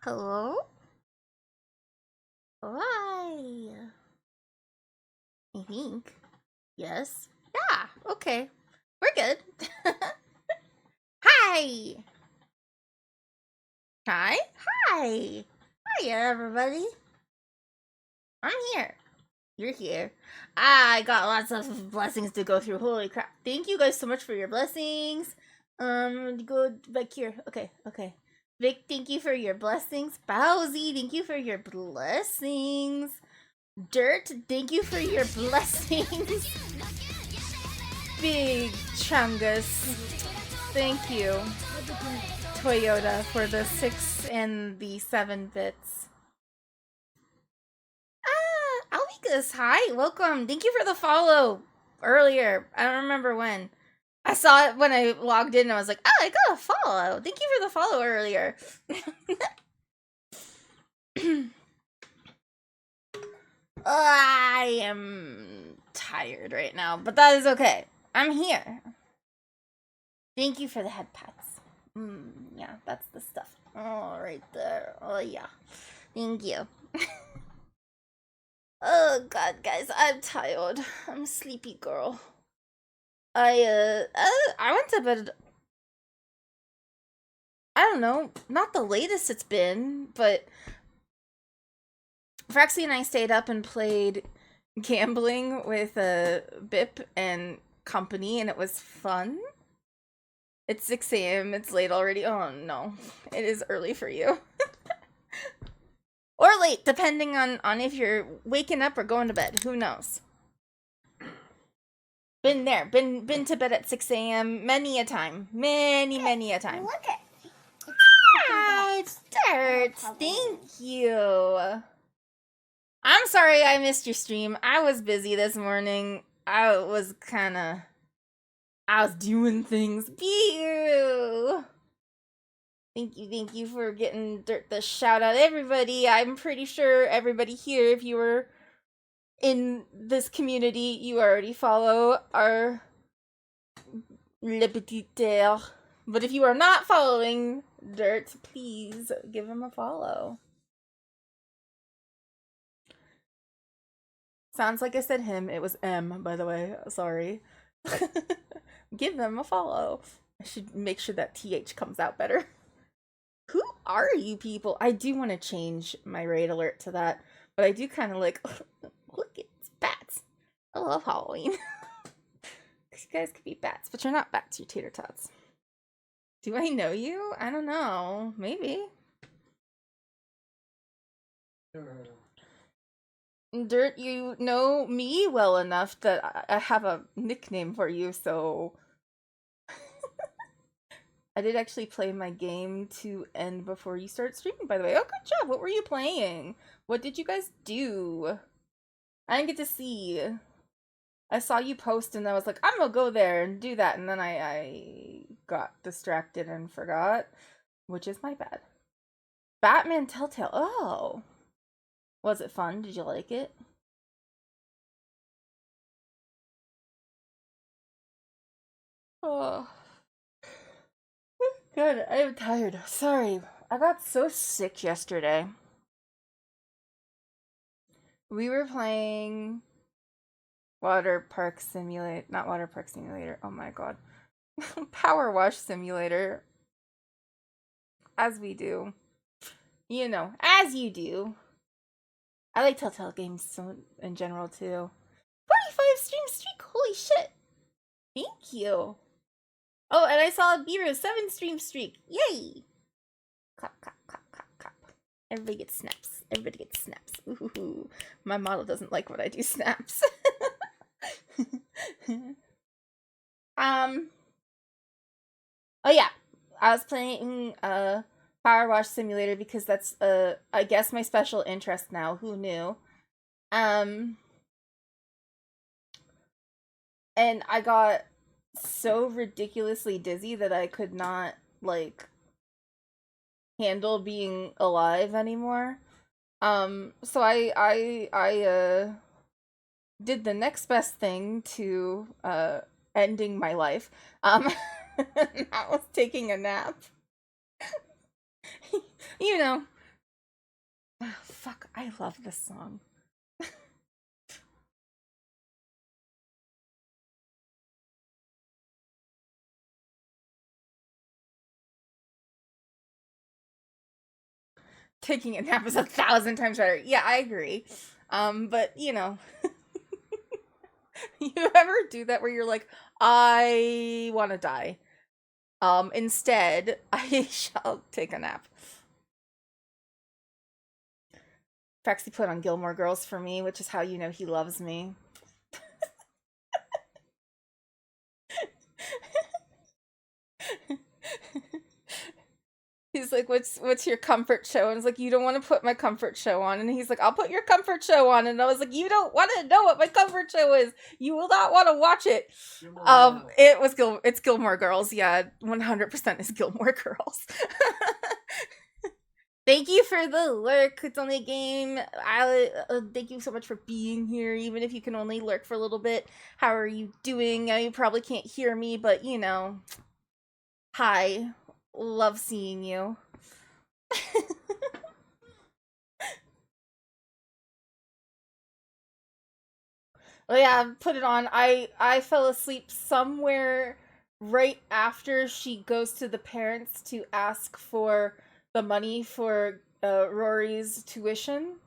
Hello? Why? I think. Yes. Yeah, okay. We're good. Hi! Hi? Hi! Hiya, everybody. I'm here. You're here. I got lots of blessings to go through. Holy crap. Thank you guys so much for your blessings. Go back here. Okay. Vic, thank you for your blessings. Bowsy, thank you for your blessings. Dirt, thank you for your blessings. Big Chungus, thank you. Toyota for the 6 and the 7 bits. Alvikas, hi, welcome. Thank you for the follow earlier. I don't remember when. I saw it when I logged in and I was like, oh, I got a follow. Thank you for the follow earlier. I am tired right now, but that is okay. I'm here. Thank you for the head pats. Yeah, that's the stuff. Oh, right there. Oh, yeah. Thank you. Oh, God, guys, I'm tired. I'm a sleepy girl. I went to bed. I don't know, not the latest it's been, but Frexy and I stayed up and played gambling with Bip and company, and it was fun. It's 6 a.m. It's late already. Oh no, it is early for you. Or late, depending on if you're waking up or going to bed. Who knows? Been there. Been to bed at 6 a.m. many a time. Many a time. Look at Hi, it's Dirt. Thank you. I'm sorry I missed your stream. I was busy this morning. I was doing things. Pew! Thank you for getting Dirt the shout out. Everybody, I'm pretty sure everybody here, if you were in this community, you already follow our Le Petit Terre. But if you are not following Dirt, please give him a follow. Sounds like I said him. It was M, by the way. Sorry. Give them a follow. I should make sure that TH comes out better. Who are you people? I do want to change my raid alert to that, but I do kind of like, look, it's bats. I love Halloween. You guys could be bats, but you're not bats, you're tater tots. Do I know you? I don't know. Maybe. Dirt, you know me well enough that I have a nickname for you, so I did actually play my game to end before you start streaming, by the way. Oh, good job. What were you playing? What did you guys do? I didn't get to see. I saw you post and I was like, I'm gonna go there and do that. And then I got distracted and forgot, which is my bad. Batman Telltale. Oh. Was it fun? Did you like it? Oh. Good. I'm tired. Sorry. I got so sick yesterday. We were playing Water Park Simulator. Not Water Park Simulator. Oh my god. Power Wash Simulator. As we do. You know, as you do. I like Telltale games so in general too. 45 stream streak. Holy shit. Thank you. Oh, and I saw a Beero 7 stream streak. Yay. Clap, clap, clap, clap, clap. Everybody gets snaps. Everybody gets snaps. Ooh, my model doesn't like when I do snaps. um. Oh yeah, I was playing Power Wash Simulator because that's I guess my special interest now. Who knew? Um. And I got so ridiculously dizzy that I could not like handle being alive anymore. So I did the next best thing to ending my life. That was taking a nap. You know, Fuck, I love this song. Taking a nap is 1,000 times better. Yeah, I agree. But you know, you ever do that where you're like, I want to die. Instead, I shall take a nap. Praxi put on Gilmore Girls for me, which is how you know he loves me. He's like, what's your comfort show? And I was like, you don't want to put my comfort show on. And he's like, I'll put your comfort show on. And I was like, you don't want to know what my comfort show is. You will not want to watch it. It's Gilmore Girls. Yeah, 100% is Gilmore Girls. Thank you for the lurk. It's only a game. Thank you so much for being here, even if you can only lurk for a little bit. How are you doing? You probably can't hear me, but you know, hi. Love seeing you. Well, yeah, put it on. I fell asleep somewhere right after she goes to the parents to ask for the money for Rory's tuition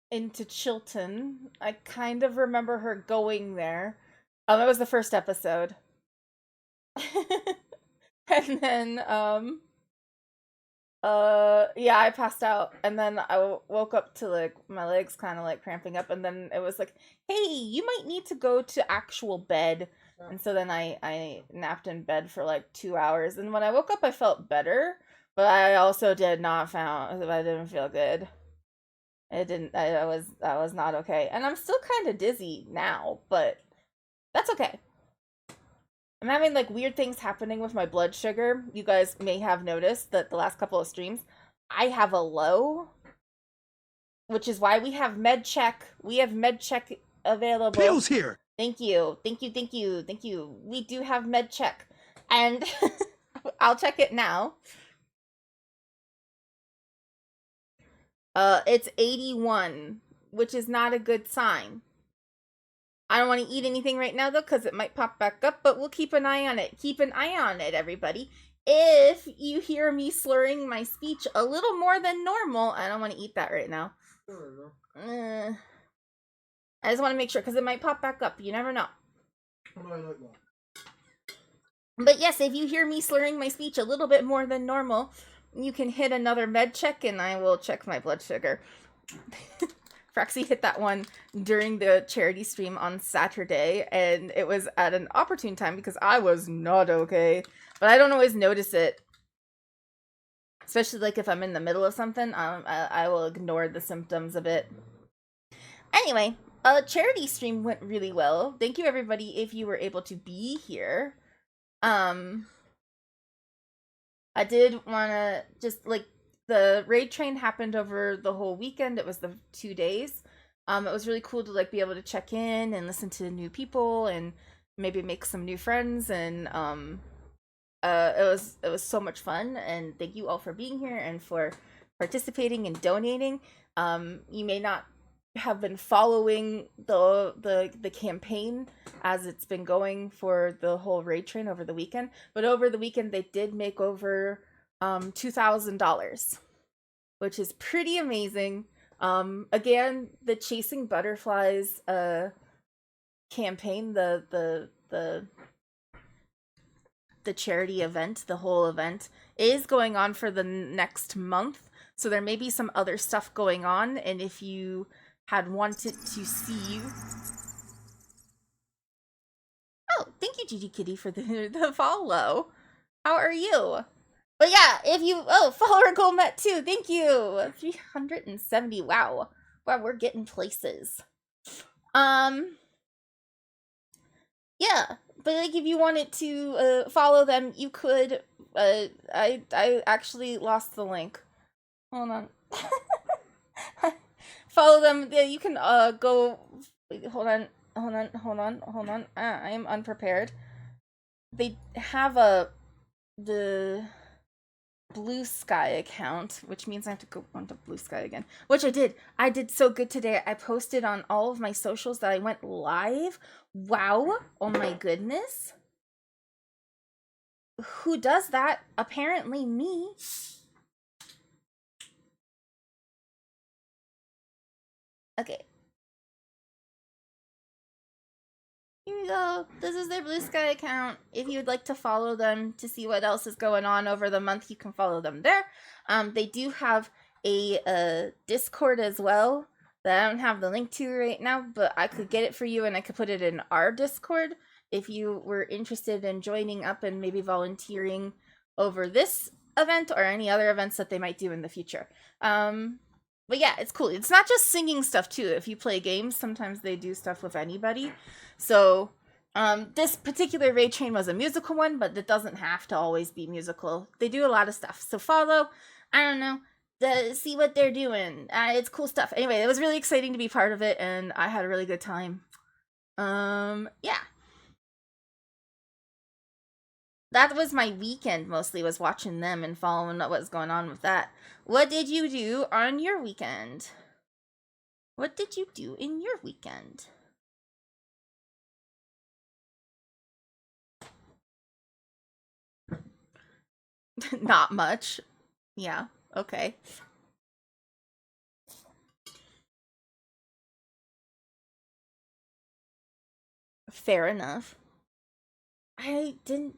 into Chilton. I kind of remember her going there. It was the first episode. And then yeah, I passed out, and then I woke up to like my legs kind of like cramping up, and then it was like, hey, you might need to go to actual bed. And so then I napped in bed for like 2 hours, and when I woke up I felt better, but I also did not found I didn't feel good. It didn't. I was not okay, and I'm still kind of dizzy now, but that's okay. I'm having like weird things happening with my blood sugar. You guys may have noticed that the last couple of streams, I have a low, which is why we have med check. We have med check available. Pills here. Thank you, thank you, thank you, thank you. We do have med check, and I'll check it now. It's 81, which is not a good sign. I don't want to eat anything right now though, because it might pop back up, but we'll keep an eye on it. Keep an eye on it, everybody. If you hear me slurring my speech a little more than normal, I don't want to eat that right now. I just want to make sure, because it might pop back up. You never know. But yes, if you hear me slurring my speech a little bit more than normal, you can hit another med check and I will check my blood sugar. Fraxy hit that one during the charity stream on Saturday, and it was at an opportune time because I was not okay. But I don't always notice it. Especially like if I'm in the middle of something, I will ignore the symptoms a bit. Anyway, charity stream went really well. Thank you everybody if you were able to be here. I did want to just like the raid train happened over the whole weekend. It was the 2 days. It was really cool to like be able to check in and listen to new people and maybe make some new friends, and it was so much fun, and thank you all for being here and for participating and donating. You may not have been following the campaign as it's been going for the whole raid train over the weekend, but over the weekend they did make over $2,000, which is pretty amazing. Again, the Chasing Butterflies campaign, the charity event, the whole event is going on for the next month, so there may be some other stuff going on, and if you had wanted to see. Oh, thank you, Gigi Kitty, for the follow. How are you? But yeah, if you follower Goldmet too, thank you. 370. Wow, we're getting places. Yeah, but like if you wanted to follow them, you could. I actually lost the link. Hold on. Follow them. Yeah, you can go. Hold on. I am unprepared. They have the Blue Sky account, which means I have to go onto Blue Sky again, which I did. I did so good today. I posted on all of my socials that I went live. Wow. Oh my goodness. Who does that? Apparently me. Okay. Here we go. This is their Blue Sky account. If you would like to follow them to see what else is going on over the month, you can follow them there. They do have a Discord as well that I don't have the link to right now, but I could get it for you and I could put it in our Discord if you were interested in joining up and maybe volunteering over this event or any other events that they might do in the future. But yeah, it's cool. It's not just singing stuff too. If you play games, sometimes they do stuff with anybody. So, this particular raid train was a musical one, but it doesn't have to always be musical. They do a lot of stuff. So follow, I don't know, see what they're doing. It's cool stuff. Anyway, it was really exciting to be part of it, and I had a really good time. Yeah. That was my weekend mostly, was watching them and following what was going on with that. What did you do on your weekend? What did you do in your weekend? Not much. Yeah, okay. Fair enough. I didn't.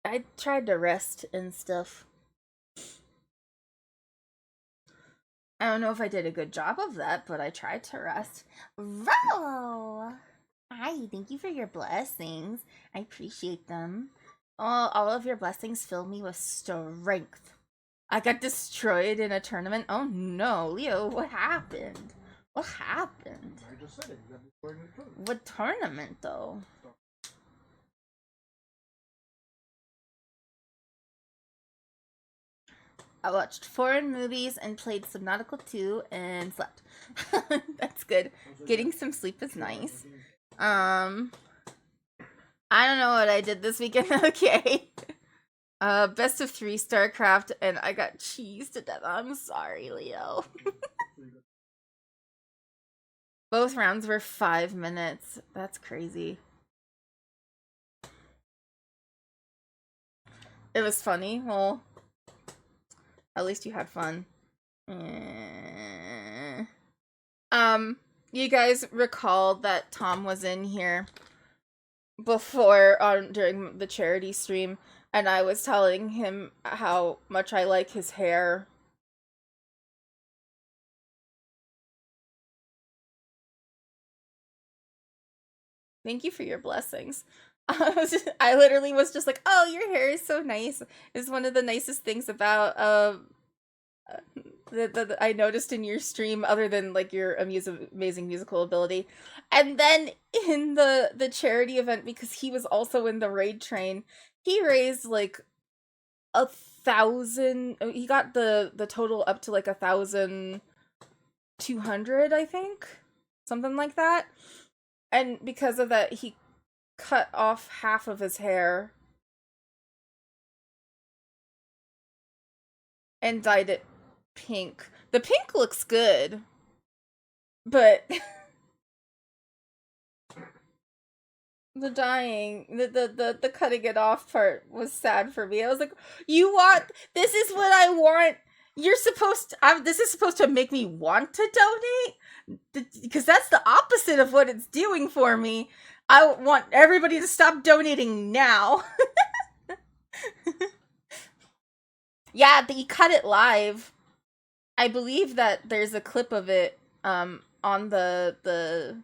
I tried to rest and stuff. I don't know if I did a good job of that, but I tried to rest. Ro! Hi, thank you for your blessings. I appreciate them. All of your blessings fill me with strength. I got destroyed in a tournament. Oh no, Leo, what happened? What happened? I just said it. You got destroyed in a tournament. What tournament, though? I watched foreign movies and played Subnautica 2 and slept. That's good. Getting some sleep is nice. I don't know what I did this weekend. Okay. Best of 3 StarCraft, and I got cheesed to death. I'm sorry, Leo. Both rounds were 5 minutes. That's crazy. It was funny. Well, at least you had fun. You guys recall that Tom was in here before during the charity stream, and I was telling him how much I like his hair. Thank you for your blessings. I literally was just like, oh, your hair is so nice. It's one of the nicest things about that I noticed in your stream, other than like your amazing musical ability. And then in the charity event, because he was also in the raid train, he raised like 1,000. He got the total up to like 1,200, I think, something like that. And because of that, he cut off half of his hair and dyed it pink. The pink looks good, but the dyeing, the cutting it off part was sad for me. I was like, this is what I want. You're supposed to, this is supposed to make me want to donate? Because that's the opposite of what it's doing for me. I want everybody to stop donating now. Yeah, he cut it live. I believe that there's a clip of it on the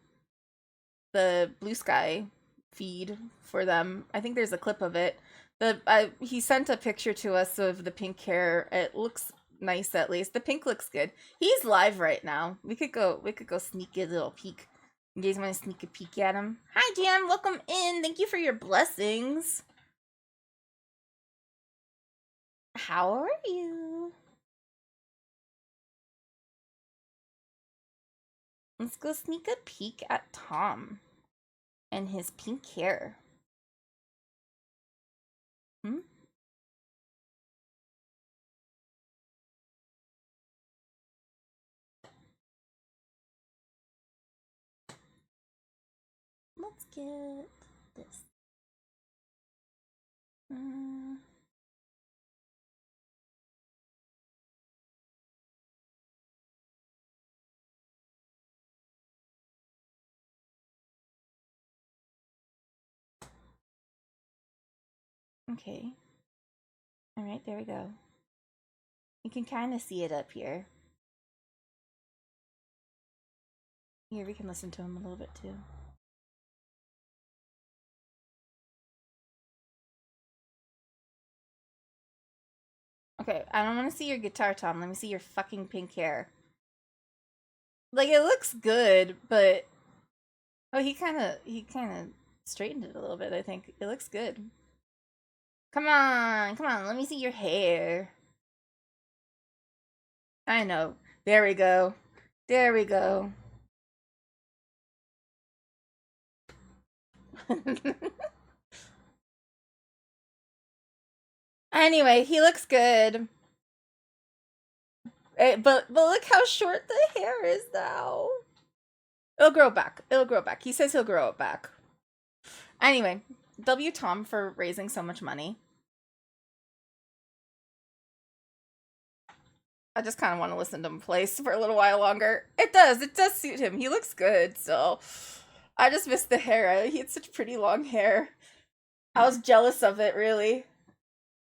Blue Sky feed for them. I think there's a clip of it. He sent a picture to us of the pink hair. It looks nice, at least. The pink looks good. He's live right now. We could go sneak a little peek. You guys want to sneak a peek at him? Hi, Jam. Welcome in. Thank you for your blessings. How are you? Let's go sneak a peek at Tom and his pink hair. let's get this. Okay. All right, there we go. You can kind of see it up here. Here, we can listen to him a little bit too. Okay, I don't want to see your guitar, Tom. Let me see your fucking pink hair. Like, it looks good, but... Oh, he kind of straightened it a little bit, I think. It looks good. Come on, let me see your hair. I know. There we go. There we go. Anyway, he looks good. But look how short the hair is now. It'll grow back. It'll grow back. He says he'll grow it back. Anyway, W Tom for raising so much money. I just kind of want to listen to him play for a little while longer. It does suit him. He looks good, so... I just missed the hair. He had such pretty long hair. I was jealous of it, really.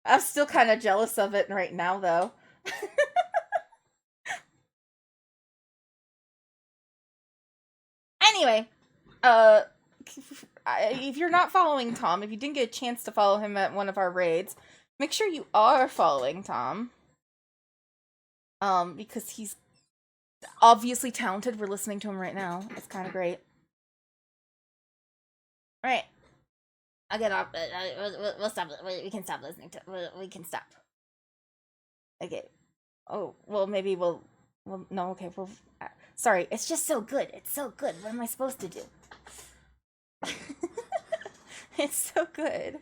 I'm still kind of jealous of it right now, though. Anyway, if you're not following Tom, if you didn't get a chance to follow him at one of our raids, make sure you are following Tom. Because he's obviously talented. We're listening to him right now. It's kind of great. Right. I'll get off. We'll stop. We can stop listening to. We can stop. Okay. Oh, well, maybe we'll. Well, no. Okay. Well, sorry. It's just so good. It's so good. What am I supposed to do? It's so good.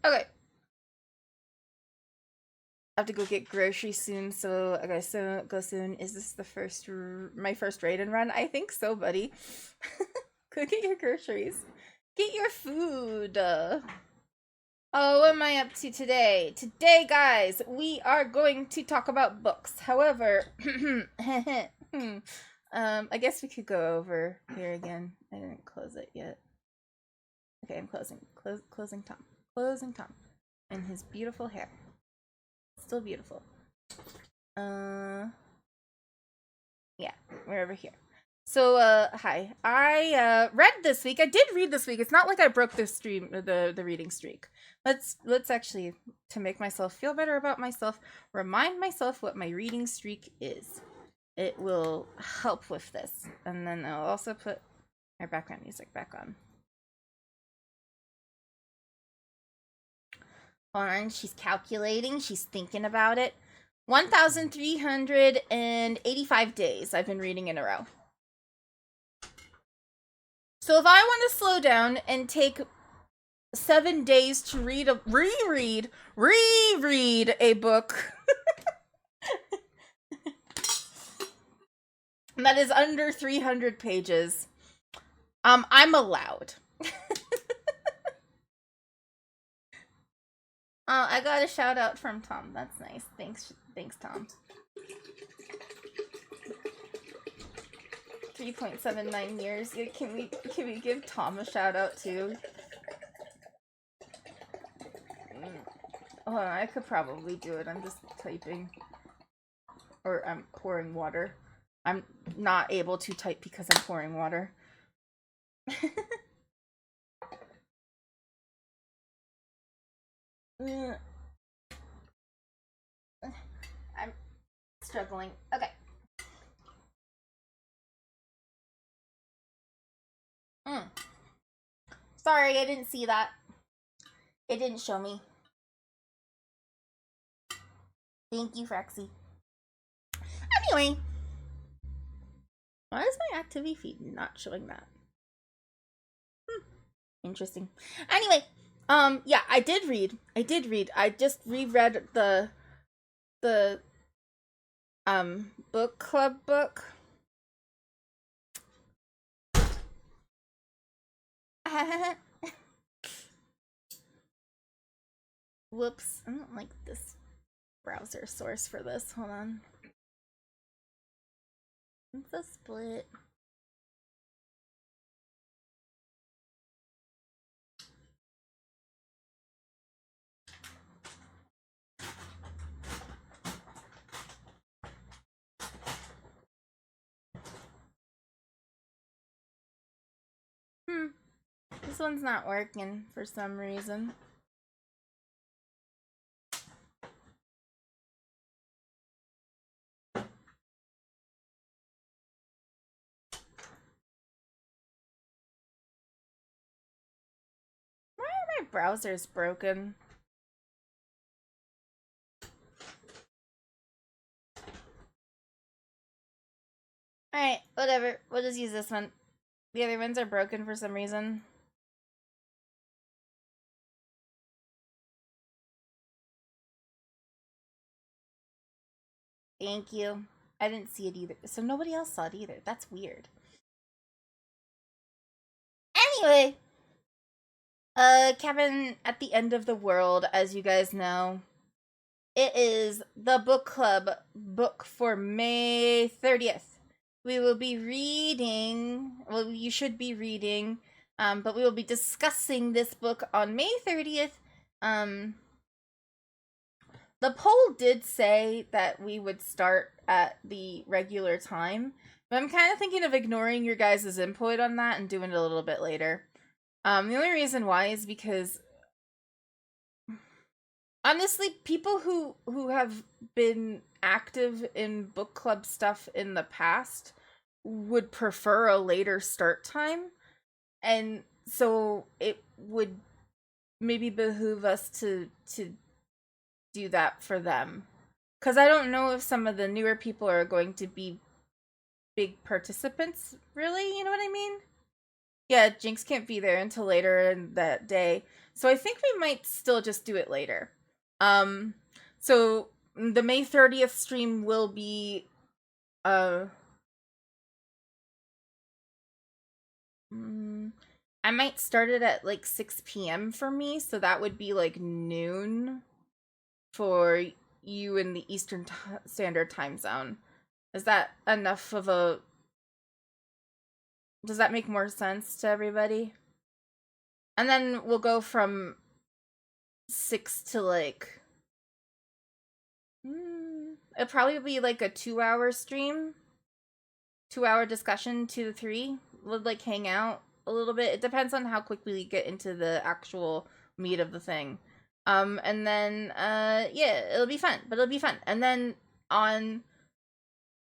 Okay. I have to go get groceries soon, so I gotta go soon. Is this the my first raid and run? I think so, buddy. Go get your groceries. Get your food. Oh, what am I up to today? Today, guys, we are going to talk about books. However, I guess we could go over here again. I didn't close it yet. Okay, I'm closing. Closing Tom. Closing Tom. And his beautiful hair. Still beautiful. Yeah, we're over here. So, hi. I read this week. I did read this week. It's not like I broke the reading streak. Let's actually, to make myself feel better about myself, remind myself what my reading streak is. It will help with this. And then I'll also put our background music back on. Hold on, she's calculating. She's thinking about it. 1,385 days I've been reading in a row. So if I want to slow down and take 7 days to reread a book that is under 300 pages, I'm allowed. I got a shout out from Tom. That's nice. Thanks, Tom. 3.79 years. Can we give Tom a shout out too? Hold on, I could probably do it. I'm just typing. Or I'm pouring water. I'm not able to type because I'm pouring water. I'm struggling. Okay. Sorry, I didn't see that. It didn't show me. Thank you, Frexy. Anyway. Why is my activity feed not showing that? Interesting. Anyway, yeah, I did read. I just reread the book club book. Whoops, I don't like this browser source for this. Hold on. It's a split. This one's not working for some reason. Why are my browsers broken? Alright, whatever. We'll just use this one. The other ones are broken for some reason. Thank you. I didn't see it either. So nobody else saw it either. That's weird. Anyway. Cabin at the End of the World, as you guys know. It is the book club book for May 30th. We will be reading, well, you should be reading, but we will be discussing this book on May 30th. The poll did say that we would start at the regular time, but I'm kind of thinking of ignoring your guys' input on that and doing it a little bit later. The only reason why is because honestly, people who have been active in book club stuff in the past would prefer a later start time, and so it would maybe behoove us to do that for them. Because I don't know if some of the newer people are going to be big participants, really, you know what I mean? Yeah, Jinx can't be there until later in that day, so I think we might still just do it later. So the May 30th stream will be, I might start it at like 6 p.m. for me, so that would be like noon for you in the Eastern Standard Time Zone. Is that enough of a... Does that make more sense to everybody? And then we'll go from 6 to like... it'll probably be like a 2-hour stream. 2-hour discussion, 2 to 3. We'll like hang out a little bit. It depends on how quickly we get into the actual meat of the thing. And then, yeah, it'll be fun, but it'll be fun. And then on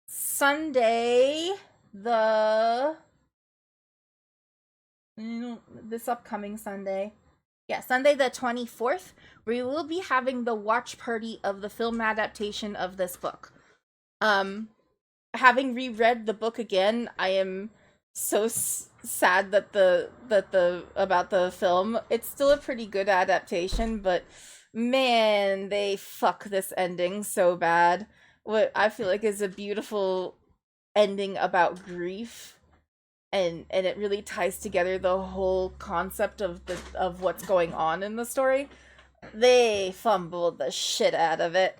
Sunday, this upcoming Sunday, yeah, Sunday the 24th, we will be having the watch party of the film adaptation of this book. Having reread the book again, I am so sad that about the film. It's still a pretty good adaptation, but man, they fuck this ending so bad. What I feel like is a beautiful ending about grief, and it really ties together the whole concept of what's going on in the story. They fumbled the shit out of it.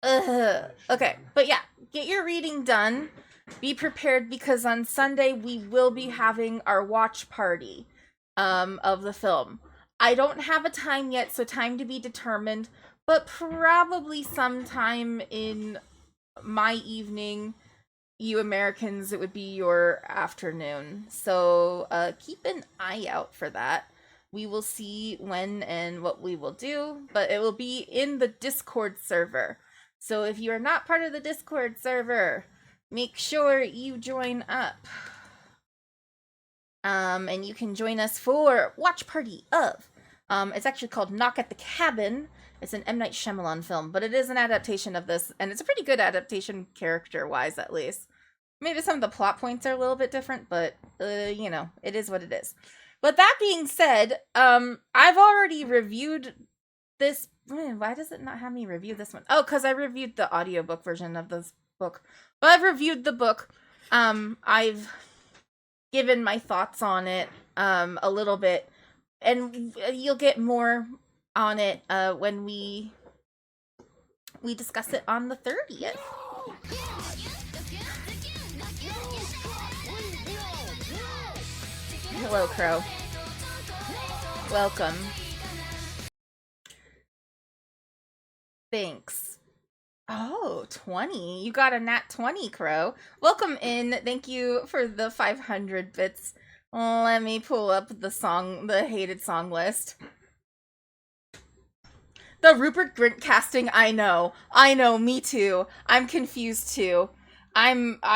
Okay, but yeah, get your reading done. Be prepared, because on Sunday we will be having our watch party of the film. I don't have a time yet, so time to be determined, but probably sometime in my evening. You Americans, it would be your afternoon. So keep an eye out for that. We will see when and what we will do, but it will be in the Discord server. So if you are not part of the Discord server, make sure you join up. And you can join us for Watch Party of. It's actually called Knock at the Cabin. It's an M. Night Shyamalan film, but it is an adaptation of this, and it's a pretty good adaptation character-wise, at least. Maybe some of the plot points are a little bit different, but, you know, it is what it is. But that being said, I've already reviewed this, why does it not have me review this one? Oh, because I reviewed the audiobook version of this book. Well, I've reviewed the book. I've given my thoughts on it a little bit, and you'll get more on it when we discuss it on the 30th. Hello, Crow. Welcome. Thanks. Oh, 20. You got a nat 20, Crow. Welcome in. Thank you for the 500 bits. Let me pull up the hated song list. The Rupert Grint casting, I know, me too. I'm confused too. I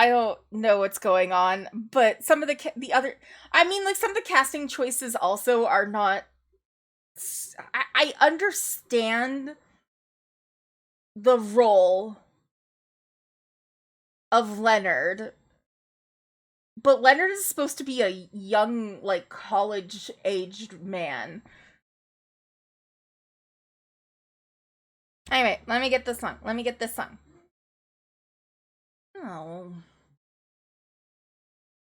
don't know what's going on, but some of the other, I mean, like, some of the casting choices also are not, I understand the role of Leonard, but Leonard is supposed to be a young, like, college-aged man. Anyway, let me get this song. Oh.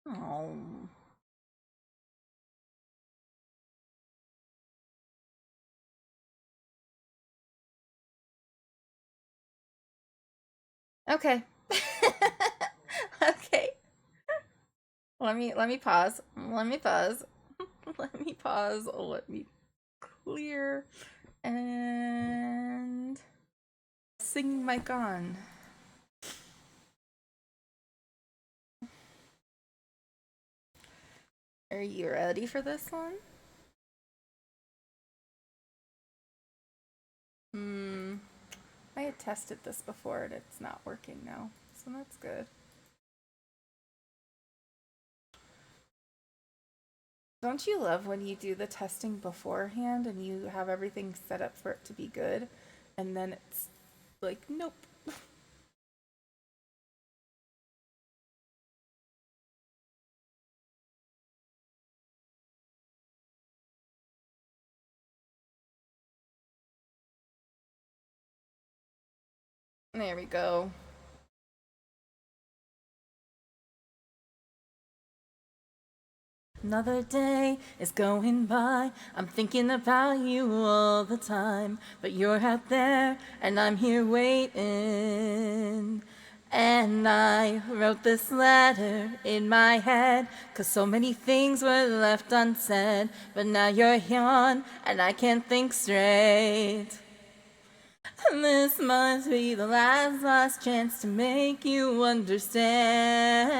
Oh. Okay. Okay. Let me pause. Let me clear and sing mic on. Are you ready for this one? I had tested this before and it's not working now, so that's good. Don't you love when you do the testing beforehand and you have everything set up for it to be good, and then it's like, nope. There we go. Another day is going by. I'm thinking about you all the time. But you're out there and I'm here waiting. And I wrote this letter in my head, 'cause so many things were left unsaid. But now you're gone and I can't think straight. This must be the last chance to make you understand.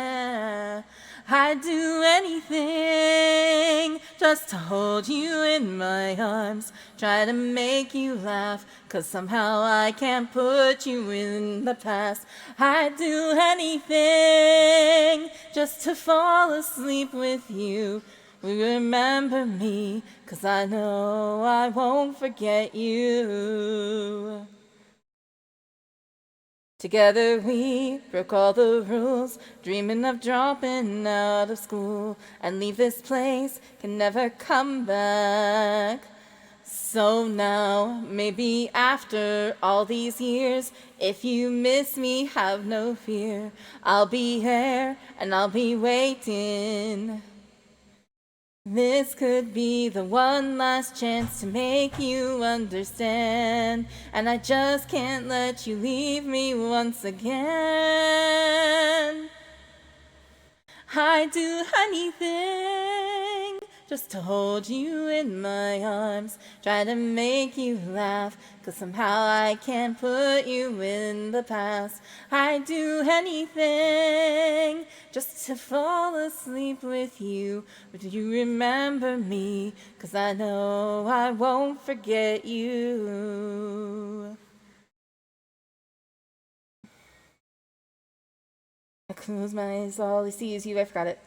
I'd do anything just to hold you in my arms. Try to make you laugh, 'cause somehow I can't put you in the past. I'd do anything just to fall asleep with you. Remember me, 'cause I know I won't forget you. Together we broke all the rules, dreaming of dropping out of school, and leave this place, can never come back. So now, maybe after all these years, if you miss me, have no fear. I'll be here and I'll be waiting. This could be the one last chance to make you understand. And I just can't let you leave me once again. I'd do anything just to hold you in my arms. Try to make you laugh, 'cause somehow I can't put you in the past. I'd do anything just to fall asleep with you. But do you remember me? 'Cause I know I won't forget you. I close my eyes, all I see is you. I forgot it.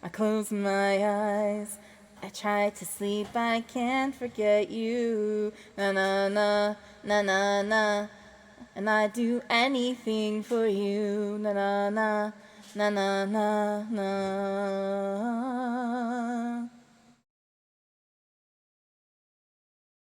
I close my eyes. I try to sleep, I can't forget you. Na na na, na na na. And I'd do anything for you. Na na na, na na na na.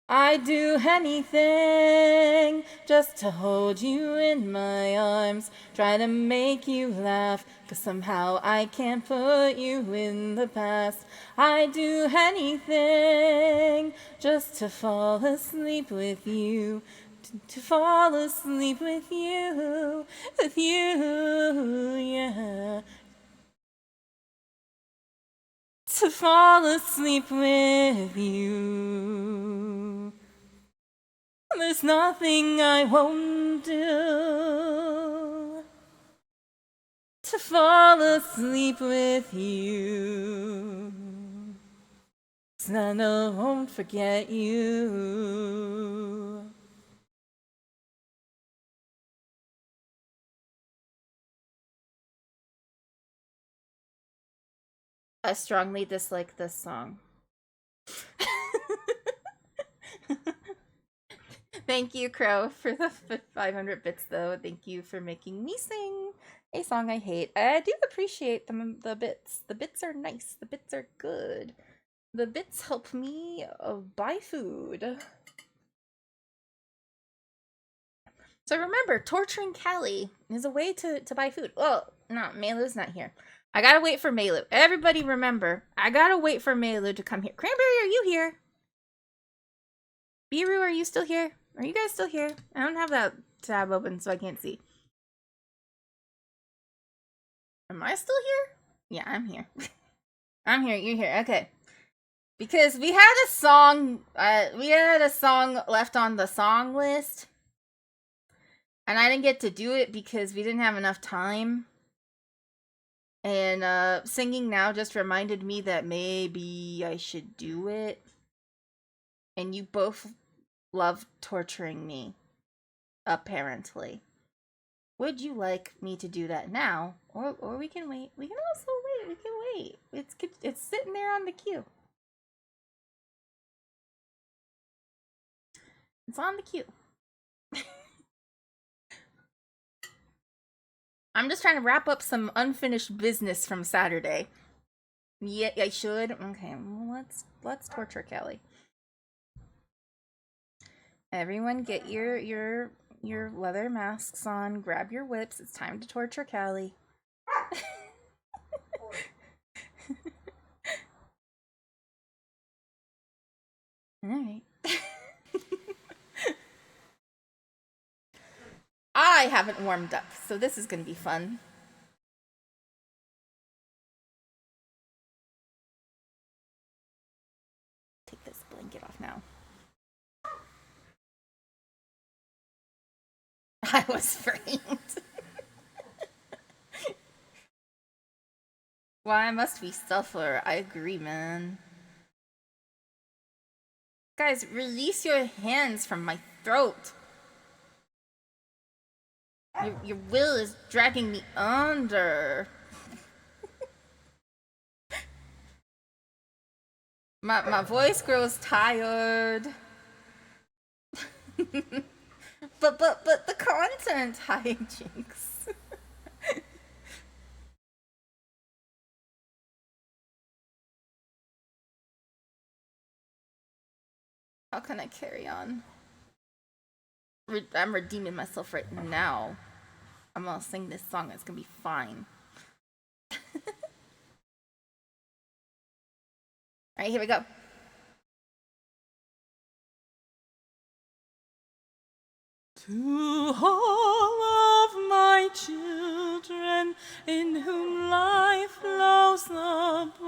I'd do anything just to hold you in my arms. Try to make you laugh, 'cause somehow I can't put you in the past. I'd do anything just to fall asleep with you. To fall asleep with you, yeah. To fall asleep with you. There's nothing I won't do to fall asleep with you. 'Cause I know I won't forget you. I strongly dislike this song. Thank you, Crow, for the 500 bits, though. Thank you for making me sing a song I hate. I do appreciate the bits. The bits are nice. The bits are good. The bits help me buy food. So remember, torturing Callie is a way to buy food. Oh, no, Meilu's not here. I gotta wait for Meilu. Everybody remember, I gotta wait for Meilu to come here. Cranberry, are you here? Biru, are you still here? Are you guys still here? I don't have that tab open, so I can't see. Am I still here? Yeah, I'm here. I'm here, you're here. Okay. Because we had a song left on the song list. And I didn't get to do it because we didn't have enough time. And singing now just reminded me that maybe I should do it. And you both love torturing me, apparently. Would you like me to do that now? Or we can wait. We can also wait. We can wait. It's sitting there on the queue. It's on the queue. I'm just trying to wrap up some unfinished business from Saturday. Yeah, I should. Okay, well, let's torture Kelly. Everyone, get your leather masks on. Grab your whips. It's time to torture Callie. All right. I haven't warmed up, so this is gonna be fun. Take this blanket off now. I was framed. Why must we suffer? I agree, man. Guys, release your hands from my throat. Your will is dragging me under. My voice grows tired. but the content, hijinks. How can I carry on? I'm redeeming myself right now. I'm gonna sing this song. It's gonna be fine. Alright, here we go. To all of my children in whom life flows abundant,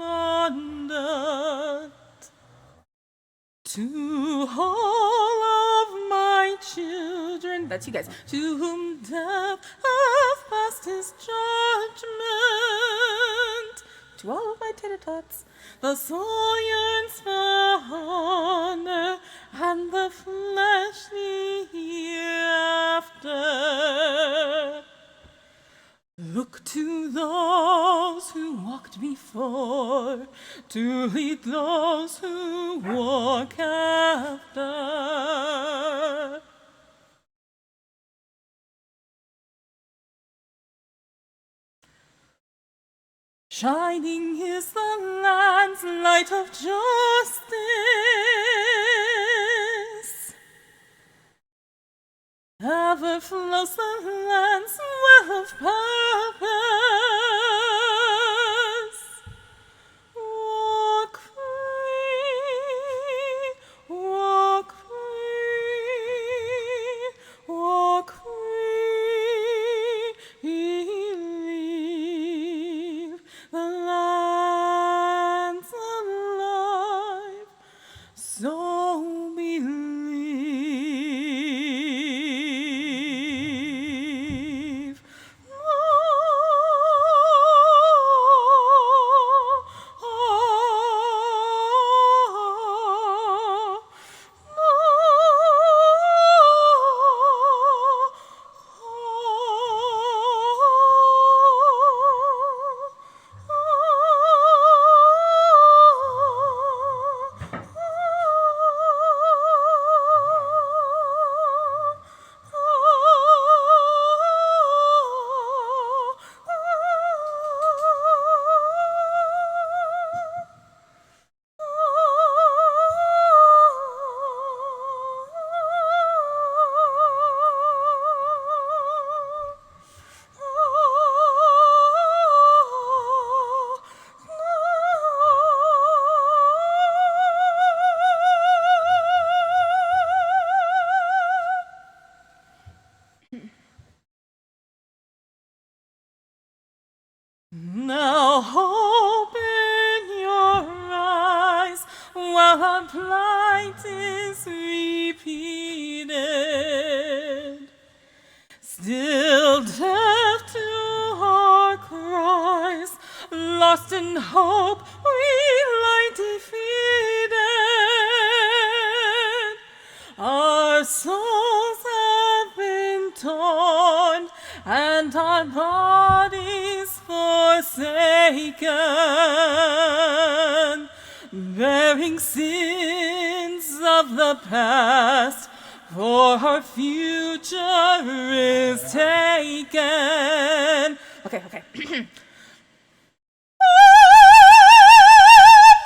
to all of my children, that's you guys, to whom death hath passed his judgment, to all of my tater-tots, the soul yearns for honor, and the fleshly hereafter. Look to those who walked before, to lead those who walk after. Shining is the land's light of justice, our plight is repeated. Still deaf to our cries, lost in hope, we lie defeated. Our souls have been torn, and our bodies forsaken, bearing sins of the past, for our future is taken. Okay.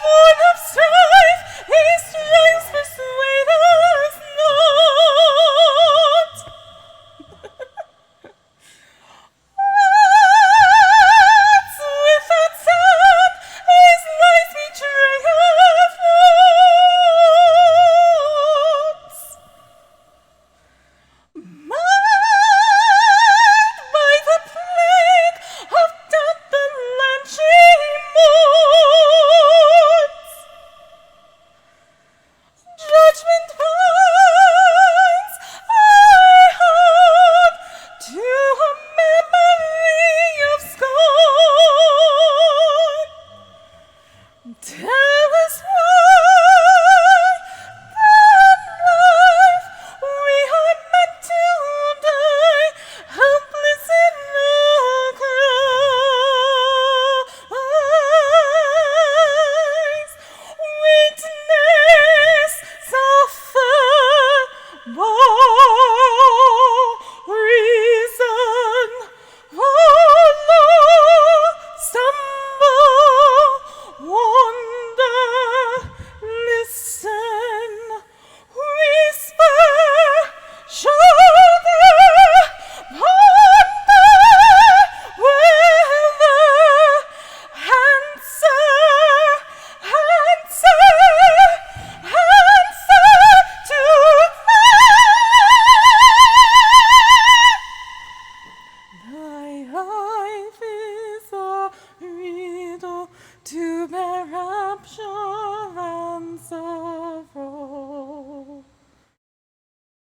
Born of strife, his strength persuade us not. Hearts without sound, his lies betray our thoughts. Marred by the plague of doubt, the land she mourns. Judgment binds our heart to a memory of scorn. Tell us why, then life, we are meant to die, helpless in our cries. Witness, suffer, woe, reason, follow, stumble, wonder, listen, whisper, shoulder, ponder, whether, answer to thy life is a riddle to bear rapture and sorrow,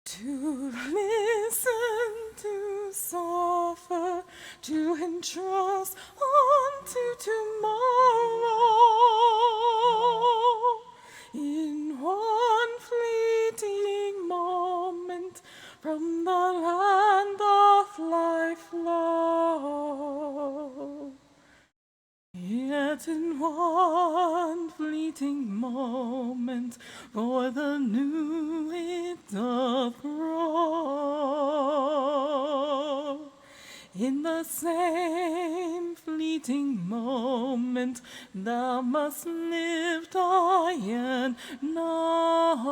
to listen, to suffer, to entrust unto tomorrow. In one fleeting moment from the land of life flow. Yet in one fleeting moment for the new it doth grow. In the same fleeting moment thou must live, die, and know.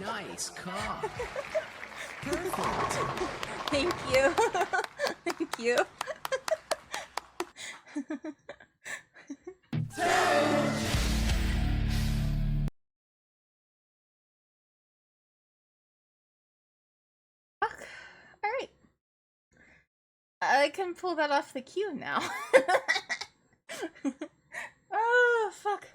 Nice cock. Perfect. Thank you. Thank you. Fuck. Alright. I can pull that off the queue now. Oh, fuck.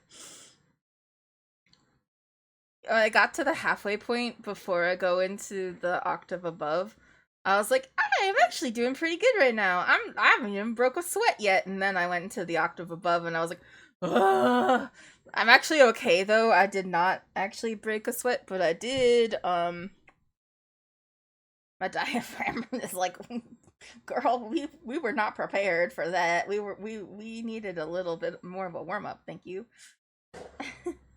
I got to the halfway point before I go into the octave above. I was like, I'm actually doing pretty good right now. I haven't even broke a sweat yet. And then I went into the octave above and I was like, ugh. I'm actually okay though. I did not actually break a sweat, but I did. My diaphragm is like, girl, we were not prepared for that. We needed a little bit more of a warm up. Thank you.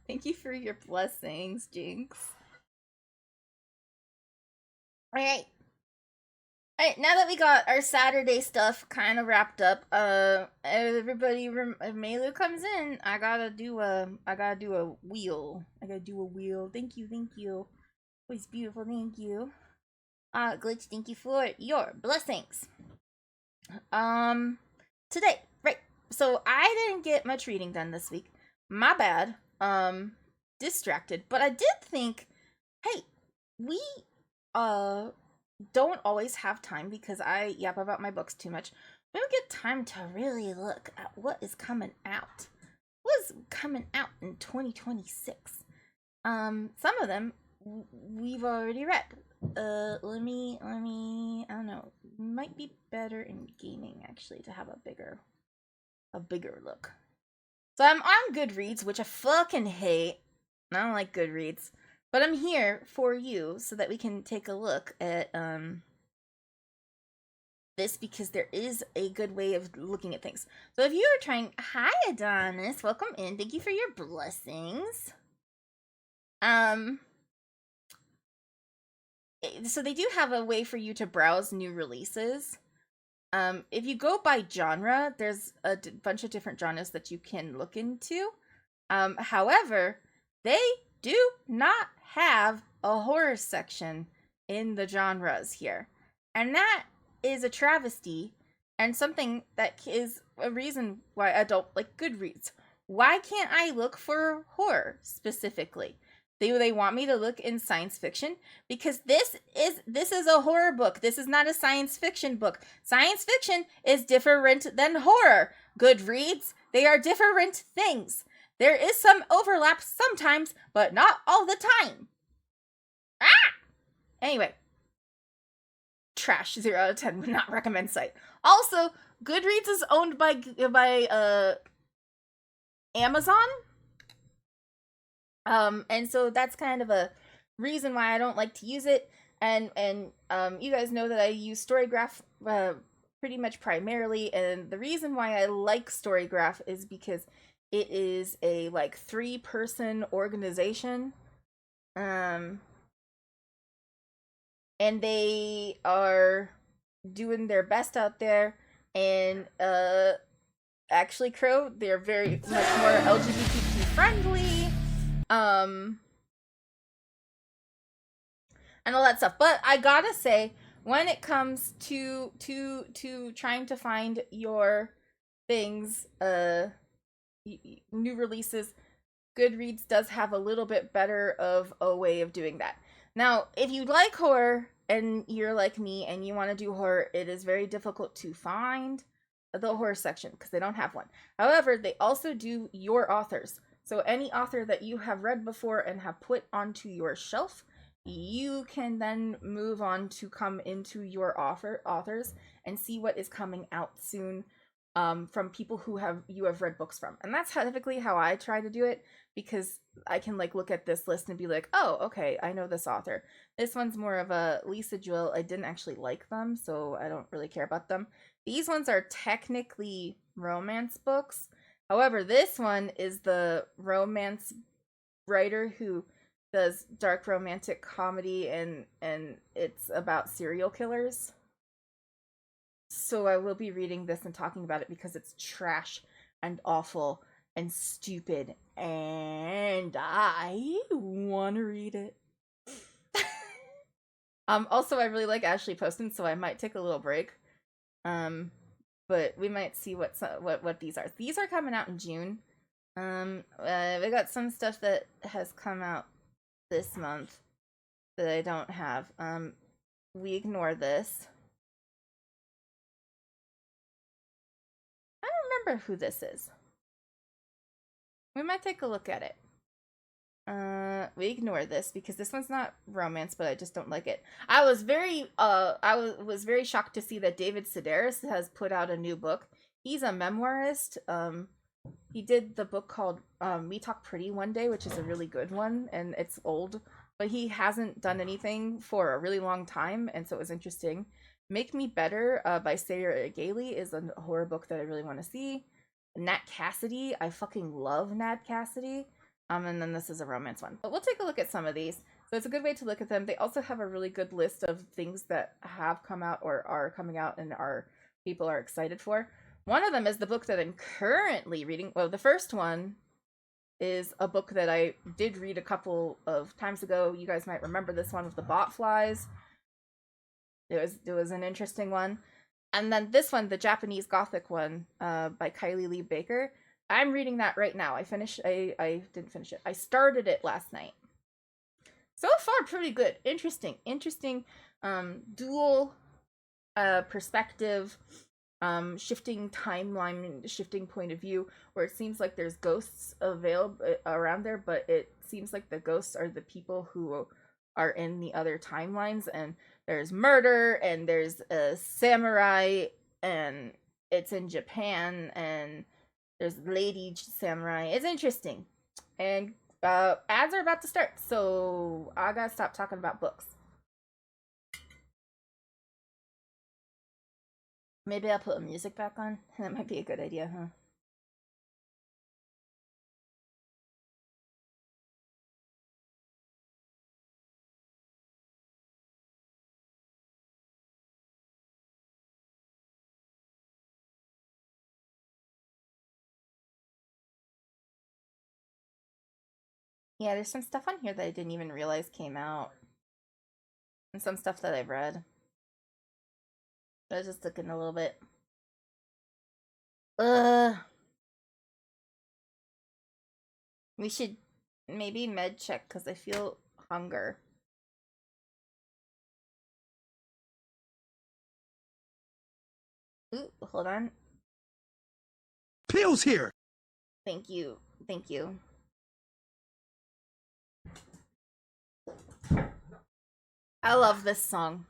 Thank you for your blessings, Jinx. Alright. Alright, now that we got our Saturday stuff kind of wrapped up, everybody, if Melu comes in, I gotta do a wheel. Thank you. Oh, it's beautiful, thank you. Glitch, thank you for your blessings. Today, right, so I didn't get much reading done this week. My bad. Distracted, but I did think, hey, we don't always have time because I yap about my books too much. We don't get time to really look at what is coming out. What's coming out in 2026? Some of them we've already read. Let me, I don't know. Might be better in gaming actually to have a bigger look. So I'm on Goodreads, which I fucking hate. I don't like Goodreads. But I'm here for you so that we can take a look at this because there is a good way of looking at things. So if you are trying, hi Adonis, welcome in. Thank you for your blessings. So they do have a way for you to browse new releases. If you go by genre, there's a bunch of different genres that you can look into. However, they do not have a horror section in the genres here. And that is a travesty and something that is a reason why I don't like Goodreads. Why can't I look for horror specifically? They want me to look in science fiction because this is a horror book. This is not a science fiction book. Science fiction is different than horror. Goodreads, they are different things. There is some overlap sometimes, but not all the time. Anyway, trash. 0 out of 10 would not recommend site. Also, Goodreads is owned by Amazon. And so that's kind of a reason why I don't like to use it. And you guys know that I use Storygraph pretty much primarily, and the reason why I like Storygraph is because it is a like 3-person organization. And they are doing their best out there, and actually Crow, they're very much more LGBTQ friendly. And all that stuff. But I gotta say, when it comes to trying to find your things, new releases, Goodreads does have a little bit better of a way of doing that. Now, if you like horror and you're like me and you want to do horror, it is very difficult to find the horror section because they don't have one. However, they also do your authors. So any author that you have read before and have put onto your shelf, you can then move on to come into your authors and see what is coming out soon from people who you have read books from. And that's typically how I try to do it, because I can like look at this list and be like, oh, okay, I know this author. This one's more of a Lisa Jewell. I didn't actually like them, so I don't really care about them. These ones are technically romance books. However, this one is the romance writer who does dark romantic comedy, and it's about serial killers. So I will be reading this and talking about it because it's trash and awful and stupid, and I want to read it. Also, I really like Ashley Poston, so I might take a little break. But we might see what these are. These are coming out in June. We got some stuff that has come out this month that I don't have. We ignore this. I don't remember who this is. We might take a look at it. We ignore this because this one's not romance, but I just don't like it. I was very shocked to see that David Sedaris has put out a new book. He's a memoirist. He did the book called We Talk Pretty One Day, which is a really good one, and it's old, but he hasn't done anything for a really long time, and so it was interesting. Make Me Better by Sarah Gailey is a horror book that I really want to see. Nat Cassidy, I fucking love Nat Cassidy. And then this is a romance one. But we'll take a look at some of these. So it's a good way to look at them. They also have a really good list of things that have come out or are coming out and people are excited for. One of them is the book that I'm currently reading. Well, the first one is a book that I did read a couple of times ago. You guys might remember this one with the Botflies. It was an interesting one. And then this one, the Japanese Gothic one, by Kylie Lee Baker. I'm reading that right now. I didn't finish it. I started it last night. So far, pretty good. Interesting. Dual perspective, shifting timeline, shifting point of view, where it seems like there's ghosts available around there, but it seems like the ghosts are the people who are in the other timelines, and there's murder, and there's a samurai, and it's in Japan, and there's lady samurai. It's interesting. And ads are about to start, so I gotta stop talking about books. Maybe I'll put music back on. That might be a good idea, huh? Yeah, there's some stuff on here that I didn't even realize came out. And some stuff that I've read. I was just looking a little bit. We should maybe med check because I feel hunger. Ooh, hold on. Pills here. Thank you. Thank you. I love this song.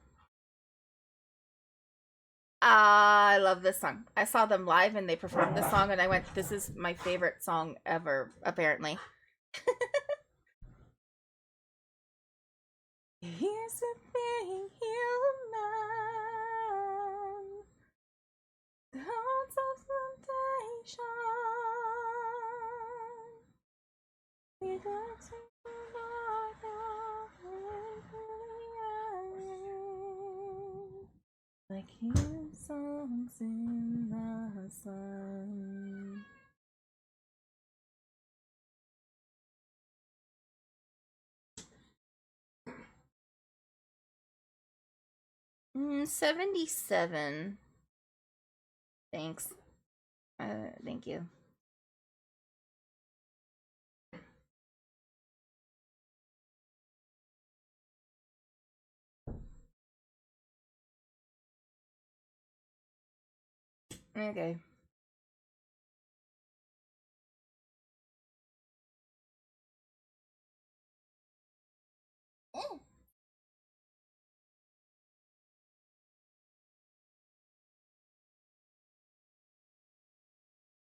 I love this song. I saw them live and they performed this song and I went, this is my favorite song ever, apparently. Here's a thing human, gods of temptation. We got to like hearing songs in the sun. Mm, 77. Thanks. Thank you. Okay. Oh.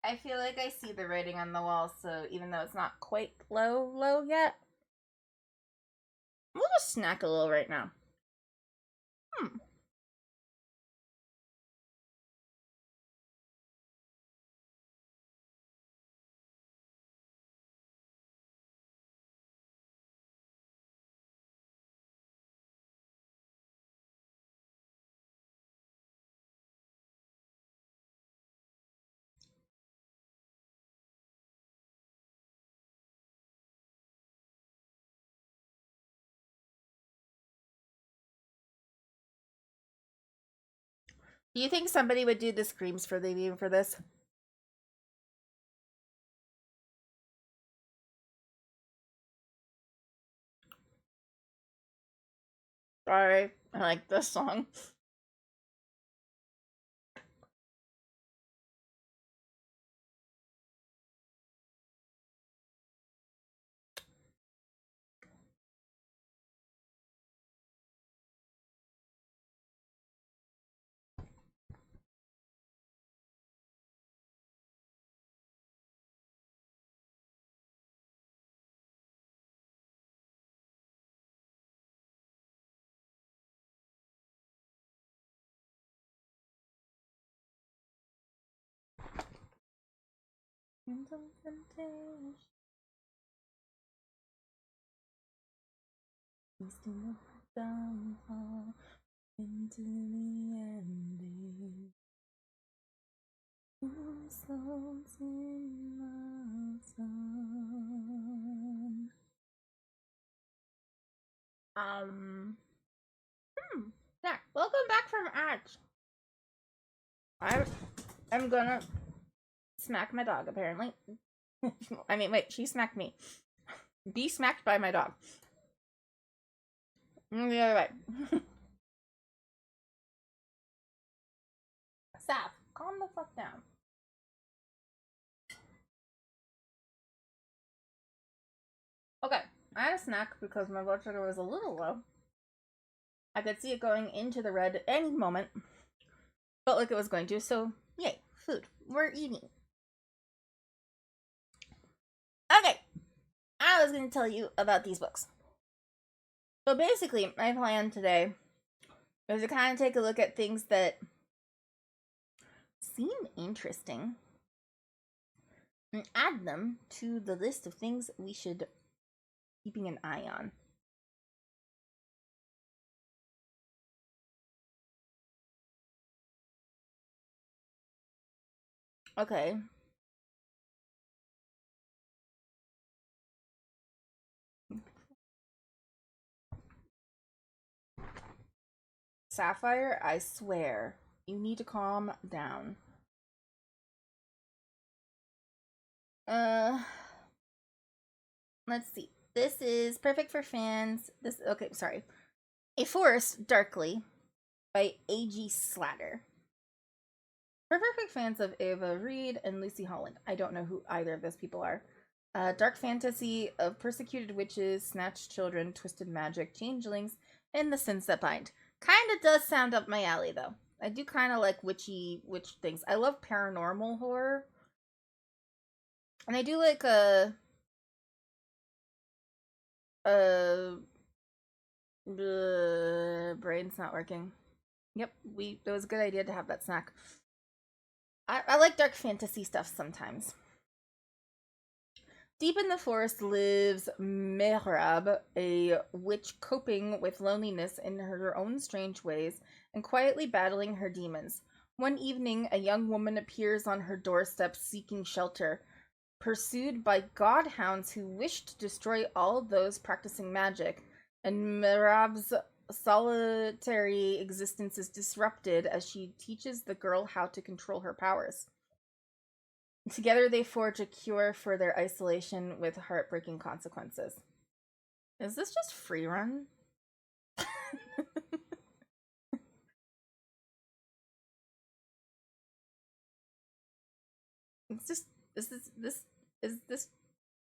I feel like I see the writing on the wall, so even though it's not quite low yet, we'll just snack a little right now. Do you think somebody would do the screams for the game for this? Sorry, I like this song. Downfall into the ending. Souls in the sun. Yeah, welcome back from ads. I'm gonna smack my dog, apparently. I mean, wait, she smacked me. Be smacked by my dog. The other way. Saf, calm the fuck down. Okay, I had a snack because my blood sugar was a little low. I could see it going into the red at any moment. Felt like it was going to, so yay, food. We're eating. Okay, I was going to tell you about these books. So basically, my plan today is to kind of take a look at things that seem interesting and add them to the list of things we should be keeping an eye on. Okay. Sapphire, I swear, you need to calm down. Let's see. This is perfect for fans. Okay, sorry. A Forest Darkly by A.G. Slatter. For perfect fans of Ava Reed and Lucy Holland. I don't know who either of those people are. Dark fantasy of persecuted witches, snatched children, twisted magic, changelings, and the sins that bind. Kinda does sound up my alley, though. I do kind of like witch things. I love paranormal horror. And I do like brain's not working. Yep, it was a good idea to have that snack. I like dark fantasy stuff sometimes. Deep in the forest lives Mehrab, a witch coping with loneliness in her own strange ways and quietly battling her demons. One evening, a young woman appears on her doorstep seeking shelter, pursued by godhounds who wish to destroy all those practicing magic, and Mehrab's solitary existence is disrupted as she teaches the girl how to control her powers. Together they forge a cure for their isolation with heartbreaking consequences. Is this just free run? It's just is this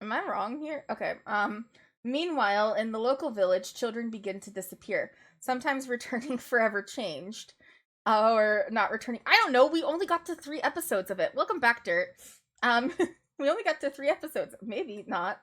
am I wrong here? Okay. Meanwhile, in the local village, children begin to disappear, sometimes returning forever changed. Or not returning. I don't know. We only got to 3 episodes of it. Welcome back, Dirt. We only got to 3 episodes. Maybe not.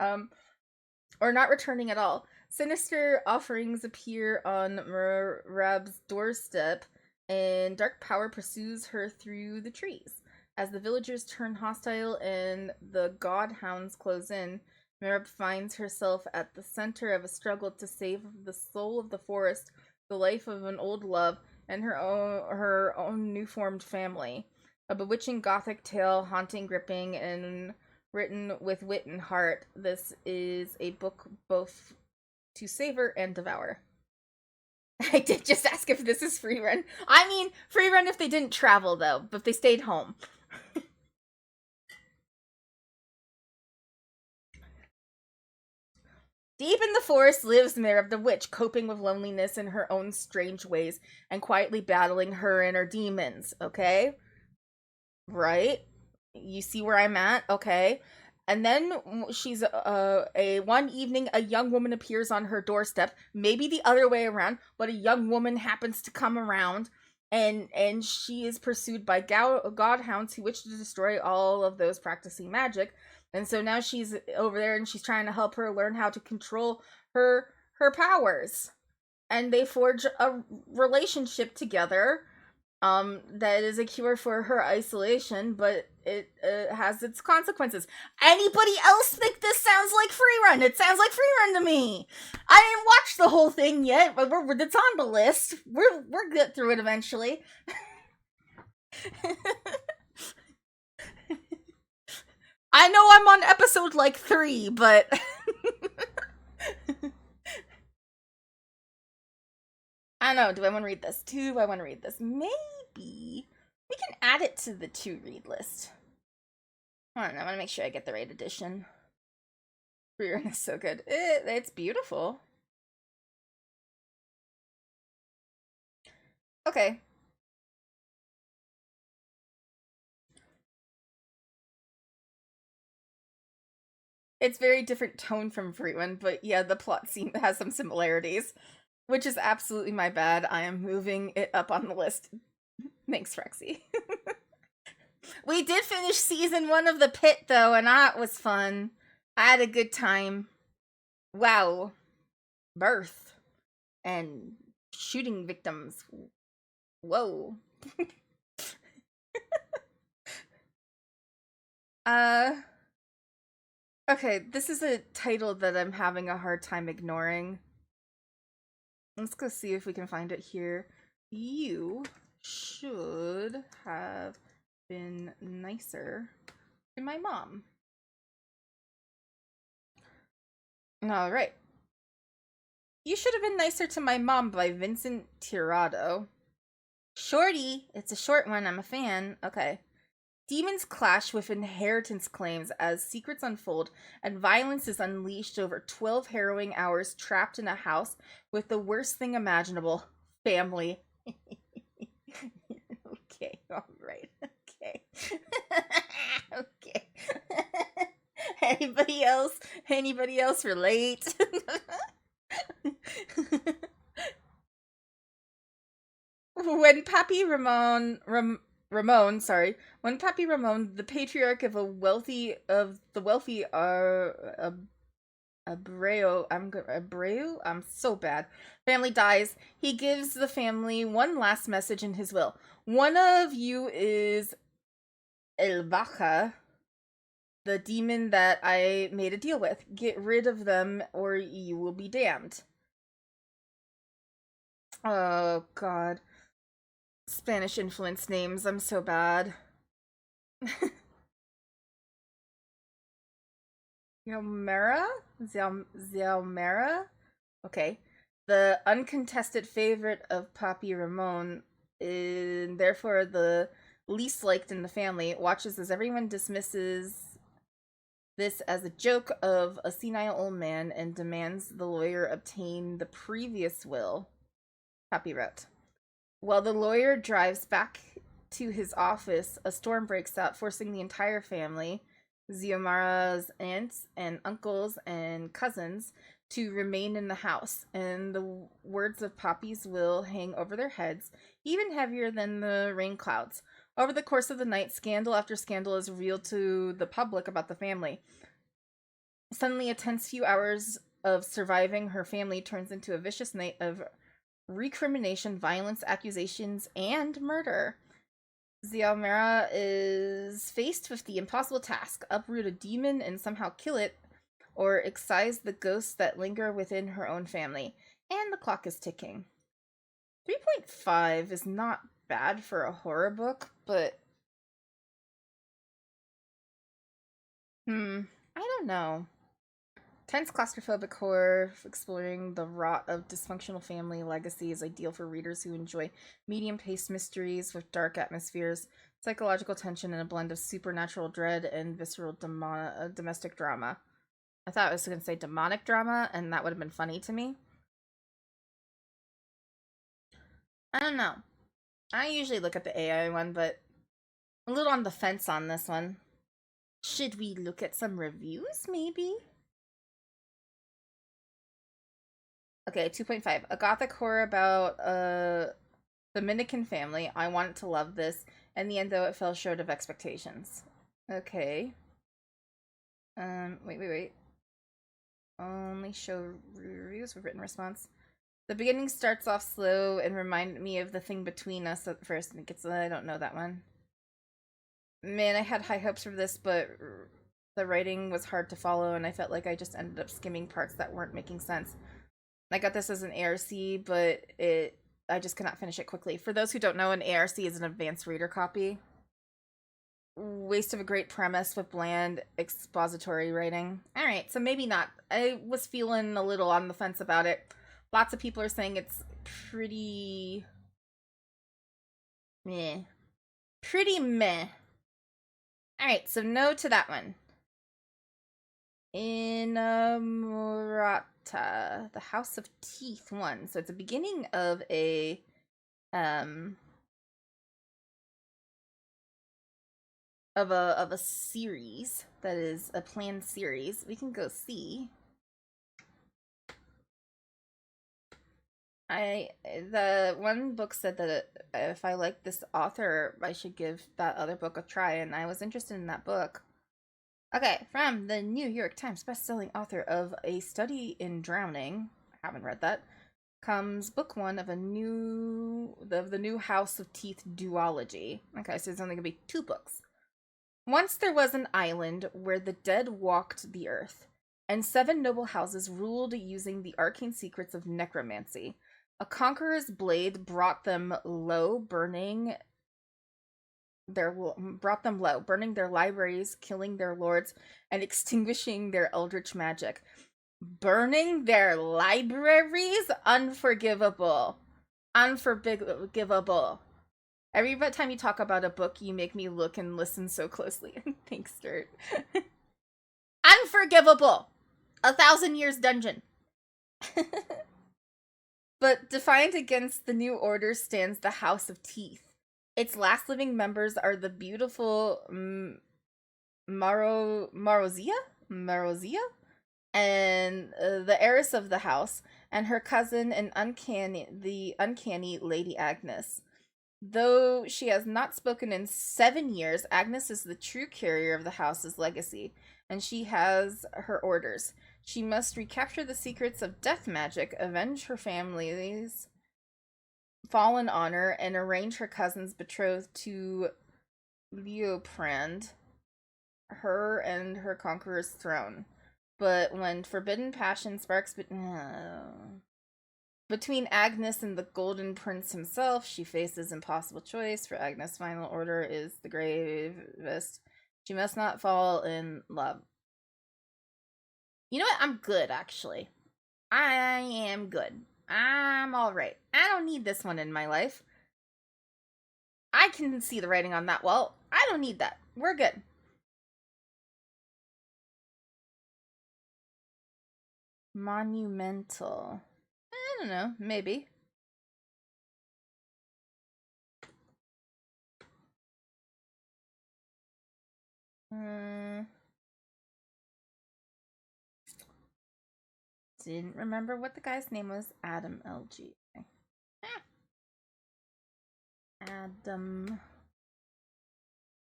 Or not returning at all. Sinister offerings appear on Mehrab's doorstep, and dark power pursues her through the trees. As the villagers turn hostile and the godhounds close in, Mehrab finds herself at the center of a struggle to save the soul of the forest, the life of an old love, and her own new-formed family. A bewitching gothic tale, haunting, gripping, and written with wit and heart. This is a book both to savor and devour. I did just ask if this is free run. I mean, free run if they didn't travel, though, but if they stayed home. Deep in the forest lives Mehrab the witch, coping with loneliness in her own strange ways and quietly battling her inner demons, okay? Right? You see where I'm at? Okay. And then she's one evening a young woman appears on her doorstep, maybe the other way around, but a young woman happens to come around and she is pursued by godhounds who wish to destroy all of those practicing magic. And so now she's over there and she's trying to help her learn how to control her powers. And they forge a relationship together that is a cure for her isolation, but it has its consequences. Anybody else think this sounds like free run? It sounds like free run to me. I didn't watch the whole thing yet, but it's on the list. We're get through it eventually. I know I'm on episode like 3, but I don't know. Do I want to read this? Do I want to read this? Maybe we can add it to the to read list. I don't know. I want to make sure I get the right edition. Free run is so good. It's beautiful. Okay. It's very different tone from Fruitland, but yeah, the plot has some similarities, which is absolutely my bad. I am moving it up on the list. Thanks, Rexy. We did finish season 1 of The Pit, though, and that was fun. I had a good time. Wow. Birth. And shooting victims. Whoa. uh... Okay, this is a title that I'm having a hard time ignoring. Let's go see if we can find it here. You should have been nicer to my mom. Alright. You Should Have Been Nicer to My Mom by Vincent Tirado. Shorty! It's a short one, I'm a fan. Okay. Demons clash with inheritance claims as secrets unfold and violence is unleashed over 12 harrowing hours trapped in a house with the worst thing imaginable, family. Okay, alright, okay. Okay. Anybody else relate? When Pappy Ramon, when Pappy Ramon, the patriarch of the wealthy Abreu, I'm so bad. Family dies. He gives the family one last message in his will. One of you is El Baja, the demon that I made a deal with. Get rid of them or you will be damned. Oh, God. Spanish influence names. I'm so bad. Zelmera? Zelmera? Okay. The uncontested favorite of Papi Ramon, and therefore the least liked in the family, watches as everyone dismisses this as a joke of a senile old man and demands the lawyer obtain the previous will. Papi wrote. While the lawyer drives back to his office, a storm breaks out, forcing the entire family, Xiomara's aunts and uncles and cousins, to remain in the house, and the words of Poppy's will hang over their heads, even heavier than the rain clouds. Over the course of the night, scandal after scandal is revealed to the public about the family. Suddenly, a tense few hours of surviving her family turns into a vicious night of recrimination, violence, accusations, and murder. Xiomara is faced with the impossible task: uproot a demon and somehow kill it, or excise the ghosts that linger within her own family. And the clock is ticking. 3.5 is not bad for a horror book, but I don't know. Tense claustrophobic horror exploring the rot of dysfunctional family legacy is ideal for readers who enjoy medium-paced mysteries with dark atmospheres, psychological tension, and a blend of supernatural dread and visceral domestic drama. I thought I was going to say demonic drama, and that would have been funny to me. I don't know. I usually look at the AI one, but a little on the fence on this one. Should we look at some reviews, maybe? Okay, 2.5. A gothic horror about a Dominican family. I wanted to love this. In the end, though, it fell short of expectations. Okay. Wait. Only show reviews with written response. The beginning starts off slow and reminded me of The Thing Between Us at first. And it gets, I don't know that one. Man, I had high hopes for this, but the writing was hard to follow, and I felt like I just ended up skimming parts that weren't making sense. I got this as an ARC, but I just cannot finish it quickly. For those who don't know, an ARC is an advanced reader copy. Waste of a great premise with bland expository writing. Alright, so maybe not. I was feeling a little on the fence about it. Lots of people are saying it's pretty meh. Pretty meh. Alright, so no to that one. Inamorata, the House of Teeth one. So it's the beginning of a um of a series that is a planned series. We can go see. The one book said that if I like this author, I should give that other book a try, and I was interested in that book. Okay, from the New York Times bestselling author of A Study in Drowning, I haven't read that, comes book one of the new House of Teeth duology. Okay, so there's only gonna be 2 books. Once there was an island where the dead walked the earth, and 7 noble houses ruled using the arcane secrets of necromancy. A conqueror's blade brought them low, burning their libraries, killing their lords, and extinguishing their eldritch magic. Burning their libraries? Unforgivable. Unforgivable. Every time you talk about a book, you make me look and listen so closely. Thanks, Dirt. Unforgivable. 1,000 years dungeon. But defiant against the new order stands the House of Teeth. Its last living members are the beautiful Marozia, and the heiress of the house, and her cousin, the uncanny Lady Agnes. Though she has not spoken in 7 years, Agnes is the true carrier of the house's legacy, and she has her orders. She must recapture the secrets of death magic, avenge her family's fallen honor, and arrange her cousin's betrothed to Leoprand, her and her conqueror's throne. But when forbidden passion sparks between Agnes and the Golden Prince himself, she faces impossible choice, for Agnes' final order is the gravest. She must not fall in love. You know what? I'm good, actually. I am good. I'm alright. I don't need this one in my life. I can see the writing on that wall. I don't need that. We're good. Monumental. I don't know. Maybe. Didn't remember what the guy's name was. Adam LG. Adam.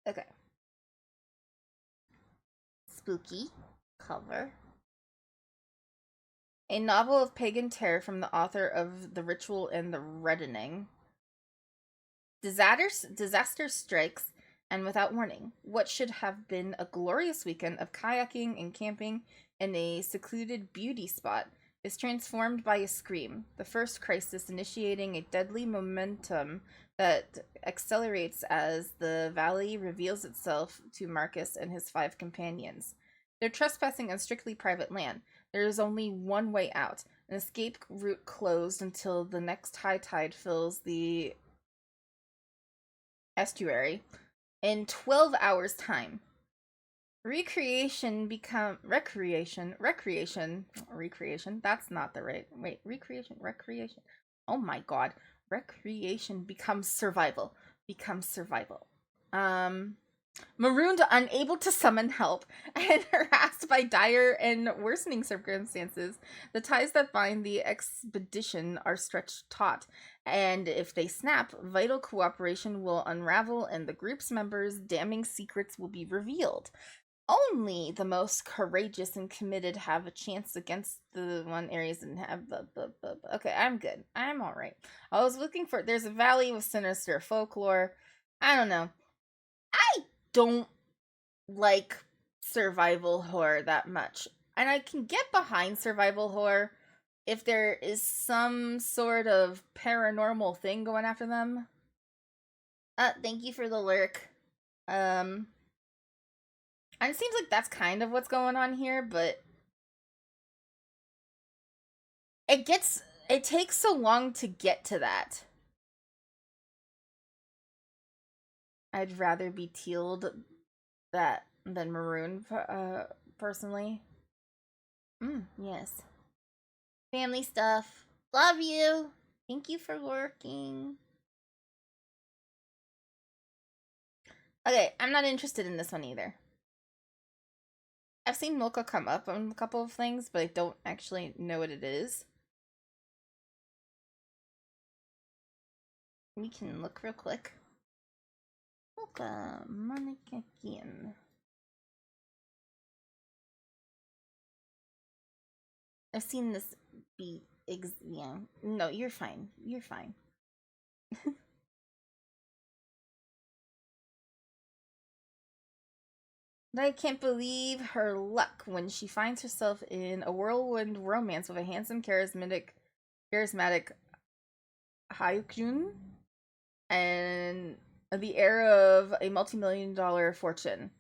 Okay. Spooky cover. A novel of pagan terror from the author of The Ritual and the Reddening. Disaster strikes, and without warning, what should have been a glorious weekend of kayaking and camping in a secluded beauty spot is transformed by a scream, the first crisis initiating a deadly momentum that accelerates as the valley reveals itself to Marcus and his 5 companions. They're trespassing on strictly private land. There is only one way out, an escape route closed until the next high tide fills the estuary in 12 hours' time. Recreation, that's not the right, wait, recreation, oh my god, recreation becomes survival, Marooned, unable to summon help, and harassed by dire and worsening circumstances, the ties that bind the expedition are stretched taut, and if they snap, vital cooperation will unravel and the group's members' damning secrets will be revealed. Only the most courageous and committed have a chance against the one areas and have okay, I'm good. I'm alright. I was looking for, there's a valley with sinister folklore. I don't know. I don't like survival horror that much. And I can get behind survival horror if there is some sort of paranormal thing going after them. Thank you for the lurk. And it seems like that's kind of what's going on here, but it takes so long to get to that. I'd rather be tealed than maroon, personally. Yes. Family stuff. Love you. Thank you for working. Okay, I'm not interested in this one either. I've seen Milka come up on a couple of things, but I don't actually know what it is. We can look real quick. Milka Mannequin. I've seen this be yeah. No, you're fine. You're fine. I can't believe her luck when she finds herself in a whirlwind romance with a handsome, charismatic Hyukjun and the heir of a multi-million-dollar fortune.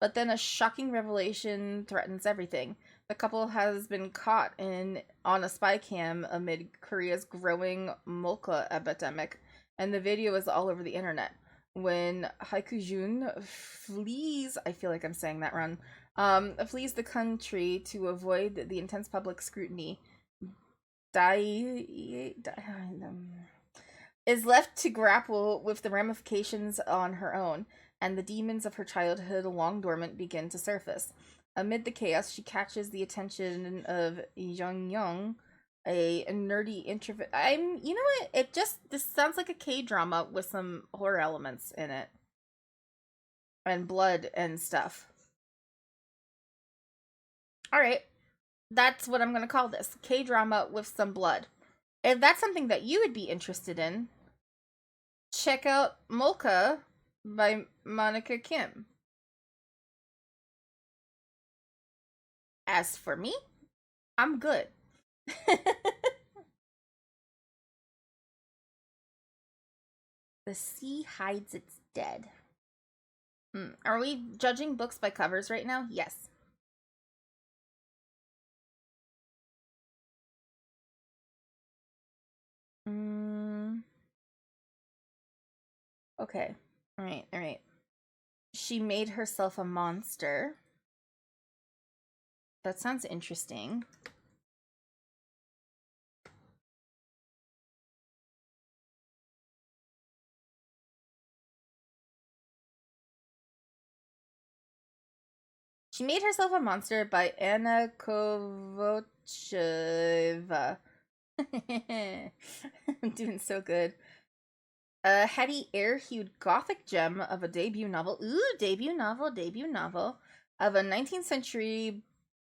But then a shocking revelation threatens everything. The couple has been caught on a spy cam amid Korea's growing Molka epidemic, and the video is all over the internet. When Haikujun flees, I feel like I'm saying that wrong, flees the country to avoid the intense public scrutiny, is left to grapple with the ramifications on her own, and the demons of her childhood, long dormant, begin to surface. Amid the chaos, she catches the attention of Young Young, a nerdy introvert. You know what? This sounds like a K-drama with some horror elements in it. And blood and stuff. Alright. That's what I'm gonna call this. K-drama with some blood. If that's something that you would be interested in, check out Molka by Monica Kim. As for me, I'm good. The sea hides its dead. Are we judging books by covers right now? Yes. Okay. Alright. She made herself a monster. That sounds interesting. She Made Herself a Monster by Anna Kovacheva. I'm doing so good. A heady, air-hued gothic gem of a debut novel. Ooh, debut novel of a 19th century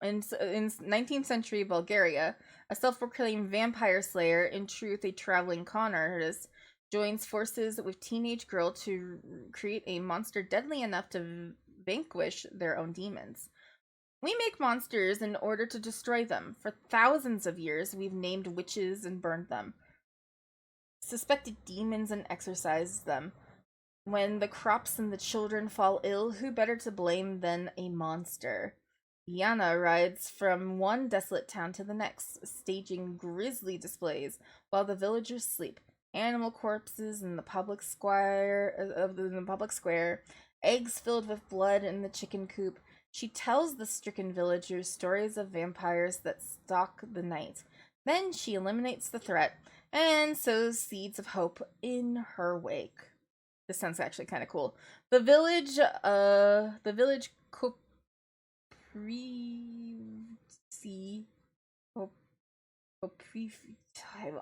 in 19th century Bulgaria. A self-proclaimed vampire slayer, in truth a traveling con artist, joins forces with teenage girl to create a monster deadly enough to vanquish their own demons. We make monsters in order to destroy them. For thousands of years, we've named witches and burned them, suspected demons and exorcised them. When the crops and the children fall ill, who better to blame than a monster? Yana rides from one desolate town to the next, staging grisly displays while the villagers sleep. Animal corpses in the public square, eggs filled with blood in the chicken coop. She tells the stricken villagers stories of vampires that stalk the night. Then she eliminates the threat and sows seeds of hope in her wake. This sounds actually kind of cool. The village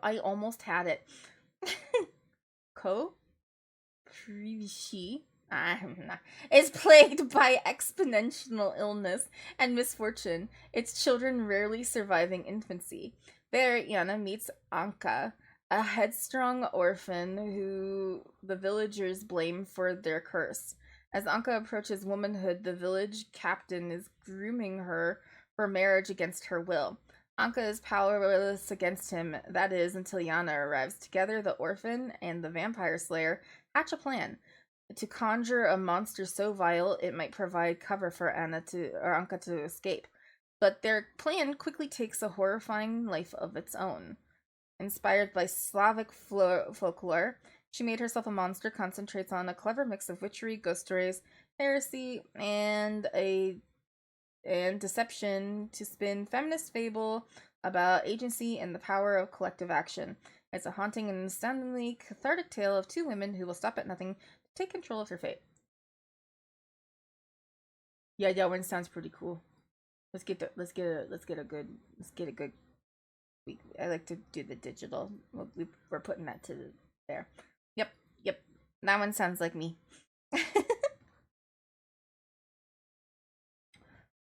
I almost had it. Koprivi is plagued by exponential illness and misfortune, its children rarely surviving infancy. There, Yana meets Anka, a headstrong orphan who the villagers blame for their curse. As Anka approaches womanhood, the village captain is grooming her for marriage against her will. Anka is powerless against him, that is, until Yana arrives. Together, the orphan and the vampire slayer hatch a plan to conjure a monster so vile it might provide cover for Anka to escape. But their plan quickly takes a horrifying life of its own. Inspired by Slavic folklore, She Made Herself a Monster concentrates on a clever mix of witchery, ghost stories, heresy, and deception to spin feminist fable about agency and the power of collective action. It's a haunting and astoundingly cathartic tale of two women who will stop at nothing to take control of their fate. Yeah, that one sounds pretty cool. Let's get a good I like to do the digital. We're putting that to there. Yep, yep. That one sounds like me.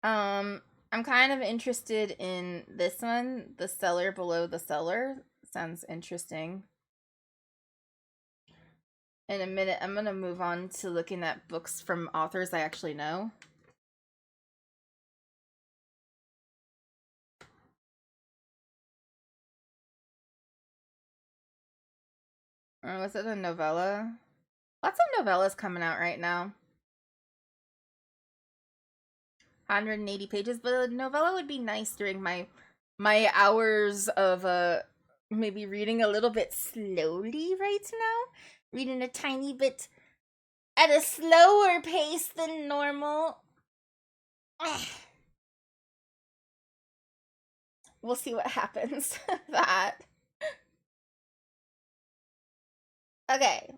I'm kind of interested in this one, The Cellar Below the Cellar. Sounds interesting. In a minute, I'm gonna move on to looking at books from authors I actually know. Or was it a novella? Lots of novellas coming out right now. 180 pages, but a novella would be nice during my hours of maybe reading a little bit slowly right now. Reading a tiny bit at a slower pace than normal. We'll see what happens with that. Okay.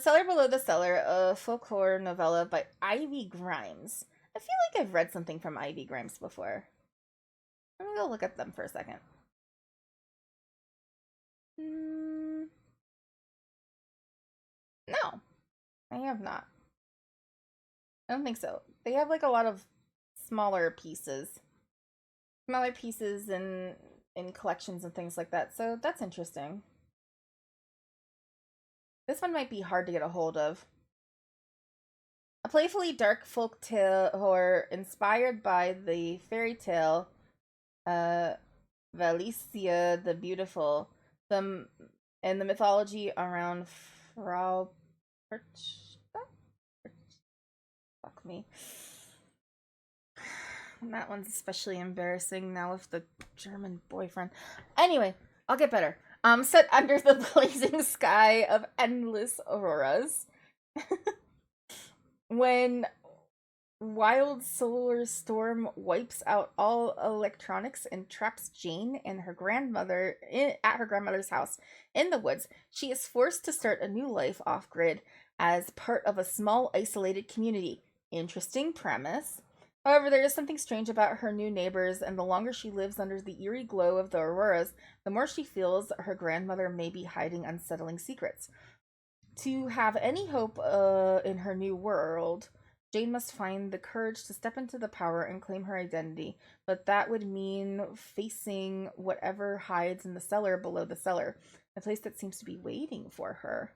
Cellar Below the Cellar, a folklore novella by Ivy Grimes. I feel like I've read something from Ivy Grimes before. I'm gonna go look at them for a second. No, I have not. I don't think so. They have like a lot of smaller pieces. Smaller pieces in collections and things like that. So that's interesting. This one might be hard to get a hold of. A playfully dark folk tale horror inspired by the fairy tale Valicia the Beautiful, and the mythology around Frau Perchta? Fuck me. That one's especially embarrassing now with the German boyfriend. Anyway, I'll get better. Set under the blazing sky of endless auroras. When wild solar storm wipes out all electronics and traps Jane and her grandmother at her grandmother's house in the woods, she is forced to start a new life off-grid as part of a small isolated community. Interesting premise. However, there is something strange about her new neighbors, and the longer she lives under the eerie glow of the auroras, the more she feels her grandmother may be hiding unsettling secrets. To have any hope in her new world, Jane must find the courage to step into the power and claim her identity, but that would mean facing whatever hides in the cellar below the cellar, a place that seems to be waiting for her.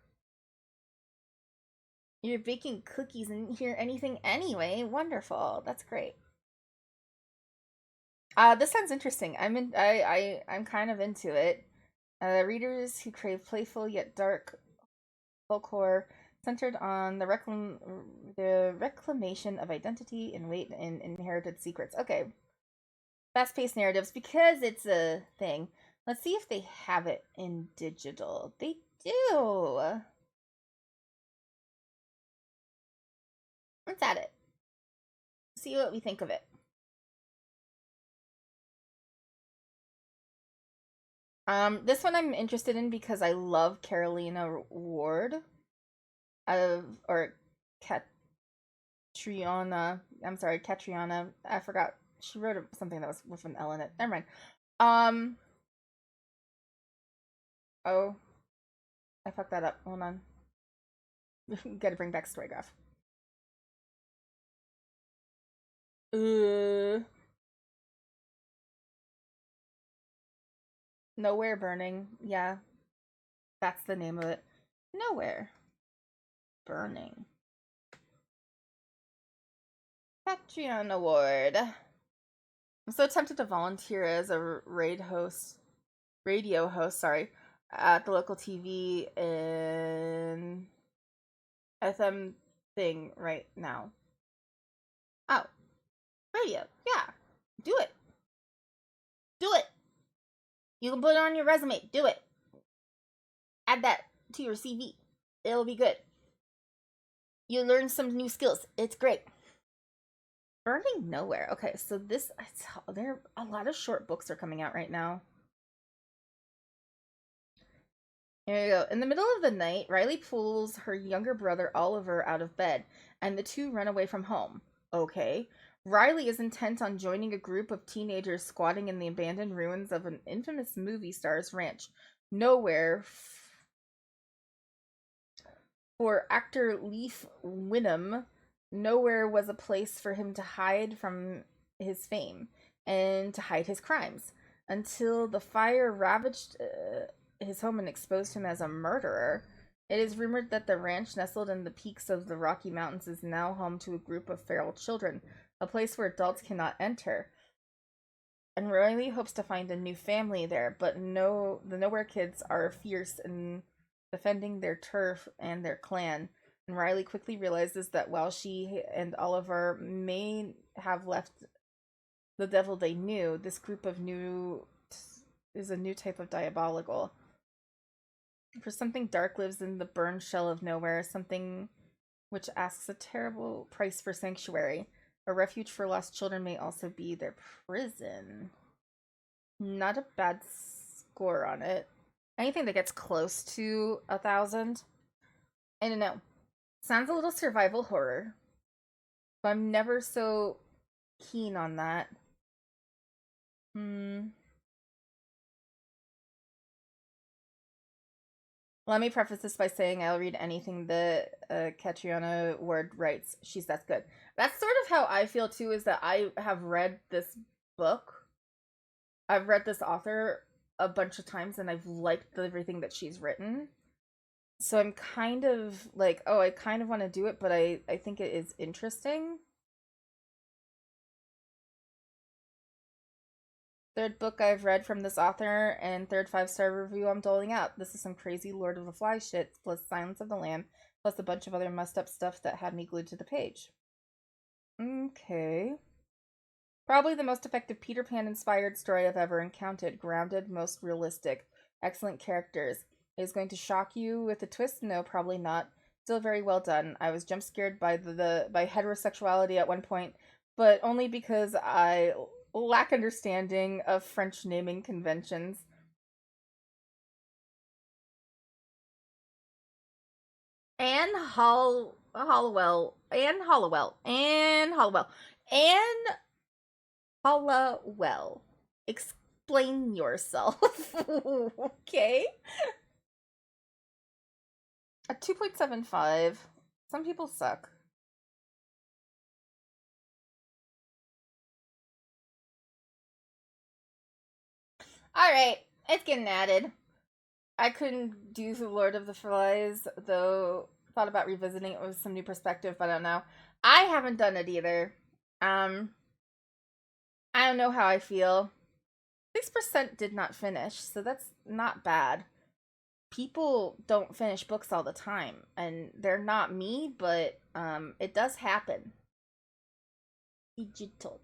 You're baking cookies and didn't hear anything anyway. Wonderful. That's great. This sounds interesting. I'm kind of into it. Readers who crave playful yet dark folklore centered on the reclamation of identity and weight and inherited secrets. Okay. Fast-paced narratives, because it's a thing. Let's see if they have it in digital. They do. Let's add it. See what we think of it. This one I'm interested in because I love Carolina Ward, or Catriona. I'm sorry, Catriona. I forgot. She wrote something that was with an L in it. Never mind. Oh, I fucked that up. Hold on. Gotta bring back Storygraph. Nowhere Burning. Yeah. That's the name of it. Nowhere Burning. Patreon Award. I'm so tempted to volunteer as a radio host, sorry, at the local TV and FM thing right now. Oh, radio. Yeah. Do it. Do it. You can put it on your resume. Do it. Add that to your CV. It'll be good. You learn some new skills. It's great. Burning Nowhere. Okay, so there a lot of short books are coming out right now. Here you go. In the middle of the night, Riley pulls her younger brother Oliver out of bed, and the two run away from home. Okay. Riley is intent on joining a group of teenagers squatting in the abandoned ruins of an infamous movie star's ranch. Nowhere. For actor Leaf Winham, nowhere was a place for him to hide from his fame and to hide his crimes until the fire ravaged his home and exposed him as a murderer. It is rumored that the ranch, nestled in the peaks of the Rocky Mountains, is now home to a group of feral children, a place where adults cannot enter. And Riley hopes to find a new family there, but the Nowhere kids are fierce and defending their turf and their clan. And Riley quickly realizes that while she and Oliver may have left the devil they knew, this group of new is a new type of diabolical. For something dark lives in the burned shell of nowhere, something which asks a terrible price for sanctuary. A refuge for lost children may also be their prison. Not a bad score on it. Anything that gets close to 1,000. I don't know. Sounds a little survival horror. But I'm never so keen on that. Let me preface this by saying I'll read anything that Catriona Ward writes. She's that's good. That's sort of how I feel too, is that I have read this book. I've read this author a bunch of times and I've liked everything that she's written. So I'm kind of like, oh, I kind of want to do it, but I think it is interesting. Third book I've read from this author, and third 5-star review I'm doling out. This is some crazy Lord of the Flies shit, plus Silence of the Lamb, plus a bunch of other messed up stuff that had me glued to the page. Okay. Probably the most effective Peter Pan inspired story I've ever encountered. Grounded, most realistic. Excellent characters. Is going to shock you with a twist? No, probably not. Still very well done. I was jump scared by by heterosexuality at one point, but only because I lack understanding of French naming conventions. Anne Hollowell. Explain yourself. Okay. A 2.75. Some people suck. Alright, it's getting added. I couldn't do The Lord of the Flies, though thought about revisiting it with some new perspective, but I don't know. I haven't done it either. I don't know how I feel. 6% did not finish, so that's not bad. People don't finish books all the time, and they're not me, but it does happen. Digital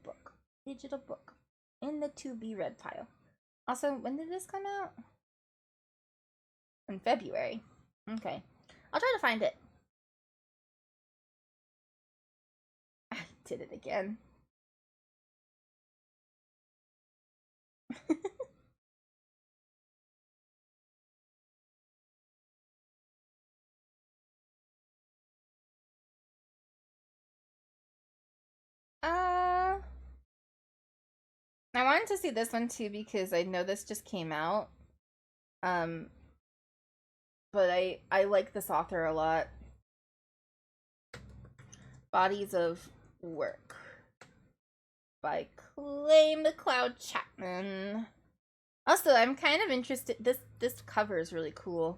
book in the to be read pile. Also, when did this come out? In February. Okay, I'll try to find it. I did it again. I wanted to see this one too because I know this just came out. But I like this author a lot. Bodies of Work by Clay McLeod Chapman. Also, I'm kind of interested. This cover is really cool.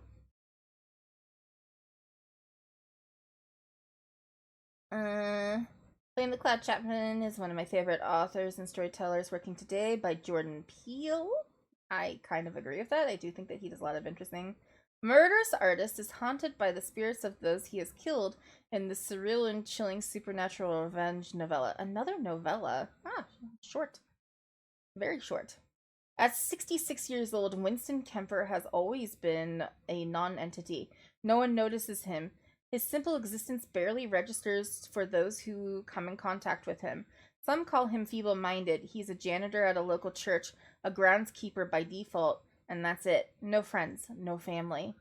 Clay McLeod Chapman is one of my favorite authors and storytellers working today by Jordan Peele. I kind of agree with that. I do think that he does a lot of interesting. Murderous Artist is haunted by the spirits of those he has killed in the surreal and chilling supernatural revenge novella. Another novella. Ah, short. Very short. At 66 years old, Winston Kemper has always been a non-entity. No one notices him. His simple existence barely registers for those who come in contact with him. Some call him feeble-minded. He's a janitor at a local church, a groundskeeper by default, and that's it. No friends, no family.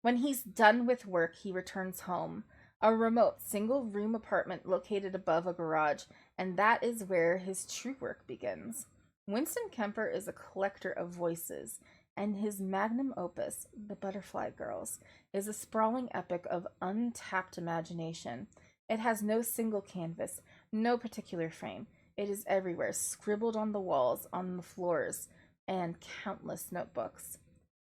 When he's done with work, he returns home. a remote single-room apartment located above a garage, and that is where his true work begins. Winston Kemper is a collector of voices, and his magnum opus, The Butterfly Girls, is a sprawling epic of untapped imagination. It has no single canvas, no particular frame. It is everywhere, scribbled on the walls, on the floors, and countless notebooks.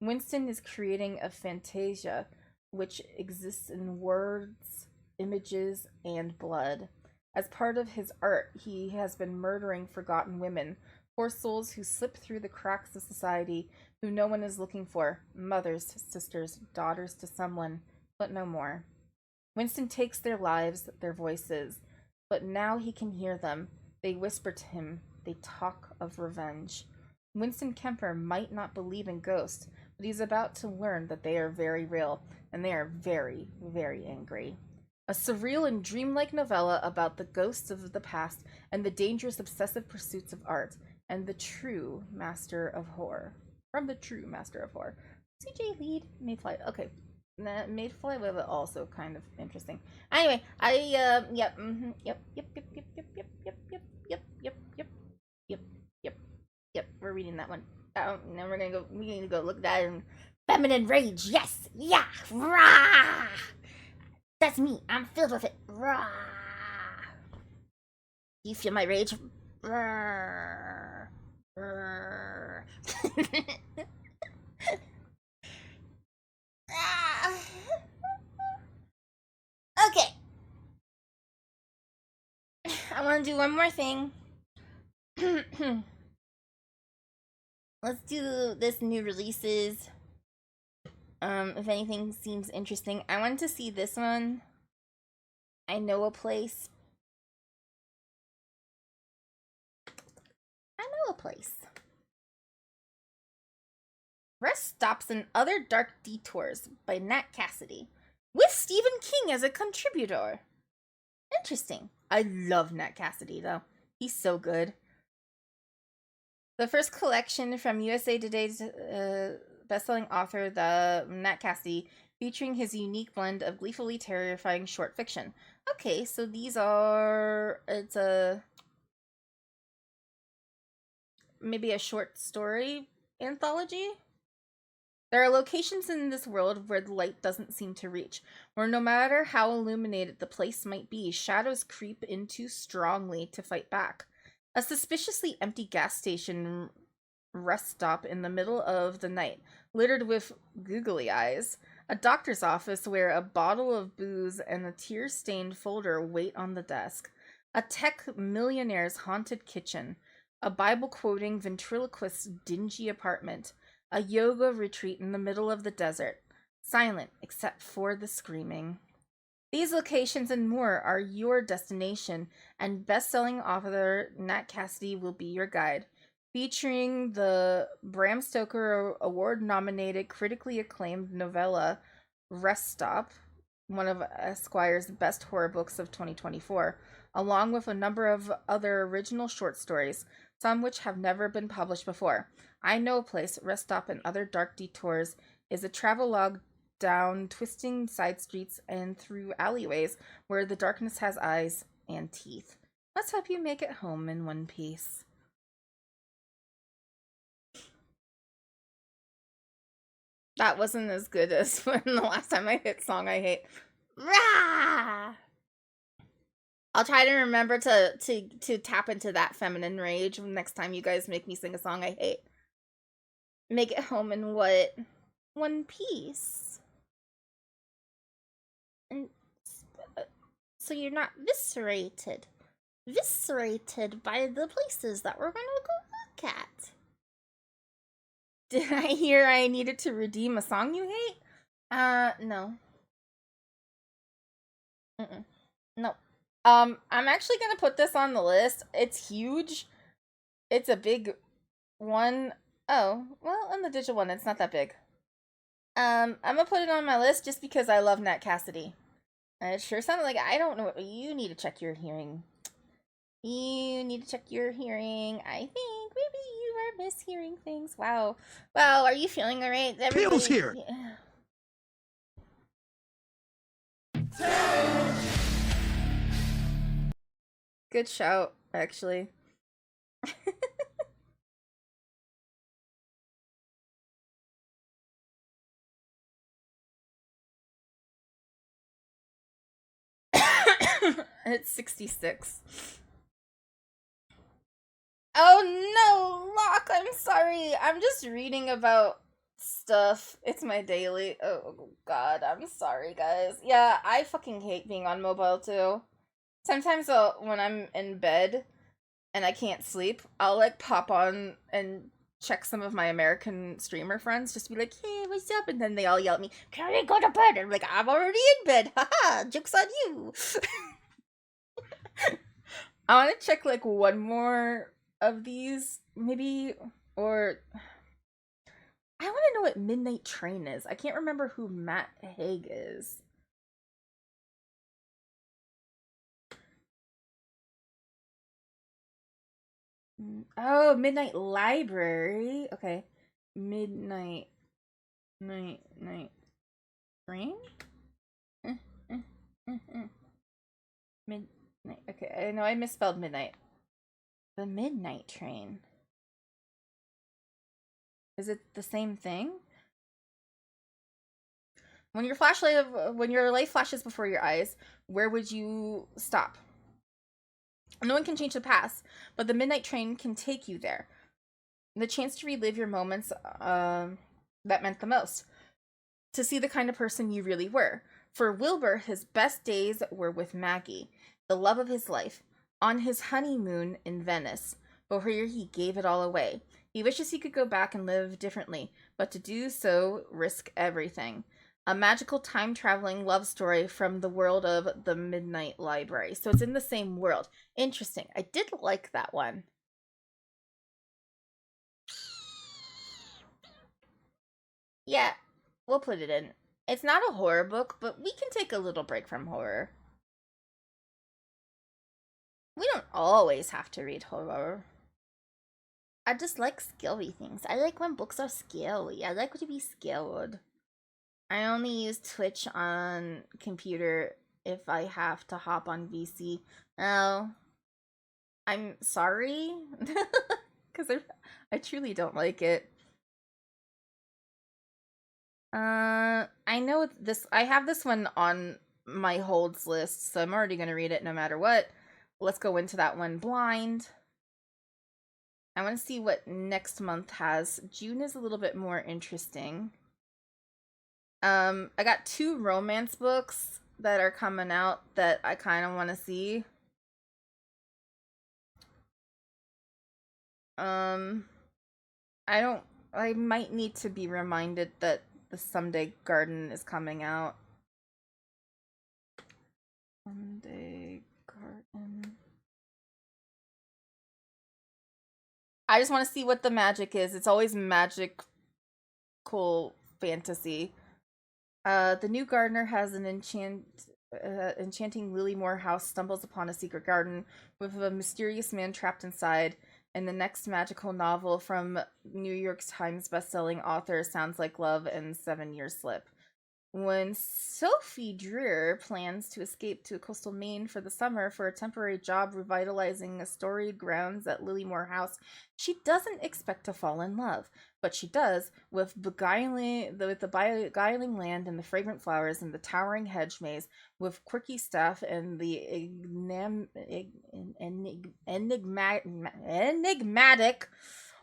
Winston is creating a fantasia which exists in words, images, and blood. As part of his art, he has been murdering forgotten women, poor souls who slip through the cracks of society, who no one is looking for, mothers, sisters, daughters to someone, but no more. Winston takes their lives, their voices, but now he can hear them. They whisper to him. They talk of revenge. Winston Kemper might not believe in ghosts, but he's about to learn that they are very real, and they are very, very angry. A surreal and dreamlike novella about the ghosts of the past and the dangerous obsessive pursuits of art, and the true master of horror. From the true master of horror. CJ Lead, Mayfly. Okay. Mayfly was also kind of interesting. Anyway, yep, we're reading that one. Now we need to go look at that in Feminine Rage. Yes, yeah, rah! That's me. I'm filled with it. Rah! Do you feel my rage? Rah! Rah! Okay. I want to do one more thing. Let's do this new releases. If anything seems interesting. I want to see this one. I Know a Place. I Know a Place. Rest Stops and Other Dark Detours by Nat Cassidy, with Stephen King as a contributor. Interesting. I love Nat Cassidy, though. He's so good. The first collection from USA Today's best-selling author, the Nat Cassidy, featuring his unique blend of gleefully terrifying short fiction. Okay, so these are... It's maybe a short story anthology? There are locations in this world where the light doesn't seem to reach, where no matter how illuminated the place might be, shadows creep in too strongly to fight back. A suspiciously empty gas station rest stop in the middle of the night, littered with googly eyes. A doctor's office where a bottle of booze and a tear-stained folder wait on the desk. A tech millionaire's haunted kitchen. A Bible-quoting ventriloquist's dingy apartment. A yoga retreat in the middle of the desert. Silent except for the screaming. These locations and more are your destination, and best-selling author Nat Cassidy will be your guide. Featuring the Bram Stoker Award-nominated, critically acclaimed novella Rest Stop, one of Esquire's best horror books of 2024, along with a number of other original short stories, some which have never been published before. I Know a Place, Rest Stop, and Other Dark Detours is a travelogue down twisting side streets and through alleyways where the darkness has eyes and teeth. Let's hope you make it home in one piece. That wasn't as good as when the last time I hit Song I Hate. Rah! I'll try to remember to tap into that feminine rage next time you guys make me sing a song I hate. Make it home in what? One piece. And so you're not viscerated by the places that we're gonna go look at. Did I hear I needed to redeem a song you hate? No. No. I'm actually gonna put this on the list. It's huge. It's a big one. Oh, well, on the digital one, it's not that big. I'm gonna put it on my list just because I love Nat Cassidy. It sure sounded like I don't know. You need to check your hearing. You need to check your hearing. I think maybe you are mishearing things. Wow. Wow, are you feeling alright? Pills here! Yeah. Good shout, actually. It's 66. Oh no, Locke, I'm sorry. I'm just reading about stuff. It's my daily. Oh god, I'm sorry, guys. Yeah, I fucking hate being on mobile too. Sometimes when I'm in bed and I can't sleep, I'll like pop on and check some of my American streamer friends just to be like, hey, what's up? And then they all yell at me, can we go to bed? And I'm like, I'm already in bed. Haha, joke's on you. I want to check like one more of these, maybe, or I want to know what Midnight Train is. I can't remember who Matt Haig is. Oh, Midnight Library. Okay. Midnight Night Train? Midnight. Okay, I know I misspelled midnight. The Midnight Train. Is it the same thing? When your life flashes before your eyes, where would you stop? No one can change the past, but the Midnight Train can take you there. The chance to relive your moments that meant the most. To see the kind of person you really were. For Wilbur, his best days were with Maggie, the love of his life, on his honeymoon in Venice. But here he gave it all away. He wishes he could go back and live differently, but to do so, risk everything. A magical time-traveling love story from the world of the Midnight Library. So it's in the same world. Interesting. I did like that one. Yeah, we'll put it in. It's not a horror book, but we can take a little break from horror. We don't always have to read horror. I just like scary things. I like when books are scary. I like to be scared. I only use Twitch on computer if I have to hop on VC. Oh, I'm sorry, because I truly don't like it. I know this. I have this one on my holds list, so I'm already gonna read it no matter what. Let's go into that one blind. I want to see what next month has. June is a little bit more interesting. I got 2 romance books that are coming out that I kind of want to see. I might need to be reminded that the Someday Garden is coming out. Someday Garden. I just want to see what the magic is. It's always magical fantasy. The new gardener has an enchanting Lilymore house, stumbles upon a secret garden with a mysterious man trapped inside. And the next magical novel from New York Times bestselling author Sounds Like Love and 7 Year Slip. When Sophie Dreer plans to escape to coastal Maine for the summer for a temporary job revitalizing a storied grounds at Lilymore House, she doesn't expect to fall in love, but she does with the beguiling land and the fragrant flowers and the towering hedge maze, with quirky staff and the enigmatic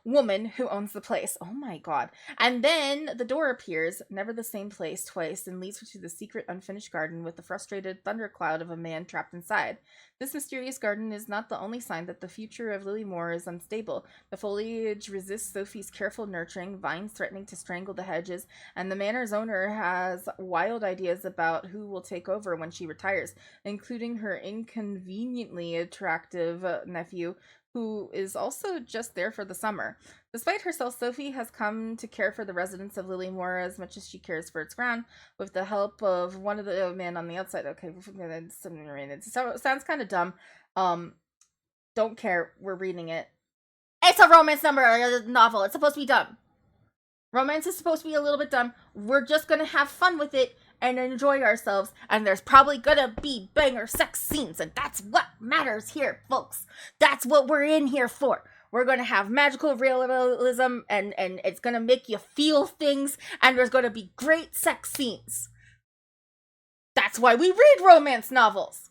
woman who owns the place. Oh my god. And then the door appears, never the same place twice, and leads her to the secret unfinished garden with the frustrated thundercloud of a man trapped inside. This mysterious garden is not the only sign that the future of Lilymore is unstable. The foliage resists Sophie's careful nurturing, vines threatening to strangle the hedges, and the manor's owner has wild ideas about who will take over when she retires, including her inconveniently attractive nephew, who is also just there for the summer. Despite herself, Sophie has come to care for the residents of Lilymore as much as she cares for its ground, with the help of one of the men on the outside. Okay, it sounds kind of dumb. Don't care. We're reading it. It's a romance novel. It's supposed to be dumb. Romance is supposed to be a little bit dumb. We're just gonna have fun with it and enjoy ourselves, and there's probably gonna be banger sex scenes, and that's what matters here, folks. That's what we're in here for. We're gonna have magical realism, and it's gonna make you feel things, and there's gonna be great sex scenes. That's why we read romance novels.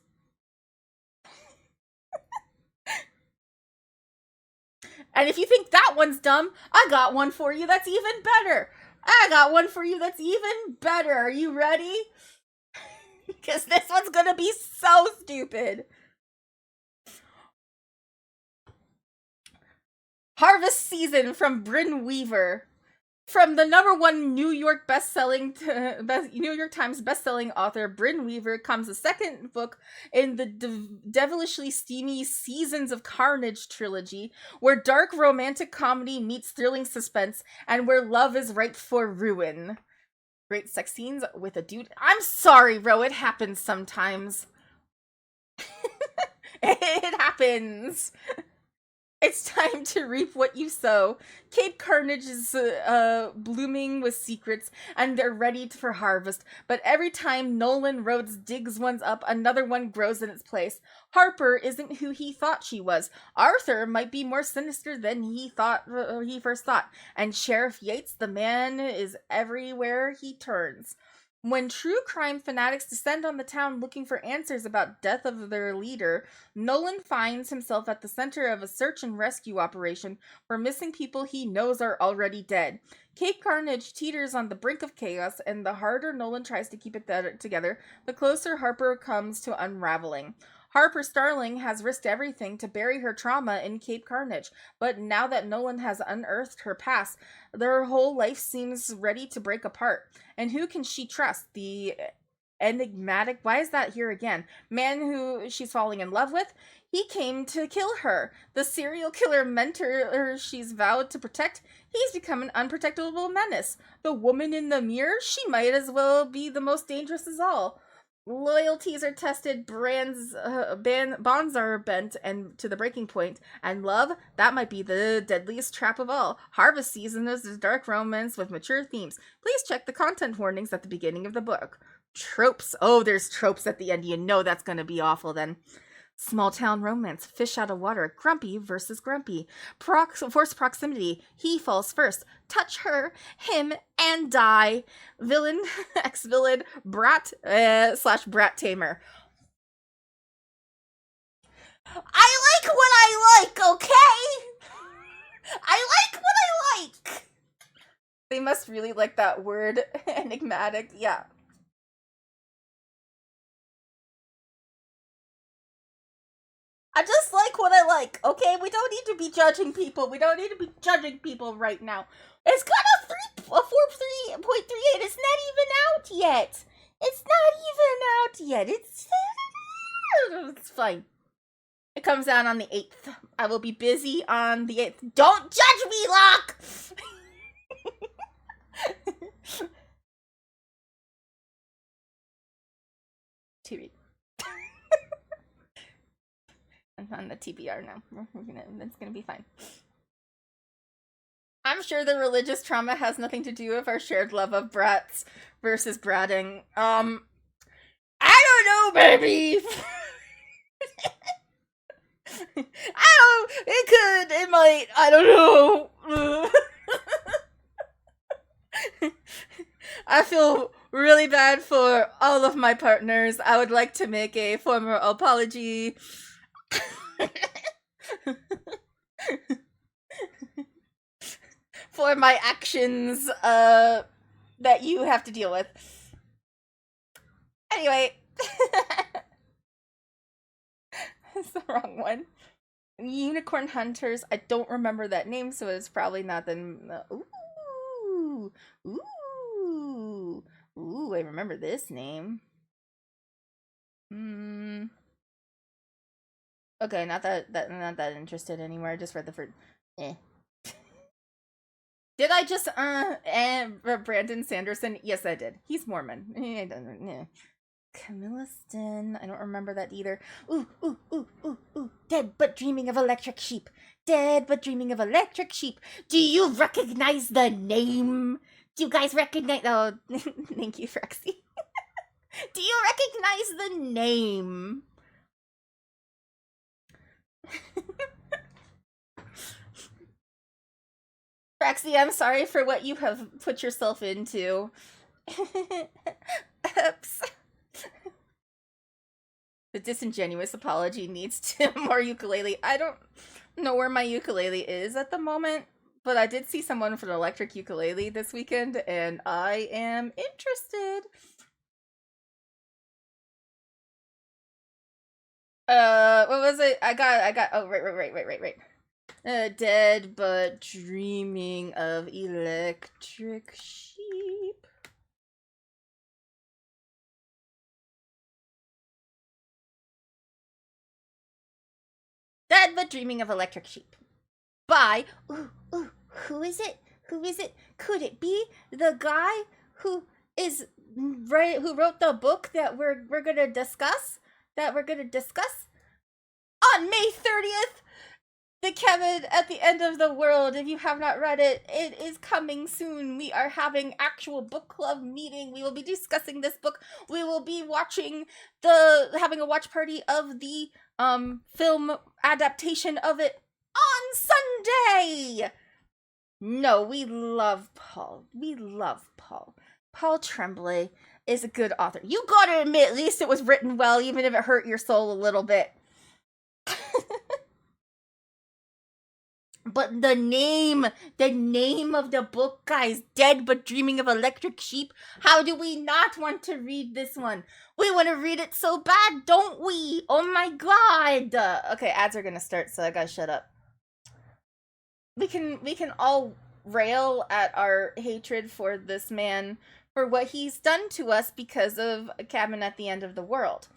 And if you think that one's dumb, I got one for you that's even better. Are you ready? Because this one's gonna be so stupid. Harvest Season from Brynne Weaver. From the #1 New York New York Times bestselling author Brynne Weaver comes the second book in the devilishly steamy Seasons of Carnage trilogy, where dark romantic comedy meets thrilling suspense, and where love is ripe for ruin. Great sex scenes with a dude. I'm sorry, Ro, it happens sometimes. It happens. It's time to reap what you sow. Cape Carnage is blooming with secrets, and they're ready for harvest. But every time Nolan Rhodes digs one up, another one grows in its place. Harper isn't who he thought she was. Arthur might be more sinister than he first thought. And Sheriff Yates, the man, is everywhere he turns. When true crime fanatics descend on the town looking for answers about death of their leader, Nolan finds himself at the center of a search and rescue operation for missing people he knows are already dead. Cape Carnage teeters on the brink of chaos, and the harder Nolan tries to keep it together, the closer Harper comes to unraveling. Harper Starling has risked everything to bury her trauma in Cape Carnage, but now that Nolan has unearthed her past, their whole life seems ready to break apart. And who can she trust? The enigmatic, why is that here again? Man who she's falling in love with? He came to kill her. The serial killer mentor she's vowed to protect? He's become an unprotectable menace. The woman in the mirror? She might as well be the most dangerous of all. Loyalties are tested, bonds are bent and to the breaking point, and love, that might be the deadliest trap of all. Harvest Season is a dark romance with mature themes. Please check the content warnings at the beginning of the book. Tropes. Oh, there's tropes at the end. You know that's going to be awful then. Small town romance, fish out of water, grumpy versus grumpy. Forced proximity, he falls first. Touch her, him, and die. Villain, ex-villain, brat, / brat tamer. I like what I like, okay? I like what I like. They must really like that word, enigmatic, yeah. I just like what I like, okay? We don't need to be judging people. Right now. It's got a 4.38. It's not even out yet. It's fine. It comes out on the 8th. I will be busy on the 8th. Don't judge me, Locke! TV. I'm on the TBR now. It's gonna be fine. I'm sure the religious trauma has nothing to do with our shared love of brats versus bratting. I don't know, baby! It might, I don't know. I feel really bad for all of my partners. I would like to make a formal apology. For my actions that you have to deal with. Anyway. That's the wrong one. Unicorn Hunters. I don't remember that name, so it's probably not the... Ooh, I remember this name. Okay, not that interested anymore. I just read the first. Did I just Brandon Sanderson? Yes, I did. He's Mormon. Camilla Sten. I don't remember that either. Ooh. Dead but dreaming of electric sheep. Do you recognize the name? Do you guys recognize? Oh, thank you, Frexy. Do you recognize the name? Braxy, I'm sorry for what you have put yourself into. Oops. The disingenuous apology needs more ukulele. I don't know where my ukulele is at the moment, but I did see someone for the electric ukulele this weekend, and I am interested. What was it? I got. Oh, right. Dead but dreaming of electric sheep. Dead but dreaming of electric sheep. By who is it? Who is it? Could it be the guy who is right? Who wrote the book that we're gonna discuss? That we're gonna discuss on May 30th. The Kevin at the End of the World. If you have not read it, it is coming soon. We are having actual book club meeting. We will be discussing this book. We will be having a watch party of the film adaptation of it on Sunday. No, we love Paul. We love Paul. Paul Tremblay is a good author. You gotta admit, at least it was written well, even if it hurt your soul a little bit. But the name of the book, guys, Dead But Dreaming of Electric Sheep. How do we not want to read this one? We want to read it so bad, don't we? Oh my god. Okay, ads are gonna start, so I gotta shut up. We can all rail at our hatred for this man for what he's done to us because of A Cabin at the End of the World.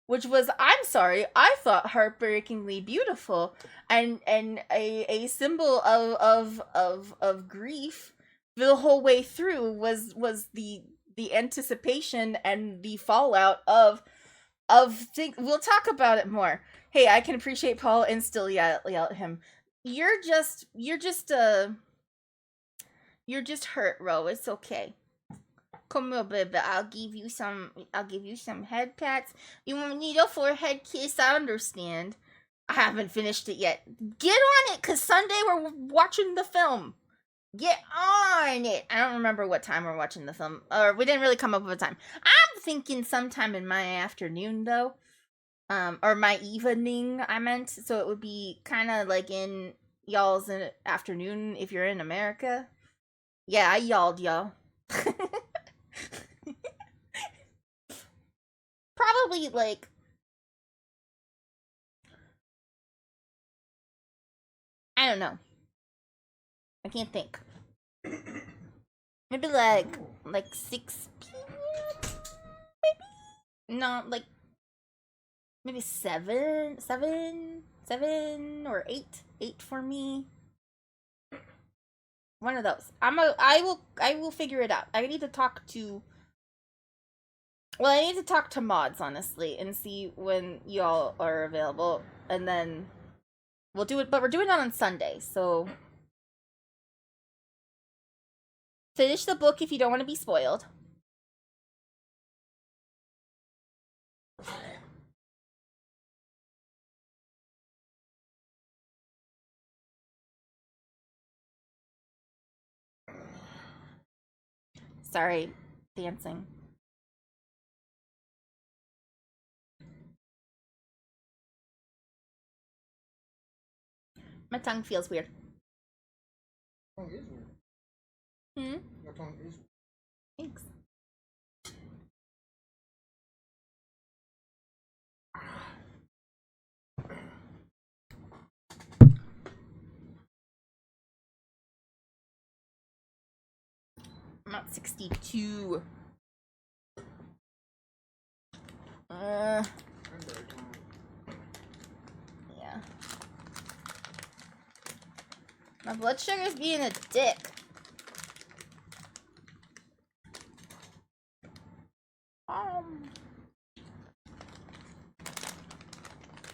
Which was, I'm sorry, I thought heartbreakingly beautiful and a symbol of grief the whole way through was the anticipation and the fallout of things. We'll talk about it more. Hey, I can appreciate Paul and still yell at him. You're just hurt, Ro. It's okay. Come here, baby. I'll give you some head pats. You won't need a forehead kiss. I understand. I haven't finished it yet. Get on it, cause Sunday we're watching the film. Get on it. I don't remember what time we're watching the film, or we didn't really come up with a time. I'm thinking sometime in my afternoon though, or my evening. I meant, so it would be kind of like in y'all's afternoon if you're in America. Yeah, I yawled y'all. Probably like I don't know. I can't think. Maybe like 6 p.m. Maybe no, like maybe 7 or 8 for me. One of those. I will figure it out. I need to talk to mods, honestly, and see when y'all are available, and then we'll do it, but we're doing it on Sunday, so finish the book if you don't want to be spoiled. Sorry, dancing. My tongue feels weird. Tongue is weird. Your tongue is weird. Thanks. I'm at 62. Yeah. My blood sugar's being a dick. I'm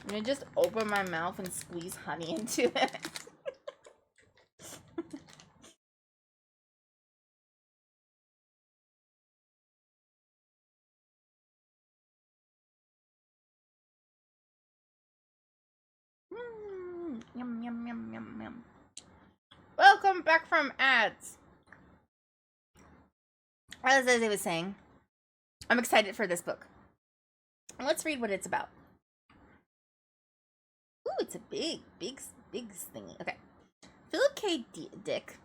gonna just open my mouth and squeeze honey into it. Yum, yum, yum, yum, yum. Welcome back from ads. As I was saying, I'm excited for this book. Let's read what it's about. Ooh, it's a big thingy. Okay. Philip K. Dick.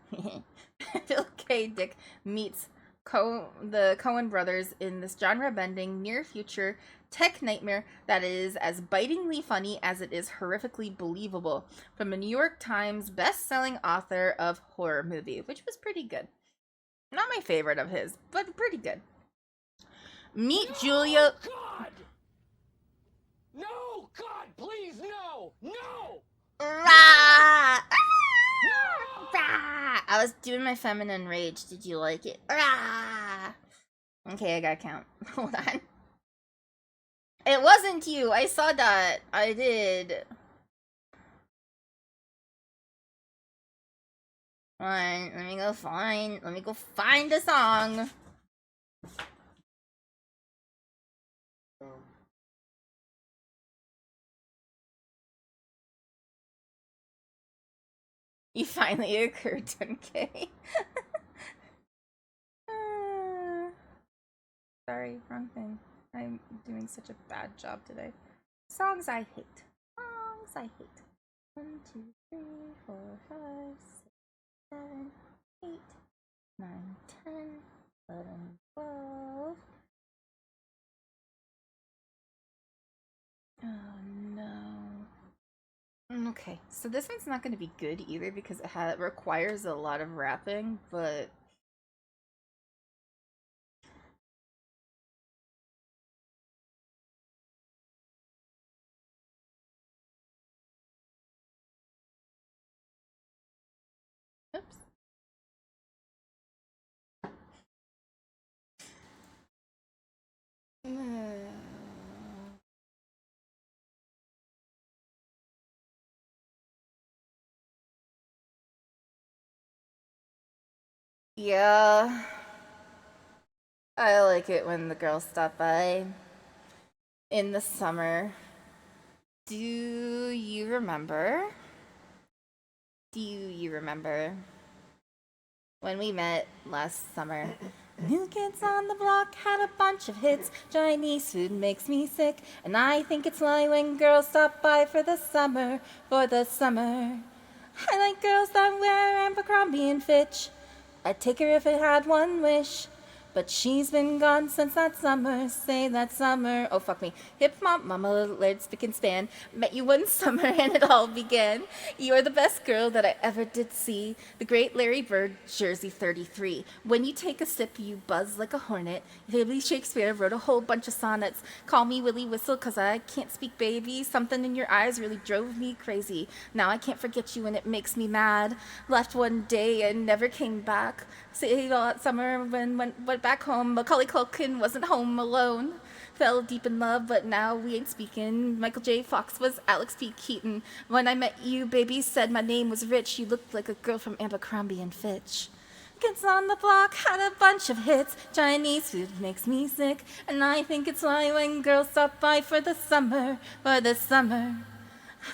Philip K. Dick meets the Coen brothers in this genre-bending, near-future tech nightmare that is as bitingly funny as it is horrifically believable, from a New York Times best-selling author of Horror Movie, which was pretty good. Not my favorite of his, but pretty good. Meet Julia... God! No! God, please, no! No! Rah! No! Rah! I was doing my feminine rage. Did you like it? Rah! Okay, I gotta count. Hold on. It wasn't you. I saw that. I did. Fine. Let me go find a song. You finally occurred, 10K. Sorry, wrong thing. I'm doing such a bad job today. Songs I hate. 1, 2, 3, 4, 5, 6, 7, 8, 9, 10, 11, 12. Oh no. Okay, so this one's not going to be good either because it requires a lot of rapping, but... Oops. Yeah. I like it when the girls stop by in the summer. Do you remember? Do you remember when we met last summer? New Kids on the Block had a bunch of hits. Chinese food makes me sick, and I think it's funny when girls stop by for the summer, for the summer. I like girls that wear Abercrombie and Fitch. I'd take her if it had one wish. But she's been gone since that summer, say that summer. Oh, fuck me. Hip Hop Mama, Laird Spick and Span. Met you one summer and it all began. You're the best girl that I ever did see. The great Larry Bird, Jersey 33. When you take a sip, you buzz like a hornet. Baby Shakespeare wrote a whole bunch of sonnets. Call me Willie Whistle, cause I can't speak baby. Something in your eyes really drove me crazy. Now I can't forget you and it makes me mad. Left one day and never came back. Say all that summer when went back home. Macaulay Culkin wasn't home alone. Fell deep in love, but now we ain't speaking. Michael J. Fox was Alex P. Keaton. When I met you, baby said my name was Rich. You looked like a girl from Abercrombie and Fitch. Kids on the Block had a bunch of hits. Chinese food makes me sick, and I think it's funny when girls stop by for the summer, for the summer.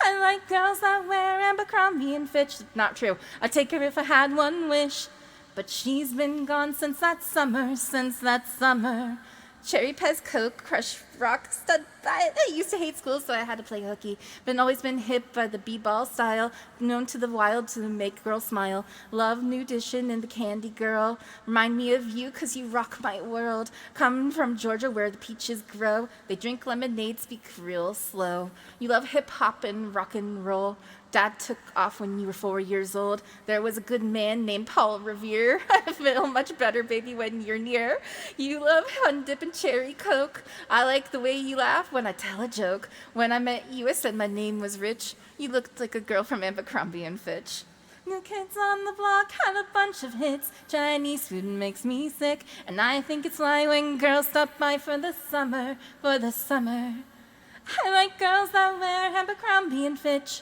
I like girls that wear Abercrombie and Fitch. Not true. I'd take her if I had one wish. But she's been gone since that summer, since that summer. Cherry Pez, Coke, Crush, Rock, Stud. I used to hate school, so I had to play hooky. Always been hip by the b-ball style, known to the wild to make girls smile. Love New Edition and the Candy Girl. Remind me of you, cause you rock my world. Come from Georgia where the peaches grow. They drink lemonade, speak real slow. You love hip-hop and rock and roll. Dad took off when you were 4 years old. There was a good man named Paul Revere. I feel much better, baby, when you're near. You love Hun Dip and Cherry Coke. I like the way you laugh when I tell a joke. When I met you, I said my name was Rich. You looked like a girl from Abercrombie and Fitch. New Kids on the Block had a bunch of hits. Chinese food makes me sick, and I think it's funny when girls stop by for the summer, for the summer. I like girls that wear Abercrombie and Fitch.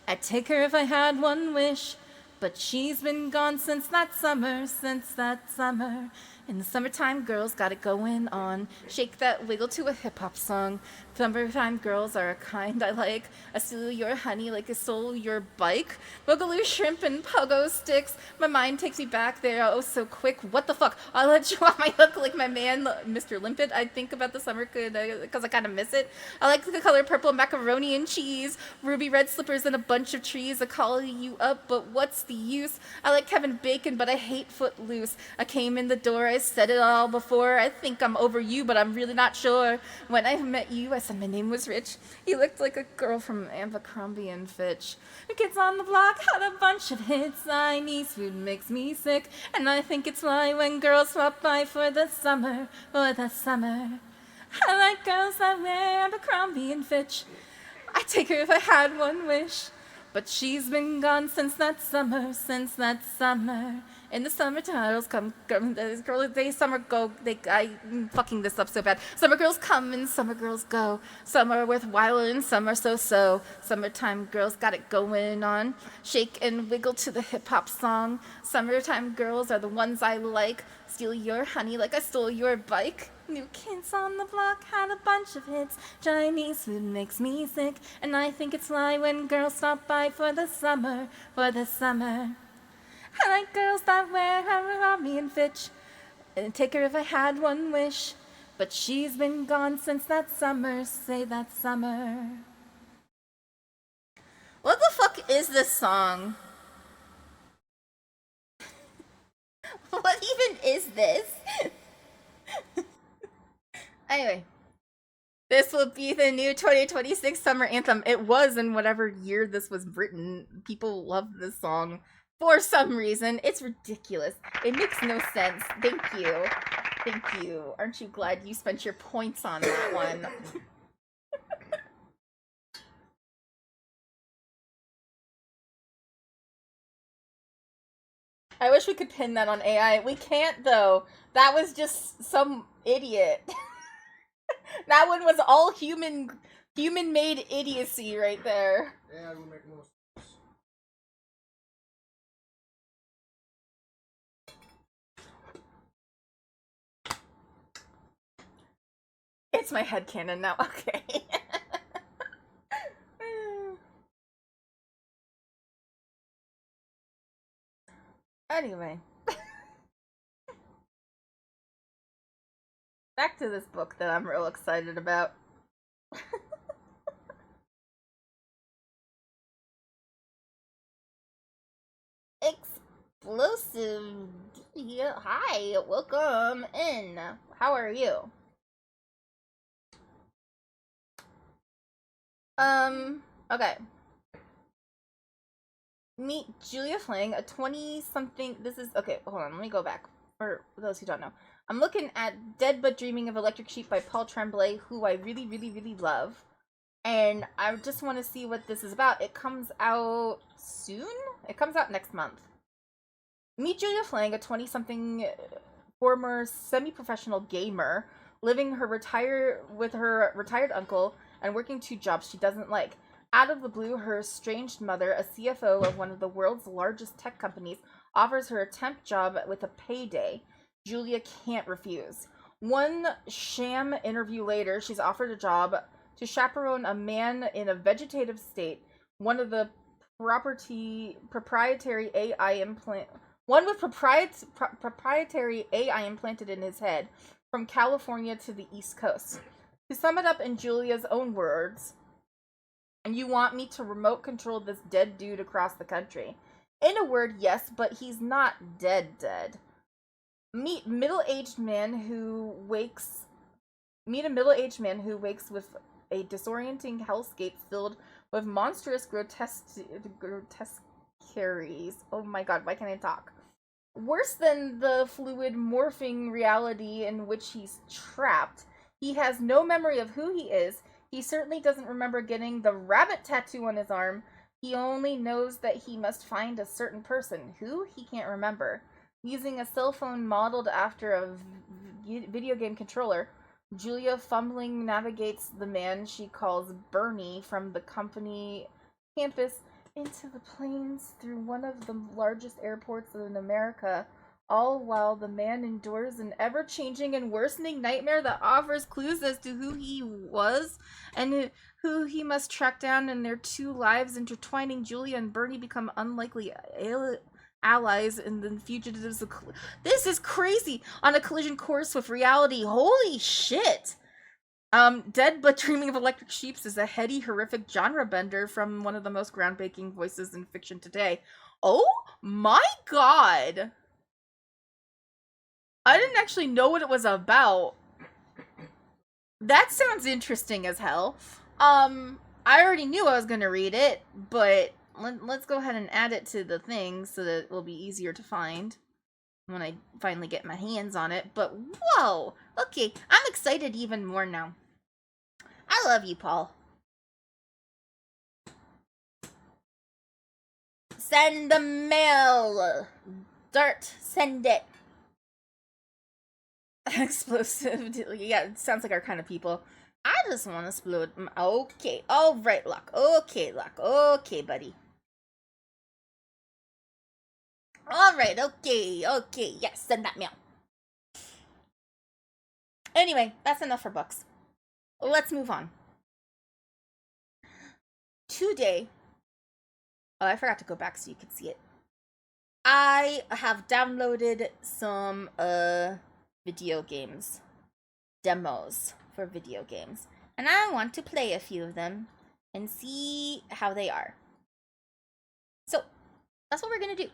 I'd take her if I had one wish, but she's been gone since that summer, since that summer. In the summertime, girls got it going on. Shake that wiggle to a hip hop song. Summertime girls are a kind I like. I steal your honey like I stole your bike. Boogaloo shrimp and pogo sticks. My mind takes me back there oh so quick. What the fuck? I'll let you off my hook like my man, Mr. Limpet. I think about the summer because I kind of miss it. I like the color purple, macaroni and cheese. Ruby red slippers and a bunch of trees. I call you up, but what's the use? I like Kevin Bacon, but I hate Footloose. I came in the door, I said it all before. I think I'm over you, but I'm really not sure. When I met you, I said my name was Rich. You looked like a girl from Abercrombie and Fitch. The kids on the block had a bunch of hits. Chinese food makes me sick, and I think it's why when girls swap by for the summer, for the summer. I like girls that wear Abercrombie and Fitch. I'd take her if I had one wish. But she's been gone since that summer, And the summer titles come, they summer go, I'm fucking this up so bad. Summer girls come and summer girls go. Some are worthwhile and some are so-so. Summertime girls got it going on. Shake and wiggle to the hip-hop song. Summertime girls are the ones I like. Steal your honey like I stole your bike. New kids on the block had a bunch of hits. Chinese food makes me sick, and I think it's why when girls stop by for the summer, for the summer. I like girls that wear Abercrombie and Fitch, and take her if I had one wish. But she's been gone since that summer, say that summer. What the fuck is this song? What even is this? Anyway, this will be the new 2026 summer anthem. It was in whatever year this was written. People love this song for some reason. It's ridiculous. It makes no sense. Thank you. Thank you. Aren't you glad you spent your points on that one? I wish we could pin that on AI. We can't, though. That was just some idiot. That one was all human-made idiocy right there. Yeah, it would make no sense. It's my headcanon now. Okay. Anyway. Back to this book that I'm real excited about. Explosive. Hi, welcome in. How are you? Okay. Meet Julia Flang, a 20-something. This is okay. Hold on, let me go back for those who don't know. I'm looking at Dead But Dreaming of Electric Sheep by Paul Tremblay, who I really, really, really love. And I just want to see what this is about. It comes out soon? It comes out next month. Meet Julia Flang, a 20-something former semi-professional gamer, living with her retired uncle and working 2 jobs she doesn't like. Out of the blue, her estranged mother, a CFO of one of the world's largest tech companies, offers her a temp job with a payday. Julia can't refuse. One sham interview later, she's offered a job to chaperone a man in a vegetative state, one with proprietary AI implanted in his head, from California to the East Coast. To sum it up in Julia's own words, and you want me to remote control this dead dude across the country? In a word, yes, but he's not dead. Meet a middle-aged man who wakes with a disorienting hellscape filled with monstrous grotesqueries. Oh my god, why can't I talk? Worse than the fluid morphing reality in which he's trapped. He has no memory of who he is. He certainly doesn't remember getting the rabbit tattoo on his arm. He only knows that he must find a certain person. Who? He can't remember. Using a cell phone modeled after a video game controller, Julia fumbling navigates the man she calls Bernie from the company campus into the plains through one of the largest airports in America, All while the man endures an ever-changing and worsening nightmare that offers clues as to who he was and who he must track down. In their two lives intertwining, Julia and Bernie become unlikely allies and the fugitives. This is crazy! On a collision course with reality. Holy shit! Dead But Dreaming of Electric Sheeps is a heady, horrific genre bender from one of the most groundbreaking voices in fiction today. Oh my god! I didn't actually know what it was about. That sounds interesting as hell. I already knew I was gonna read it, but let's go ahead and add it to the thing so that it will be easier to find when I finally get my hands on it. But whoa! Okay, I'm excited even more now. I love you, Paul. Send the mail! Dart, send it. Explosive. Yeah, it sounds like our kind of people. I just want to explode. Okay. All right, Locke. Okay, Locke. Okay, buddy. All right. Okay. Okay. Yes, send that mail. Anyway, that's enough for books. Let's move on. Today. Oh, I forgot to go back so you could see it. I have downloaded some video games. Demos for video games. And I want to play a few of them and see how they are. So, that's what we're gonna do.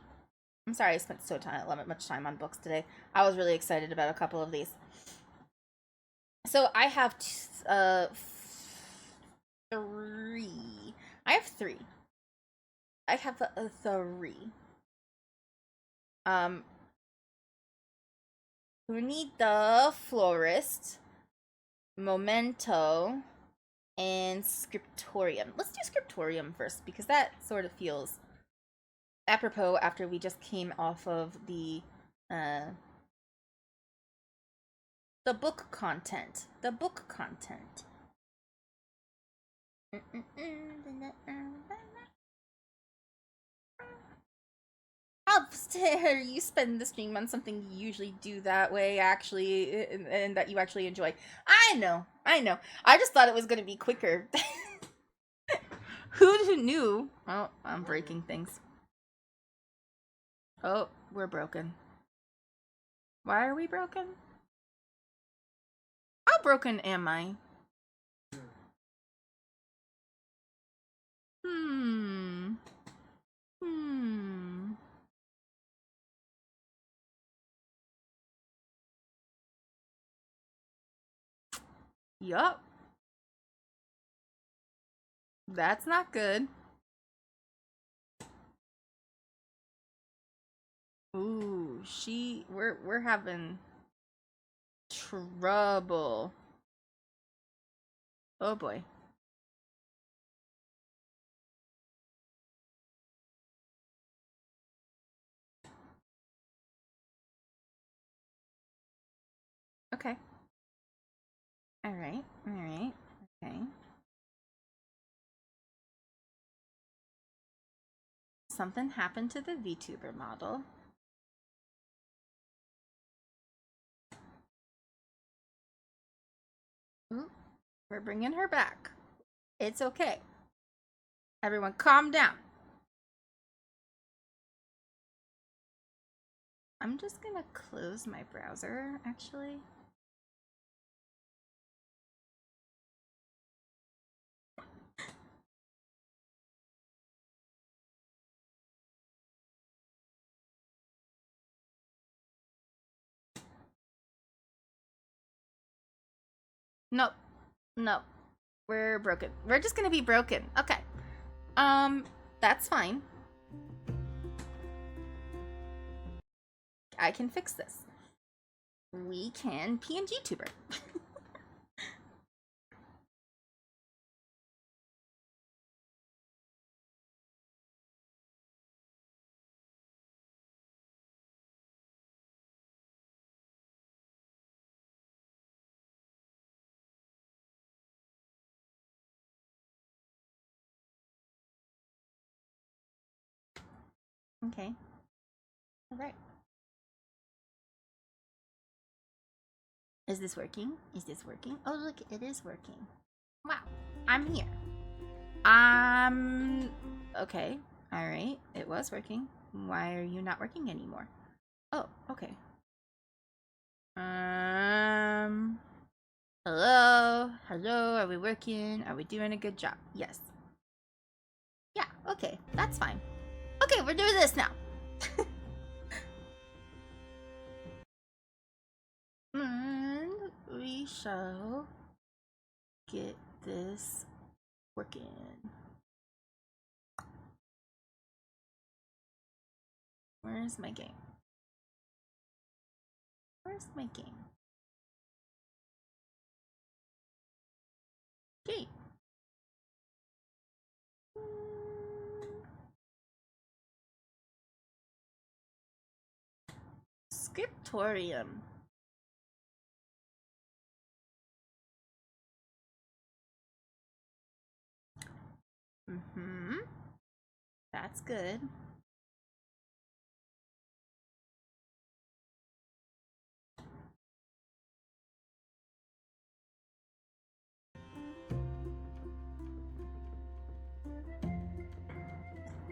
I'm sorry I spent much time on books today. I was really excited about a couple of these. So I have three. I have three. I have three. We need the Florist, Memento, and Scriptorium. Let's do Scriptorium first because that sort of feels apropos after we just came off of the book content. The book content. How dare you spend the stream on something you usually do that way, actually, and that you actually enjoy? I know. I just thought it was going to be quicker. Who knew? Oh, I'm breaking things. Oh, we're broken. Why are we broken? How broken am I? Yup. That's not good. Ooh, we're having trouble. Oh boy. Okay. Alright. Okay. Something happened to the VTuber model. Ooh, we're bringing her back. It's okay. Everyone calm down. I'm just gonna close my browser, actually. Nope. We're broken. We're just gonna be broken. Okay. That's fine. I can fix this. We can PNG tuber. Okay. All right. Is this working? Is this working? Oh, look, it is working. Wow, I'm here. Okay, alright, it was working. Why are you not working anymore? Oh, okay. Hello? Hello, are we working? Are we doing a good job? Yes. Yeah, okay, that's fine. Okay, we're doing this now. And we shall get this working. Where's my game? Where's my game? Game. Scriptorium. Mm-hmm. That's good.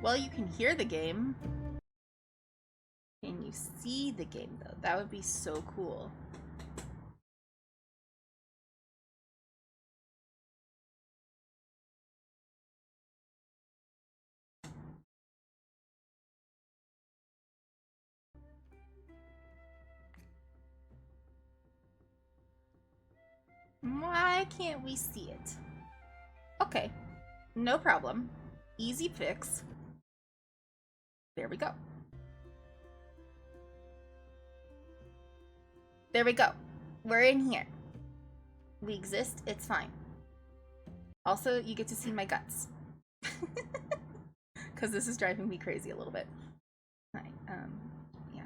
Well, you can hear the game. Can you see the game, though? That would be so cool. Why can't we see it? Okay, no problem. Easy fix. There we go. There we go. We're in here. We exist. It's fine. Also, you get to see my guts. Because this is driving me crazy a little bit. Right, yeah.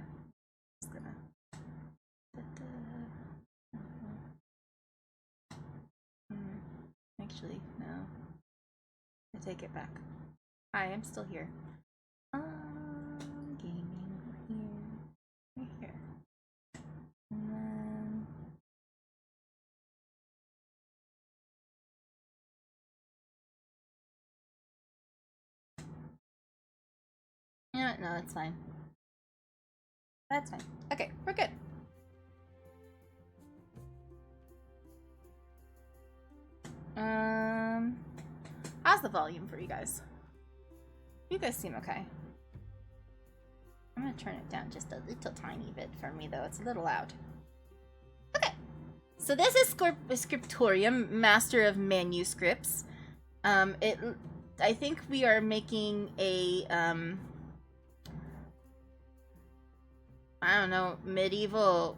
Just gonna... Actually, no. I take it back. Hi, I'm still here. Gaming here. Right here. And then... No, it's fine. That's fine. Okay, we're good. How's the volume for you guys? You guys seem okay. I'm gonna turn it down just a little tiny bit for me, though. It's a little loud. Okay. So this is Scriptorium, Master of Manuscripts. I think we are making a, I don't know, medieval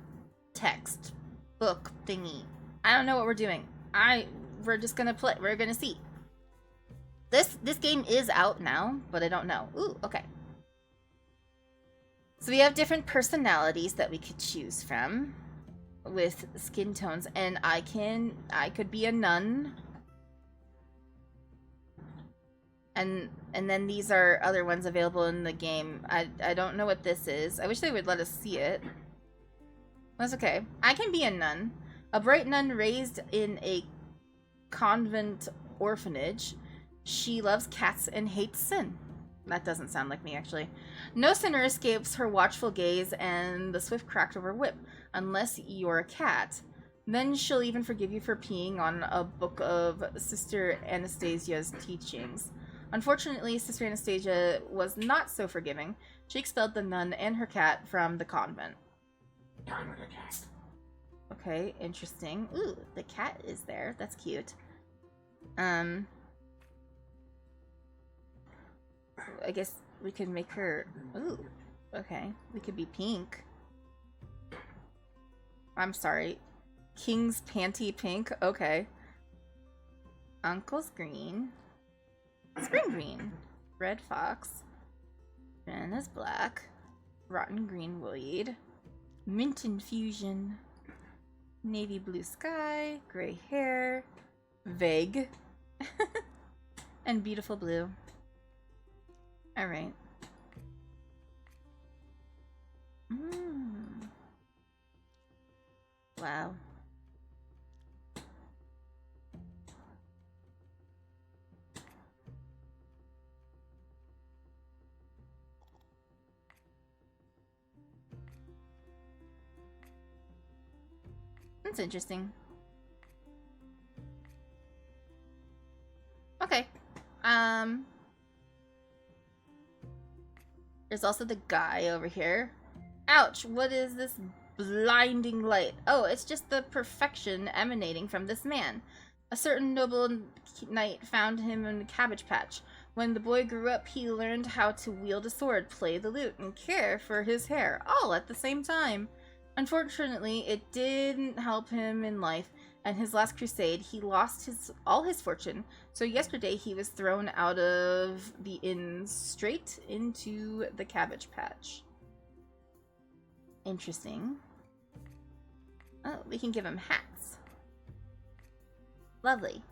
text book thingy. I don't know what we're doing. We're just gonna play. We're gonna see. This game is out now, but I don't know. Ooh, okay. So we have different personalities that we could choose from with skin tones, and I could be a nun. And then these are other ones available in the game. I don't know what this is. I wish they would let us see it. That's okay. I can be a nun. A bright nun raised in a convent orphanage. She loves cats and hates sin. That doesn't sound like me, actually. No sinner escapes her watchful gaze and the swift crack of her whip, unless you're a cat. Then she'll even forgive you for peeing on a book of Sister Anastasia's teachings. Unfortunately, Sister Anastasia was not so forgiving. She expelled the nun and her cat from the convent. Down with the cat. Okay, interesting. Ooh, the cat is there. That's cute. I guess we could make her... Ooh, okay. We could be pink. I'm sorry. King's panty pink? Okay. Uncle's green. Spring green. Red fox. Ren is black. Rotten green weed. Mint infusion. Navy blue sky. Gray hair. Vague. And beautiful blue. Alright. Wow. That's interesting. Okay. There's also the guy over here. Ouch, what is this blinding light? Oh, it's just the perfection emanating from this man. A certain noble knight found him in the cabbage patch. When the boy grew up, he learned how to wield a sword, play the lute, and care for his hair, all at the same time. Unfortunately, it didn't help him in life, and his last crusade, he lost all his fortune. So yesterday, he was thrown out of the inn straight into the cabbage patch. Interesting. Oh, we can give him hats. Lovely.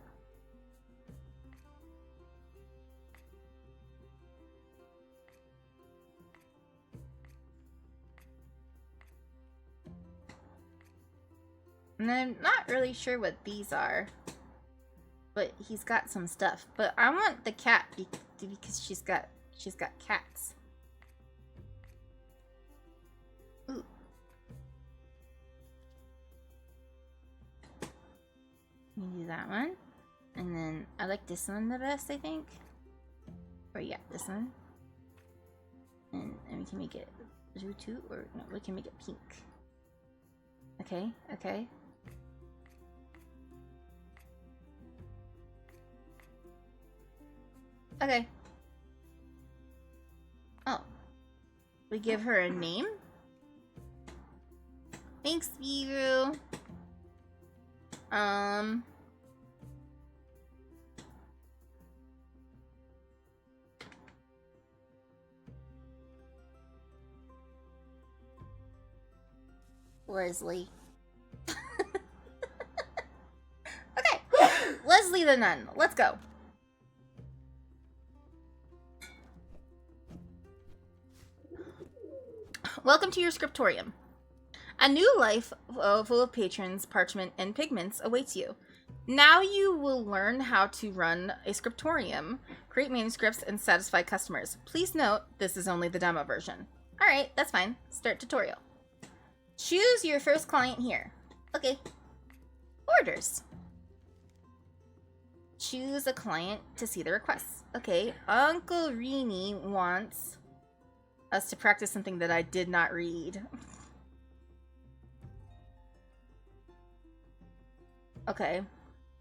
And I'm not really sure what these are. But he's got some stuff. But I want the cat because she's got cats. Ooh. Let me do that one. And then I like this one the best, I think. Or yeah, this one. And we can make it blue too, or no, we can make it pink. Okay, okay. Okay. Oh. We give her a name? Thanks, Viru. Leslie. Okay. Leslie the Nun. Let's go. Welcome to your scriptorium. A new life full of patrons, parchment, and pigments awaits you. Now you will learn how to run a scriptorium, create manuscripts, and satisfy customers. Please note, this is only the demo version. Alright, that's fine. Start tutorial. Choose your first client here. Okay. Orders. Choose a client to see the requests. Okay, Uncle Rini wants us to practice something that I did not read. Okay.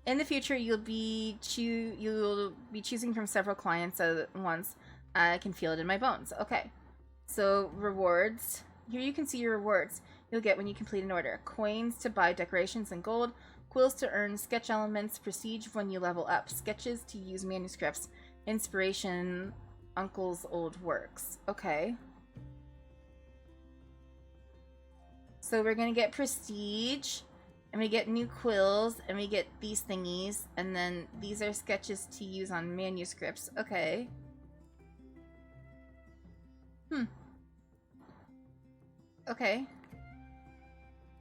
In the future, you'll be choosing from several clients at once. I can feel it in my bones. Okay. So, rewards. Here you can see your rewards you'll get when you complete an order. Coins to buy decorations and gold. Quills to earn sketch elements. Prestige when you level up. Sketches to use manuscripts. Inspiration, Uncle's old works. Okay. So we're gonna get prestige. And we get new quills, and we get these thingies, and then these are sketches to use on manuscripts. Okay. Okay.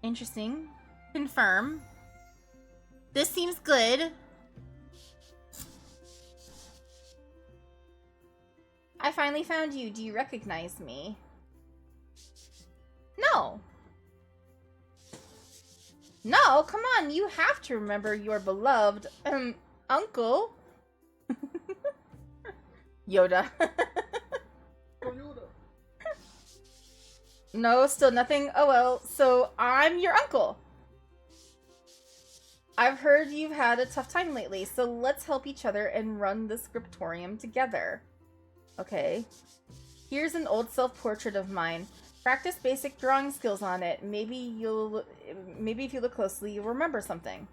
Interesting. Confirm. This seems good. I finally found you. Do you recognize me? No. No, come on, you have to remember your beloved, uncle. Yoda. No, still nothing? Oh well, so I'm your uncle. I've heard you've had a tough time lately, so let's help each other and run the scriptorium together. Okay. Here's an old self-portrait of mine. Practice basic drawing skills on it. Maybe if you look closely, you'll remember something.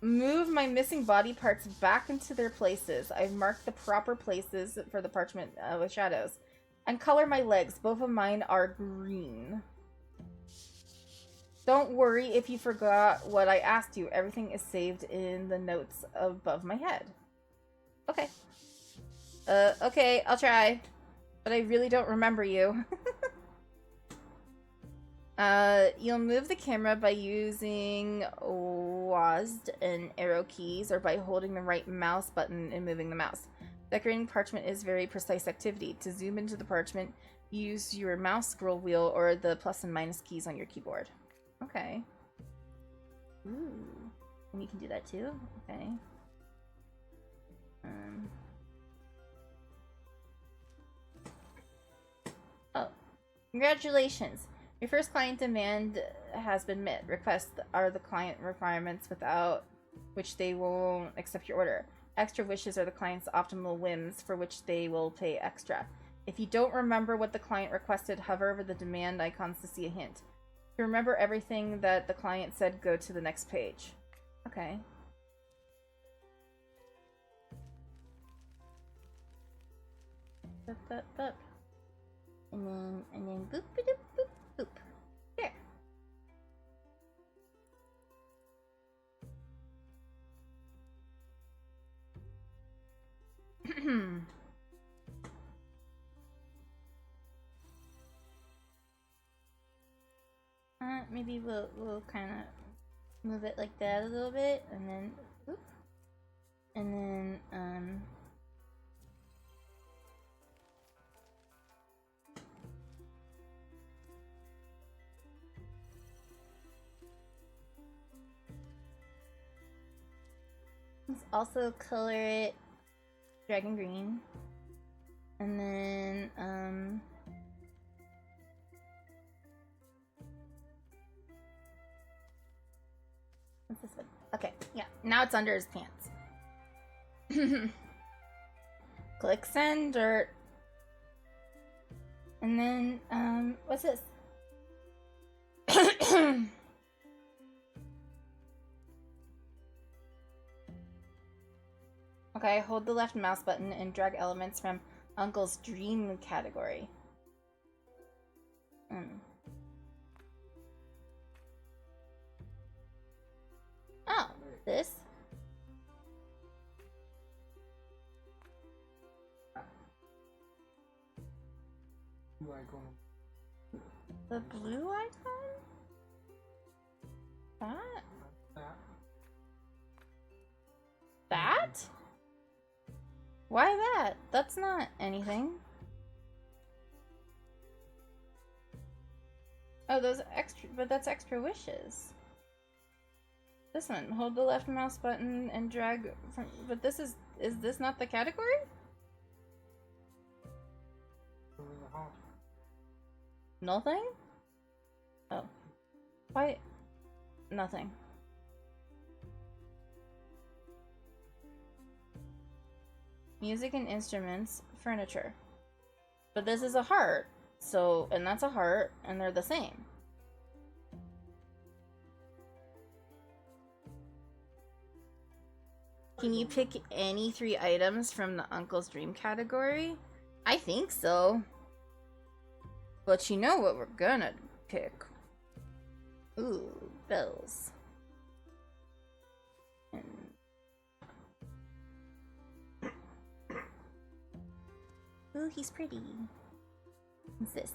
Move my missing body parts back into their places. I've marked the proper places for the parchment with shadows. And color my legs. Both of mine are green. Don't worry if you forgot what I asked you. Everything is saved in the notes above my head. Okay. Okay, I'll try. But I really don't remember you. You'll move the camera by using WASD and arrow keys, or by holding the right mouse button and moving the mouse. Decorating parchment is very precise activity. To zoom into the parchment, use your mouse scroll wheel or the plus and minus keys on your keyboard. Okay. Ooh. And you can do that too? Okay. Oh. Congratulations. Your first client demand has been met. Requests are the client requirements without which they won't accept your order. Extra wishes are the client's optimal whims for which they will pay extra. If you don't remember what the client requested, hover over the demand icons to see a hint. If you remember everything that the client said, go to the next page. Okay. Boop, boop, boop. And then boop, boop, boop, boop. There. Maybe we'll kind of move it like that a little bit, and then, whoop, and then let's also color it dragon green, and then what's this one? Okay, yeah, now it's under his pants. Click send dirt. And then, what's this? Okay, hold the left mouse button and drag elements from Uncle's Dream category. Oh, this? Blue icon. The blue icon? That? That. That? Why that? That's not anything. Oh, those extra, but that's extra wishes. This one, hold the left mouse button and drag from, but this is this not the category? Blue in the house. Nothing? Oh. Why? Nothing. Music and instruments, furniture. But this is a heart, so, and that's a heart, and they're the same. Can you pick any 3 items from the Uncle's Dream category? I think so. But you know what we're gonna pick. Ooh, bells. And ooh, he's pretty. What's this?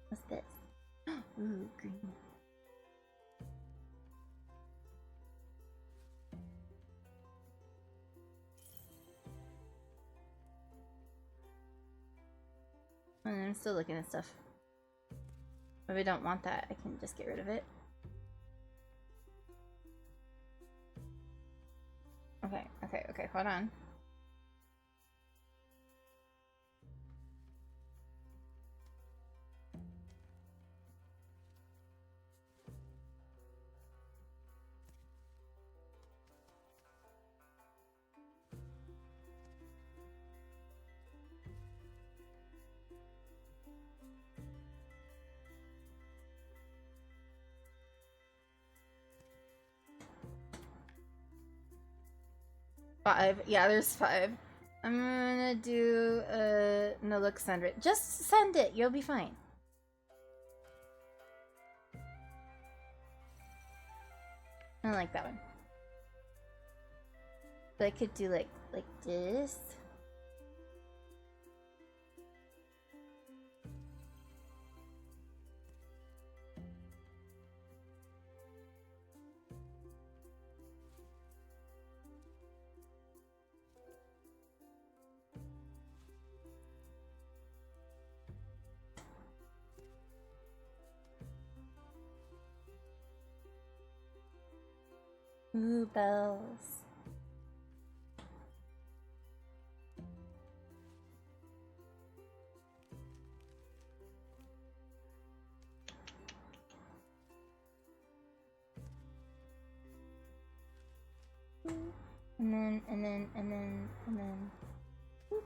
What's this? Ooh, green. I'm still looking at stuff. If I don't want that, I can just get rid of it. Okay, hold on. Five. Yeah, there's 5. I'm gonna do no, look, send it. Just send it. You'll be fine. I don't like that one. But I could do like this. Ooh, bells. And then. Whoop.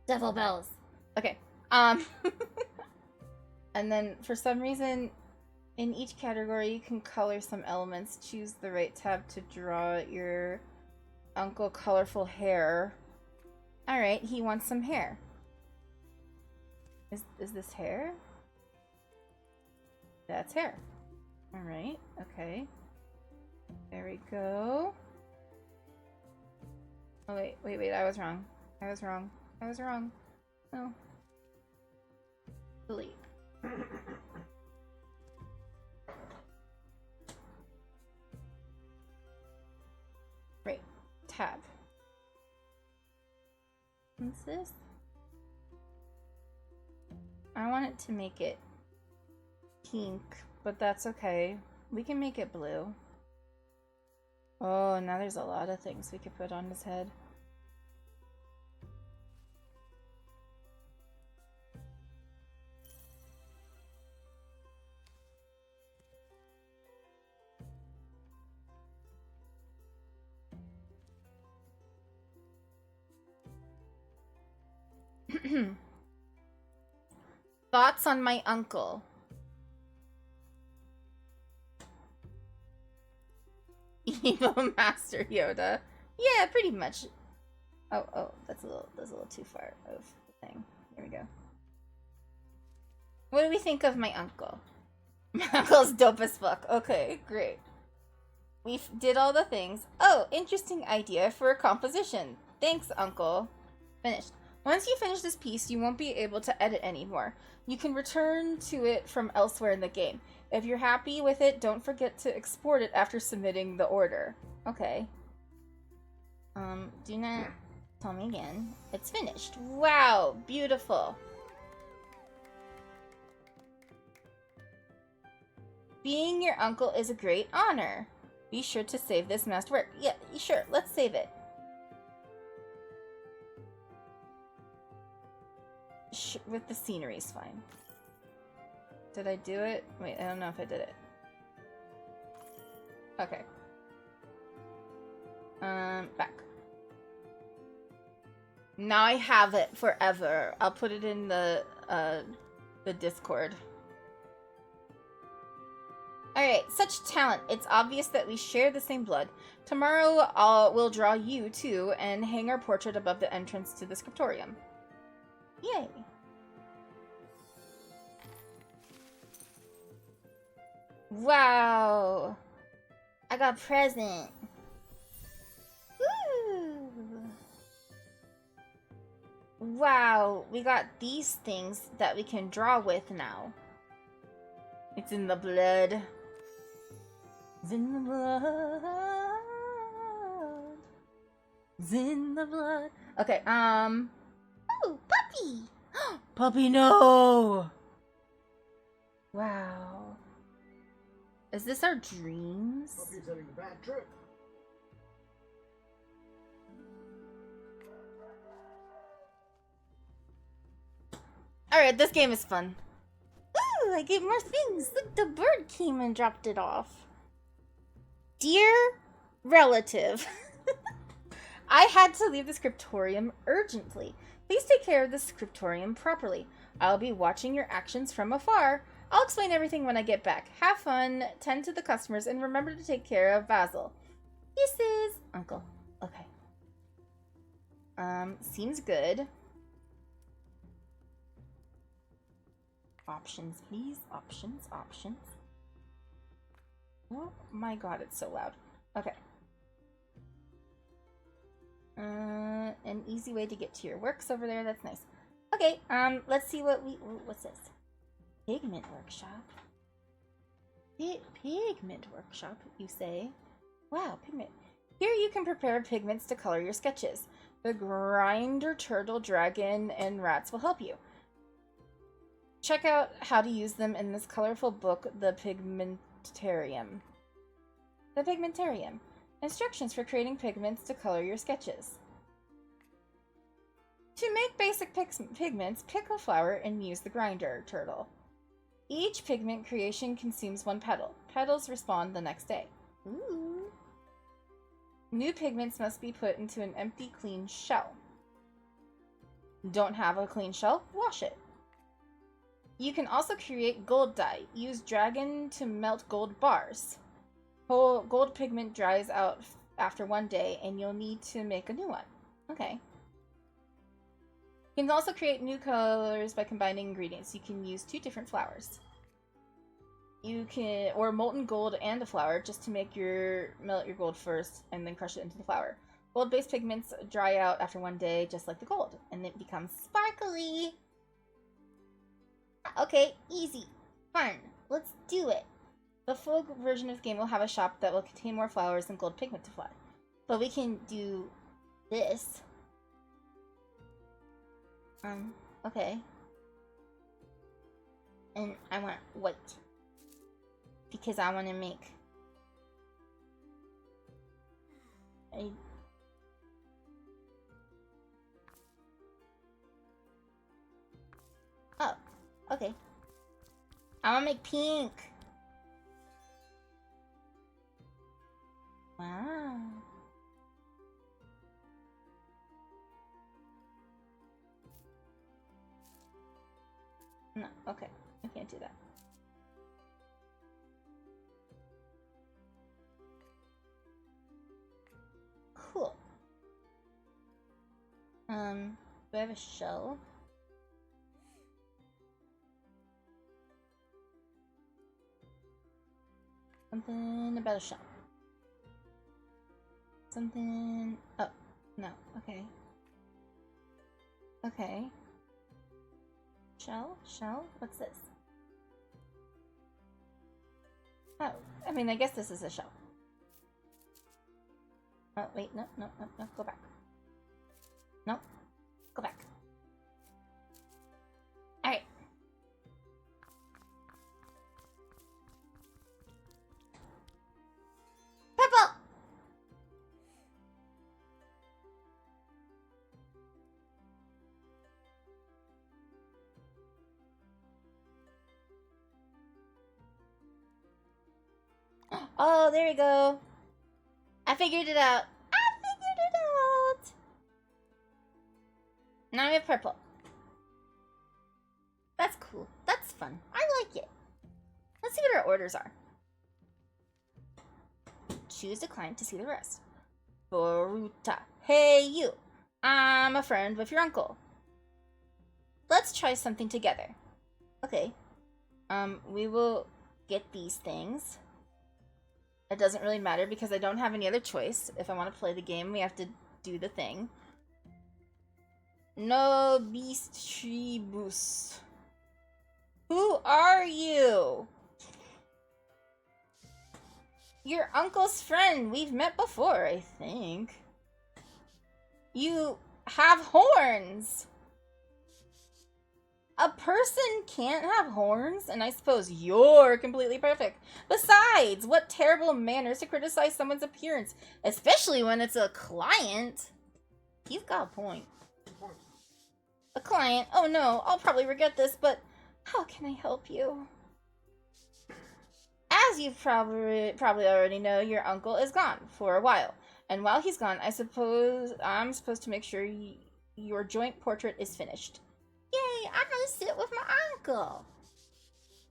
Devil bells. Okay. And then for some reason, in each category, you can color some elements. Choose the right tab to draw your uncle colorful hair. Alright, he wants some hair. Is this hair? That's hair. Alright, okay. There we go. Oh, wait, I was wrong. No. Delete. Right. Tab. What's this? I want it to make it pink, but that's okay. We can make it blue. Oh, now there's a lot of things we could put on his head. Thoughts on my uncle? Evil Master Yoda. Yeah, pretty much. Oh, that's a little too far of the thing. Here we go. What do we think of my uncle? My uncle's dope as fuck. Okay, great. We did all the things. Oh, interesting idea for a composition. Thanks, uncle. Finished. Once you finish this piece, you won't be able to edit anymore. You can return to it from elsewhere in the game. If you're happy with it, don't forget to export it after submitting the order. Okay. Do not tell me again. It's finished. Wow, beautiful. Being your uncle is a great honor. Be sure to save this masterwork. Yeah, sure, let's save it. With the scenery's fine. Did I do it? Wait, I don't know if I did it. Okay. Back. Now I have it forever. I'll put it in the Discord. Alright, such talent. It's obvious that we share the same blood. Tomorrow we'll draw you too and hang our portrait above the entrance to the scriptorium. Yay! Wow! I got a present. Woo! Wow, we got these things that we can draw with now. It's in the blood. It's in the blood. It's in the blood. Okay, Ooh, puppy! Puppy, no! Wow. Is this our dreams? Puppy's having a bad trip. Alright, this game is fun. Ooh, I get more things. Look, the bird came and dropped it off. Dear relative, I had to leave the scriptorium urgently. Please take care of the scriptorium properly. I'll be watching your actions from afar. I'll explain everything when I get back. Have fun, tend to the customers, and remember to take care of Basil. Kisses, Uncle. Okay. Seems good. Options, please. Options. Oh my god, it's so loud. Okay. An easy way to get to your works over there. That's nice. Okay, let's see what's this? Pigment workshop. Pigment workshop, you say? Wow, pigment. Here you can prepare pigments to color your sketches. The grinder, turtle, dragon, and rats will help you. Check out how to use them in this colorful book, The Pigmentarium. The Pigmentarium. Instructions for creating pigments to color your sketches. To make basic pigments, pick a flower and use the grinder turtle. Each pigment creation consumes 1 petal. Petals respawn the next day. Ooh. New pigments must be put into an empty, clean shell. Don't have a clean shell? Wash it. You can also create gold dye. Use dragon to melt gold bars. Whole gold pigment dries out after 1 day, and you'll need to make a new one. Okay. You can also create new colors by combining ingredients. You can use 2 different flowers. You can, or molten gold and a flour, just to melt your gold first and then crush it into the flour. Gold-based pigments dry out after 1 day, just like the gold, and it becomes sparkly. Okay, easy, fun. Let's do it. The full version of the game will have a shop that will contain more flowers and gold pigment to fly. But we can do this. Okay. And I want white. Because I want to make... Oh, okay. I want to make pink. Wow. No, okay. I can't do that. Cool. Do I have a shell? Something about a shell. Something... Oh, no. Okay. Okay. Shell? Shell? What's this? Oh, I mean, I guess this is a shell. Oh, wait, no, no, no, no, go back. No, go back. Alright. Purple! Oh, there we go. I figured it out. I figured it out. Now we have purple. That's cool. That's fun. I like it. Let's see what our orders are. Choose decline to see the rest. Boruta. Hey, you. I'm a friend with your uncle. Let's try something together. Okay. We will get these things. It doesn't really matter because I don't have any other choice. If I want to play the game, we have to do the thing. No Beastribus. Who are you? Your uncle's friend. We've met before, I think. You have horns. A person can't have horns, and I suppose you're completely perfect. Besides, what terrible manners to criticize someone's appearance, especially when it's a client. You've got a point. A client? Oh no, I'll probably regret this, but how can I help you? As you probably already know, your uncle is gone for a while. And while he's gone, I suppose I'm supposed to make sure your joint portrait is finished. Yay, I'm gonna sit with my uncle.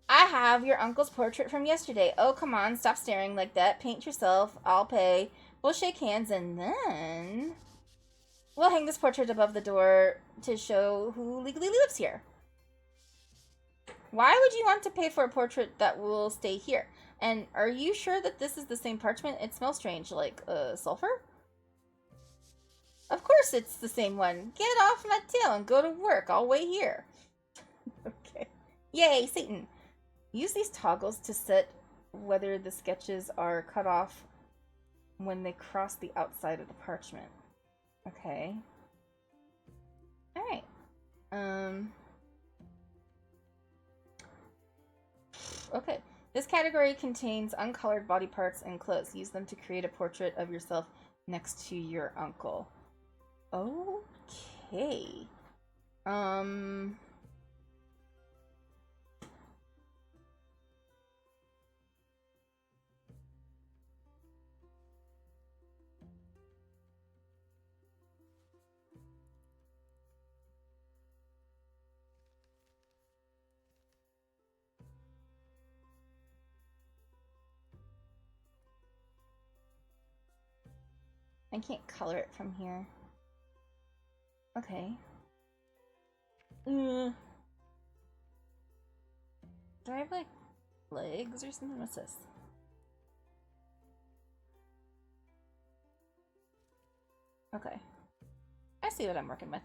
I have your uncle's portrait from yesterday. Oh, come on, stop staring like that. Paint yourself. I'll pay. We'll shake hands and then... we'll hang this portrait above the door to show who legally lives here. Why would you want to pay for a portrait that will stay here? And are you sure that this is the same parchment? It smells strange, like sulfur? Of course it's the same one. Get off my tail and go to work. I'll wait here. Okay. Yay, Satan. Use these toggles to set whether the sketches are cut off when they cross the outside of the parchment. Okay. Alright. Okay. This category contains uncolored body parts and clothes. Use them to create a portrait of yourself next to your uncle. Okay. I can't color it from here. Okay. Do I have like legs or something? What's this? Okay. I see what I'm working with.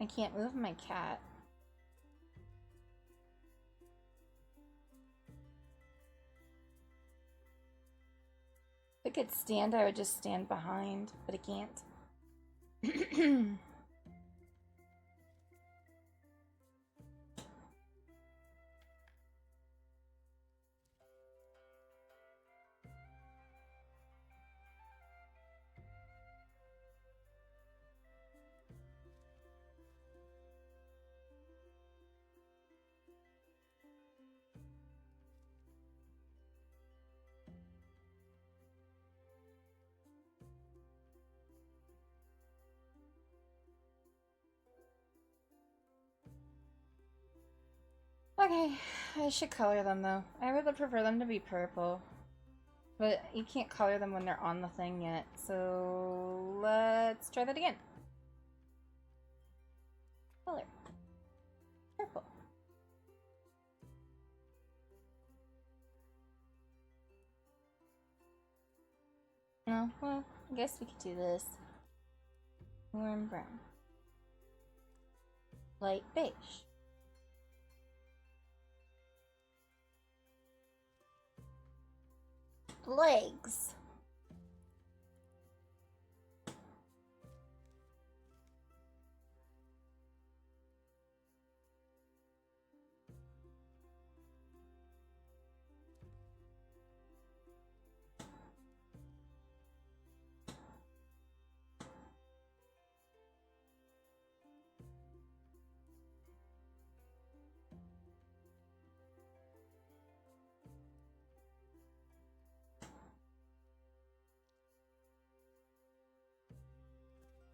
I can't move my cat. If I could stand, I would just stand behind, but I can't. Okay, I should color them though. I would prefer them to be purple. But you can't color them when they're on the thing yet, so let's try that again. Color. Purple. No, well, I guess we could do this. Warm brown. Light beige. Legs.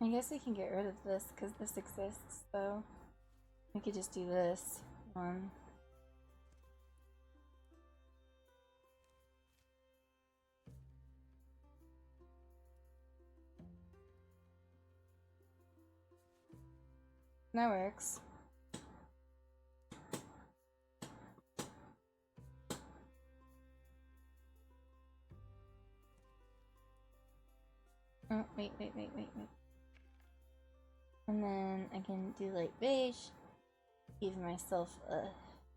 I guess we can get rid of this because this exists, so we could just do this one. That works. Oh, wait. And then I can do light beige. Give myself a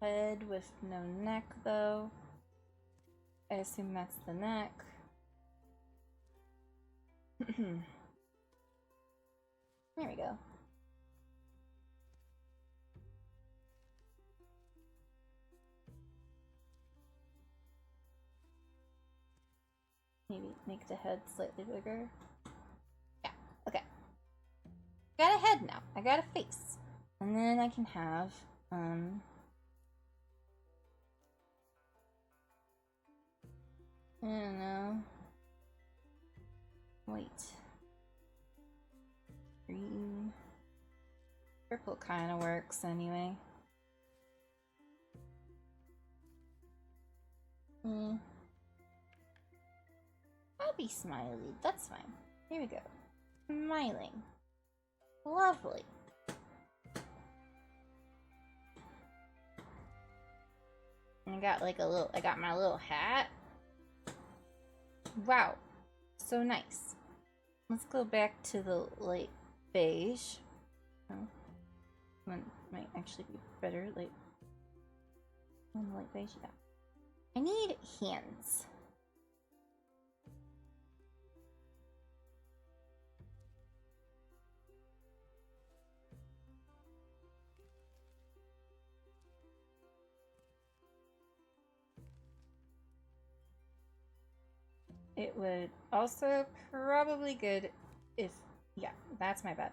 head with no neck, though. I assume that's the neck. There we go. Maybe make the head slightly bigger. Yeah, okay. Got a head now. I got a face. And then I can have, I don't know. White. Green. Purple kind of works anyway. I'll be smiley. That's fine. Here we go. Smiling. Lovely. And I got like I got my little hat. Wow. So nice. Let's go back to the light beige. Oh, one might actually be better. Like, light beige. Yeah. I need hands. It would also probably good if, yeah, that's my bad.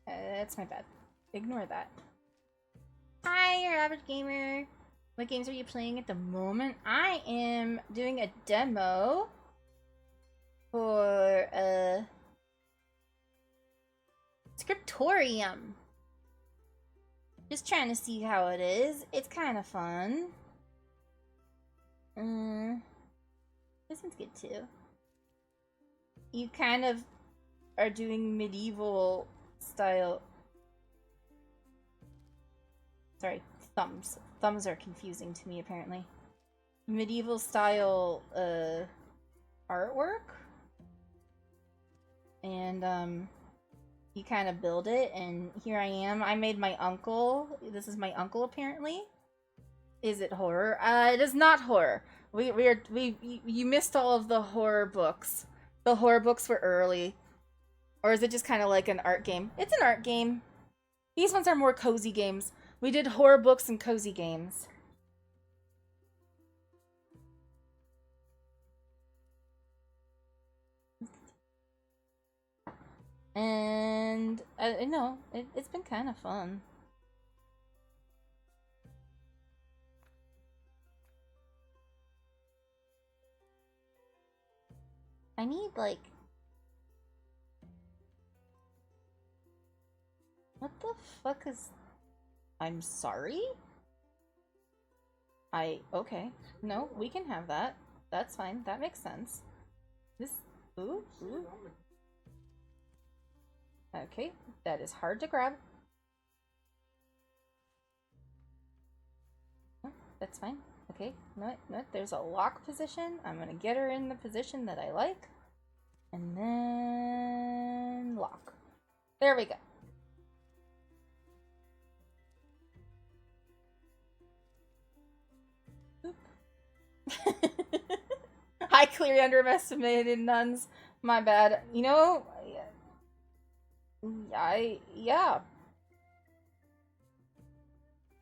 That's my bad. Ignore that. Hi, your average gamer. What games are you playing at the moment? I am doing a demo for Scriptorium. Just trying to see how it is. It's kind of fun. This one's good too. You kind of are doing medieval style. Sorry, thumbs. Thumbs are confusing to me apparently. Medieval style artwork. And you kind of build it, and here I am. I made my uncle. This is my uncle apparently. Is it horror? It is not horror. You missed all of the horror books. The horror books were early. Or is it just kind of like an art game? It's an art game. These ones are more cozy games. We did horror books and cozy games. And, no, it's been kind of fun. I need, like... What the fuck is... I'm sorry? Okay. No, we can have that. That's fine. That makes sense. This... Ooh. Okay, that is hard to grab. Oh, that's fine. Okay, no, there's a lock position. I'm gonna get her in the position that I like. And then... lock. There we go. I clearly underestimated nuns. My bad. You know... yeah.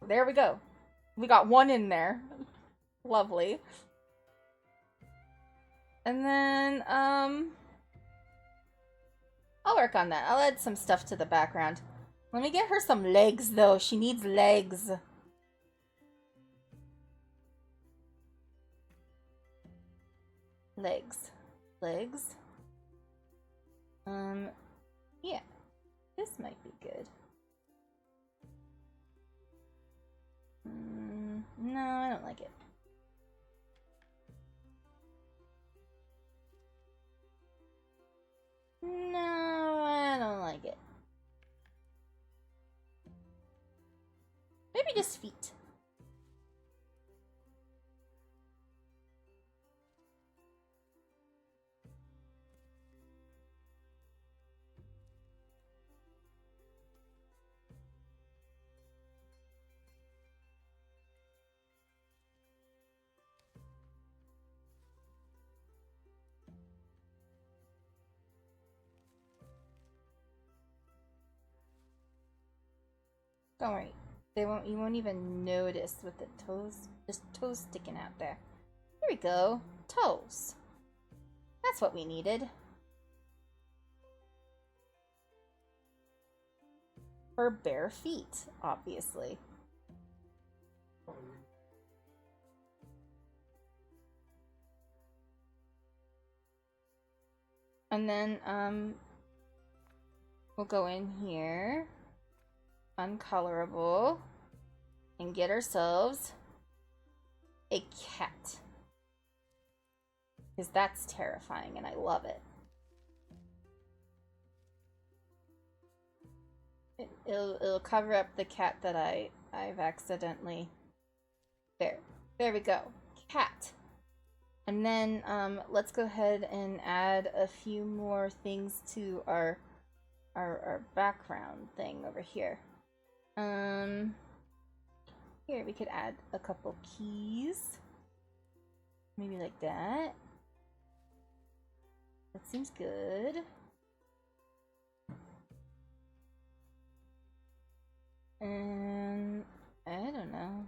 There we go. We got one in there. Lovely. And then, I'll work on that. I'll add some stuff to the background. Let me get her some legs, though. She needs legs. Legs. Yeah. This might be good. No, I don't like it. No, I don't like it. Maybe just feet. Don't worry. You won't even notice with the toes, just toes sticking out there. Here we go. Toes. That's what we needed. Her bare feet, obviously. And then, we'll go in here. Uncolorable. And get ourselves a cat. Because that's terrifying and I love it. It'll cover up the cat that I've accidentally... There we go. Cat. And then, let's go ahead and add a few more things to our our background thing over here. Here we could add a couple keys. Maybe like that. That seems good. And I don't know.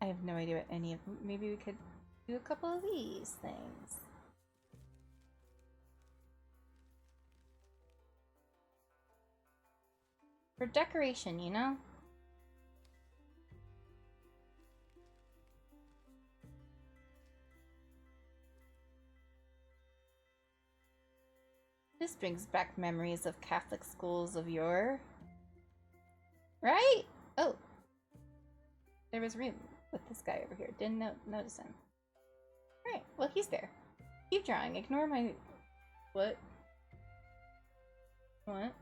I have no idea what any of them. Maybe we could do a couple of these things. For decoration, you know? This brings back memories of Catholic schools of yore. Right? Oh. There was room with this guy over here. Didn't notice him. Alright, well he's there. Keep drawing. Ignore my... What? What?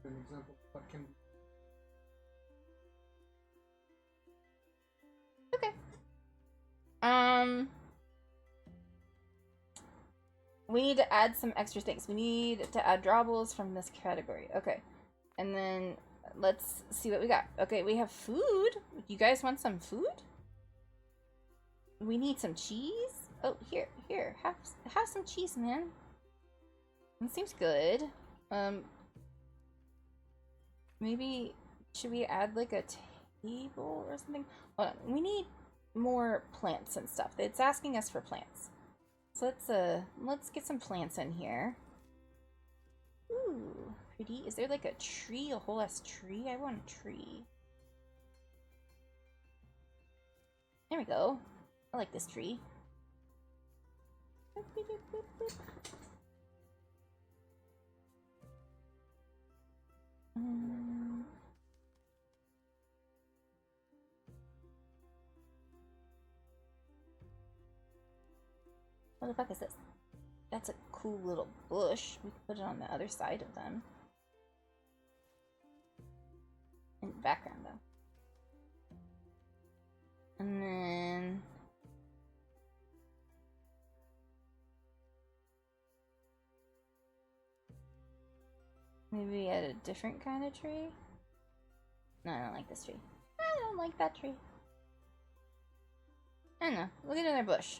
An example of what can Okay. We need to add some extra things. We need to add drawables from this category. Okay. And then let's see what we got. Okay, we have food. You guys want some food? We need some cheese. Oh, here. Have some cheese, man. That seems good. Maybe should we add like a table or something? Hold on. We need more plants and stuff. It's asking us for plants. So let's get some plants in here. Ooh, pretty. Is there like a tree, a whole ass tree? I want a tree. There we go. I like this tree. What the fuck is this? That's a cool little bush. We can put it on the other side of them. In the background, though. And then... maybe add a different kind of tree? No, I don't like this tree. I don't like that tree. I don't know. We'll get another bush.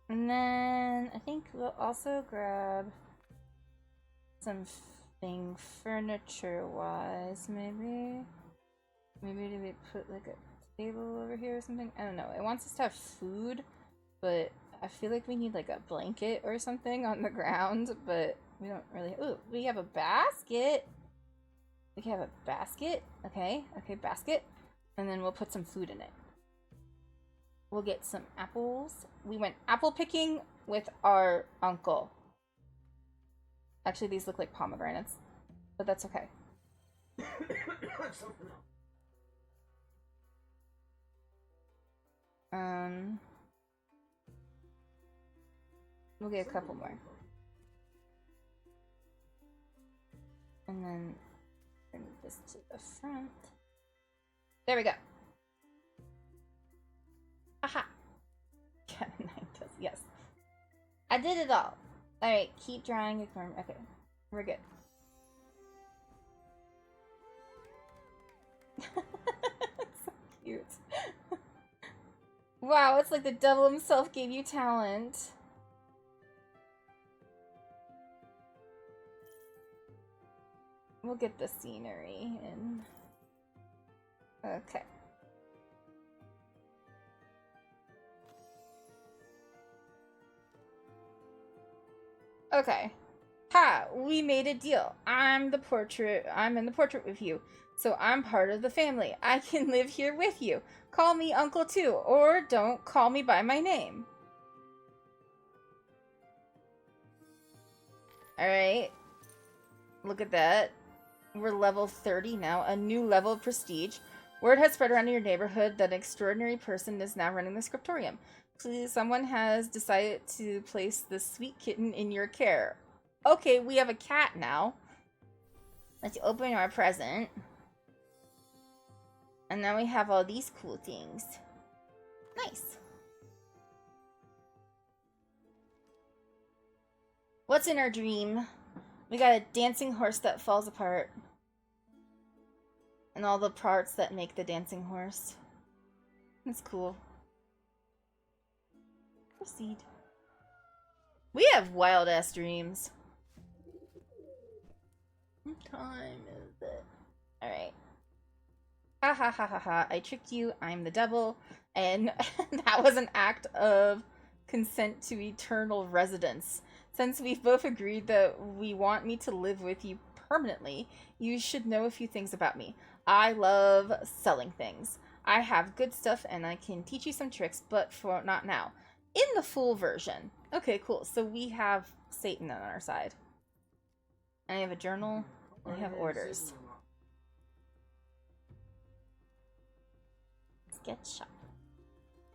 And then I think we'll also grab something furniture-wise, maybe. Maybe do we put like a table over here or something? I don't know. It wants us to have food, but I feel like we need like a blanket or something on the ground, but we don't really... Ooh, we have a basket! We can have a basket. Okay, basket. And then we'll put some food in it. We'll get some apples. We went apple picking with our uncle. Actually, these look like pomegranates, but that's okay. We'll get a couple more. And then bring this to the front. There we go. Aha! Yeah, 9 does, yes. I did it all. Alright, keep drawing, ignore me. Okay, we're good. So cute. Wow, it's like the devil himself gave you talent. We'll get the scenery in. Okay. Okay. Ha! We made a deal. I'm in the portrait with you. So I'm part of the family. I can live here with you. Call me Uncle too, or don't call me by my name. Alright. Look at that. We're level 30 now. A new level of prestige. Word has spread around your neighborhood that an extraordinary person is now running the scriptorium. Please, someone has decided to place the sweet kitten in your care. Okay, we have a cat now. Let's open our present. And now we have all these cool things. Nice. What's in our dream? We got a dancing horse that falls apart. And all the parts that make the dancing horse. That's cool. Proceed. We have wild ass dreams. What time is it? Alright. Ha ha ha ha ha. I tricked you. I'm the devil. And that was an act of consent to eternal residence. Since we've both agreed that we want me to live with you permanently, you should know a few things about me. I love selling things. I have good stuff and I can teach you some tricks, but for not now. In the full version. Okay, cool. So we have Satan on our side. I have a journal. I have orders. Sketch shop.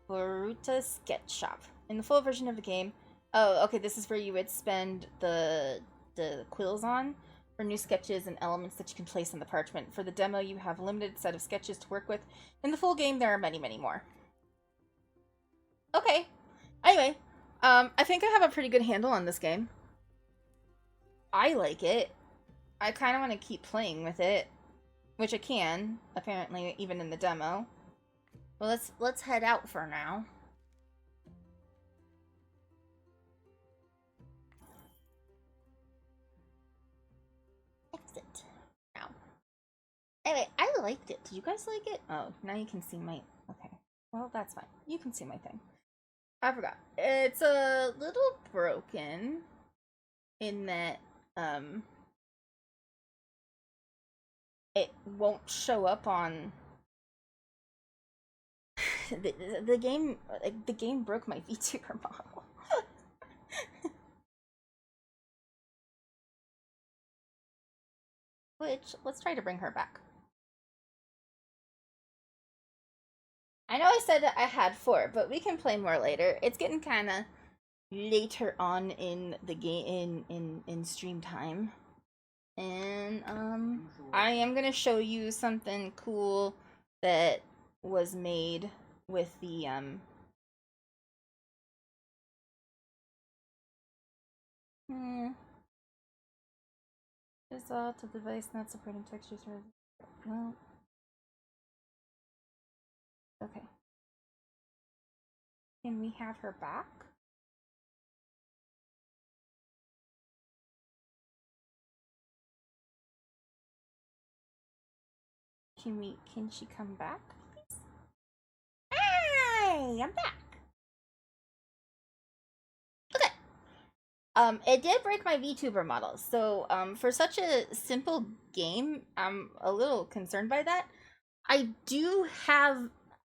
Boruta sketch shop. In the full version of the game. Oh, okay, this is where you would spend the quills on for new sketches and elements that you can place on the parchment. For the demo, you have a limited set of sketches to work with. In the full game, there are many, many more. Okay. Anyway, I think I have a pretty good handle on this game. I like it. I kind of want to keep playing with it, which I can, apparently, even in the demo. Well, let's head out for now. Exit. Now. Anyway, I liked it. Did you guys like it? Oh, now you can see my... Okay. Well, that's fine. You can see my thing. I forgot. It's a little broken in that, it won't show up on the game. The game broke my VTuber model. Which, let's try to bring her back. I know I said that I had 4, but we can play more later. It's getting kind of later on in the game, in stream time. And, I am gonna show you something cool that was made with the, Result of the device not supporting textures or... Well... Okay. Can we have her back? Can she come back, please? Hey, I'm back. Okay. It did break my VTuber model, so, for such a simple game, I'm a little concerned by that.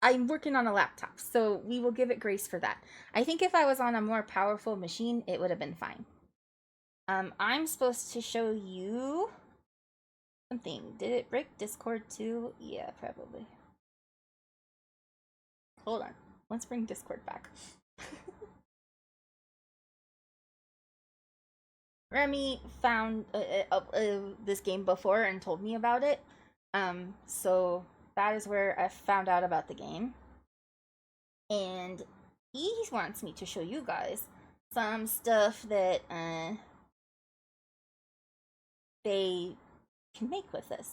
I'm working on a laptop, so we will give it grace for that. I think if I was on a more powerful machine, it would have been fine. I'm supposed to show you something. Did it break Discord too? Yeah, probably. Hold on. Let's bring Discord back. Remy found this game before and told me about it. So that is where I found out about the game. And he wants me to show you guys some stuff that they can make with this.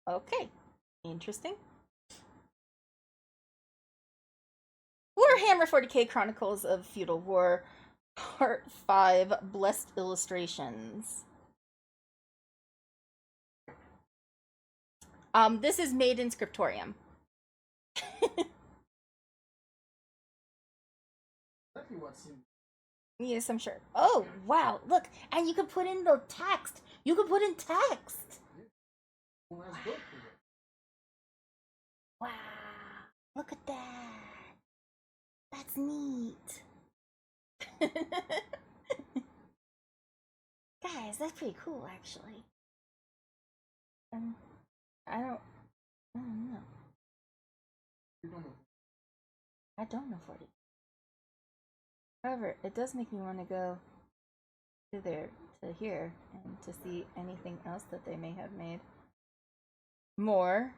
Okay, interesting. Warhammer 40k Chronicles of Feudal War, Part 5, Blessed Illustrations. This is made in Scriptorium. Exactly what's in. Yes, I'm sure. Oh, wow, look, and you can put in the text. You can put in text. Who has built for it? Wow, look at that. That's neat. Guys, that's pretty cool, actually. I don't know. You don't know. I don't know 40. However, it does make me want to go to here and to see anything else that they may have made. More.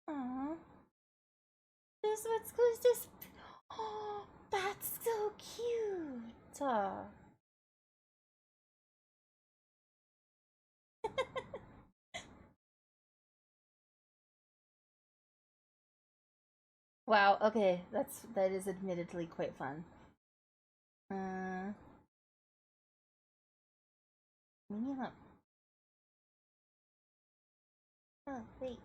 Aww. This what's goes this. Oh, that's so cute. Wow, okay, that is admittedly quite fun. Leave me alone. Oh, wait.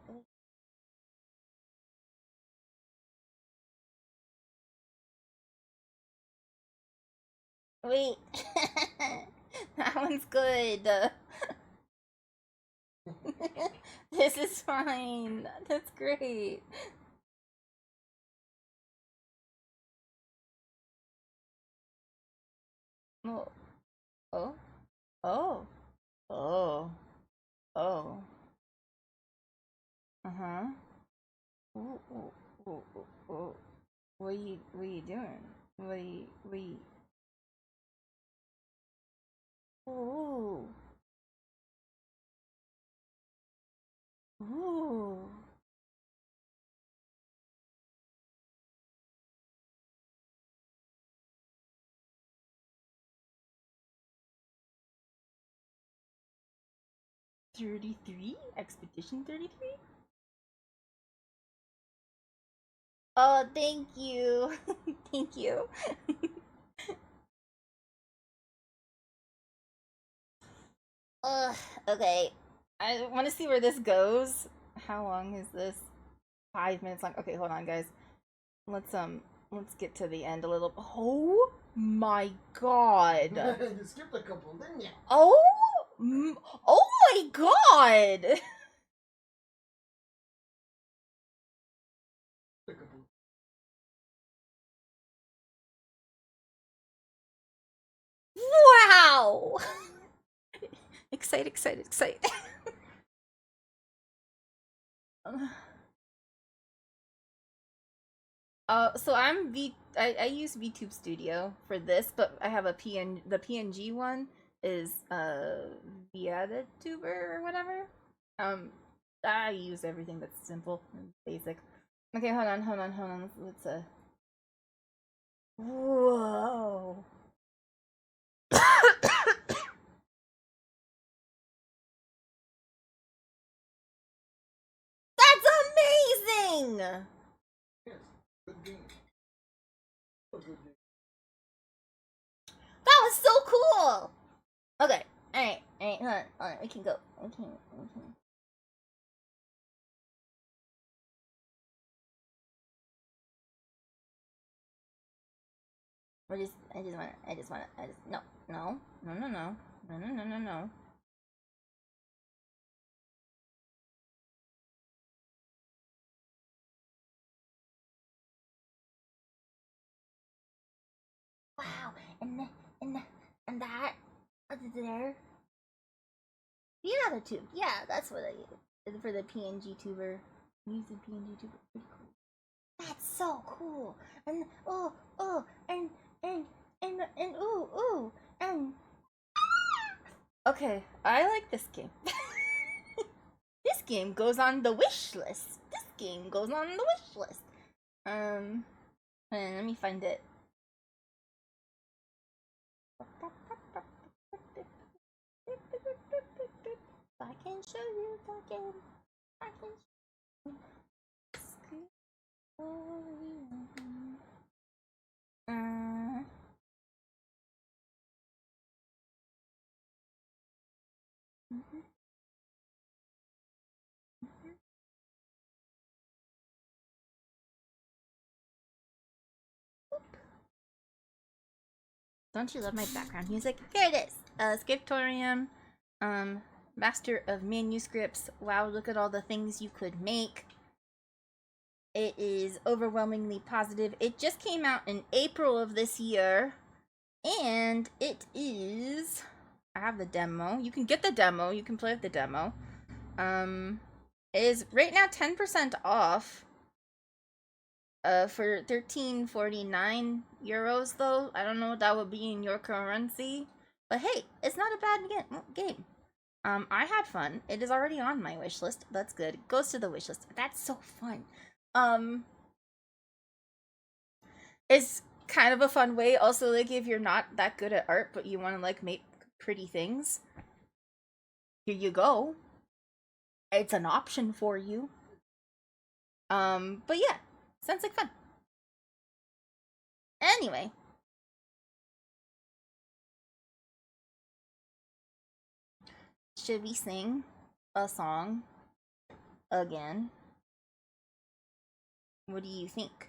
Wait. That one's good. This is fine. That's great. Oh. Oh. Oh. Oh. Oh. Uh-huh. Ooh, ooh, ooh, ooh, ooh. What are you doing? What are you... Ooh. Ooh. $33? Expedition 33? Oh, thank you. Thank you. Ugh, okay. I want to see where this goes. How long is this? 5 minutes long. Okay, hold on, guys. Let's get to the end a little. Oh my god. You skipped a couple, didn't you? Oh, oh my god. A couple. Wow. Excited. So I use VTube Studio for this, but I have the PNG one is ViaTuber or whatever. I use everything that's simple and basic. Okay, hold on. Let's Whoa. That's amazing! Yes, good game. A good game. That was so cool! Okay, alright, hold on, we can go. We can. I just wanna, no. Wow, and that, what's there? The other tube, yeah, that's what I use for the PNG tuber. Use the PNG tuber, pretty cool. That's so cool, and and ooh, and okay, I like this game. This game goes on the wish list. Let me find it. I can show you the game. I can show you. Don't you love my background music? Here it is. Scriptorium, Master of Manuscripts. Wow, look at all the things you could make. It is overwhelmingly positive. It just came out in April of this year. And it is... I have the demo. You can get the demo. You can play with the demo. It is right now 10% off. For 13.49 euros though. I don't know what that would be in your currency. But hey, it's not a bad game. I had fun. It is already on my wish list. That's good. It goes to the wish list. That's so fun. It's kind of a fun way. Also, like, if you're not that good at art, but you want to, like, make pretty things, here you go. It's an option for you. But yeah, sounds like fun. Anyway. Should we sing a song again? What do you think?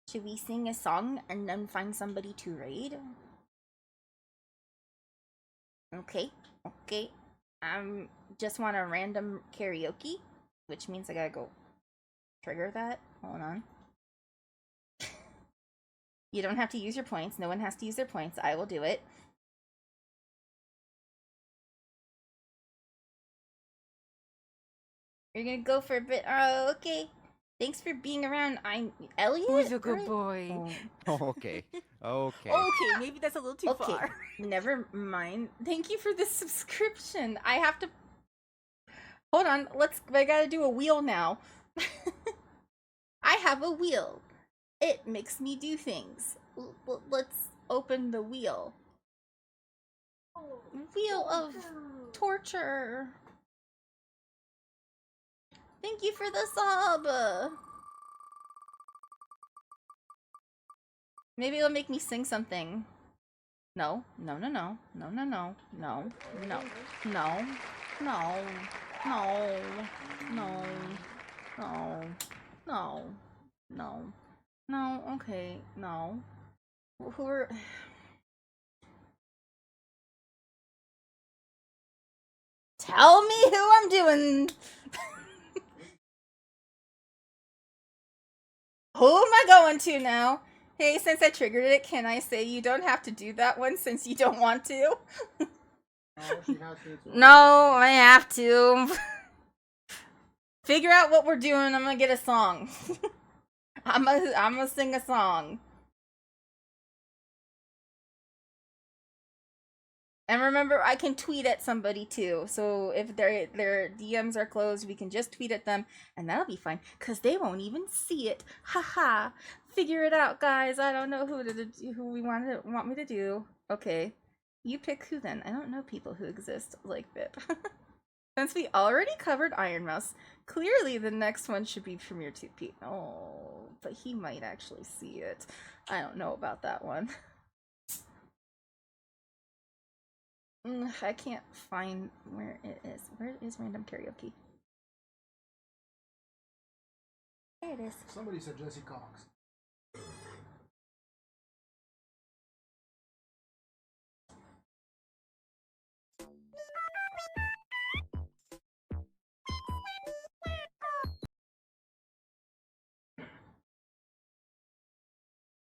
Should we sing a song and then find somebody to raid? Okay. Just want a random karaoke, which means I gotta go trigger that. Hold on. You don't have to use your points. No one has to use their points. I will do it. You're gonna go for a bit. Oh, okay. Thanks for being around. I'm Elliot. Who's a good boy? Oh, okay. Okay. Okay, maybe that's a little too Okay, far. never mind. Thank you for the subscription. I have to... Hold on, I gotta do a wheel now. I have a wheel. It makes me do things. Let's open the wheel. Wheel of torture. Thank you for the sub. Maybe it'll make me sing something. No. No. Okay, no. Who are... Tell me who I'm doing. Who am I going to now? Hey, since I triggered it, can I say you don't have to do that one since you don't want to? No, I have to. Figure out what we're doing. I'm gonna get a song. I'm gonna sing a song. And remember, I can tweet at somebody too. So if their DMs are closed, we can just tweet at them, and that'll be fine, cause they won't even see it. Haha. Figure it out, guys. I don't know who we want me to do. Okay, you pick who then. I don't know people who exist like Bip. Since we already covered Iron Mouse, clearly the next one should be Premier 2P. Oh, but he might actually see it. I don't know about that one. I can't find where it is. Where is random karaoke? There it is. Somebody said Jesse Cox.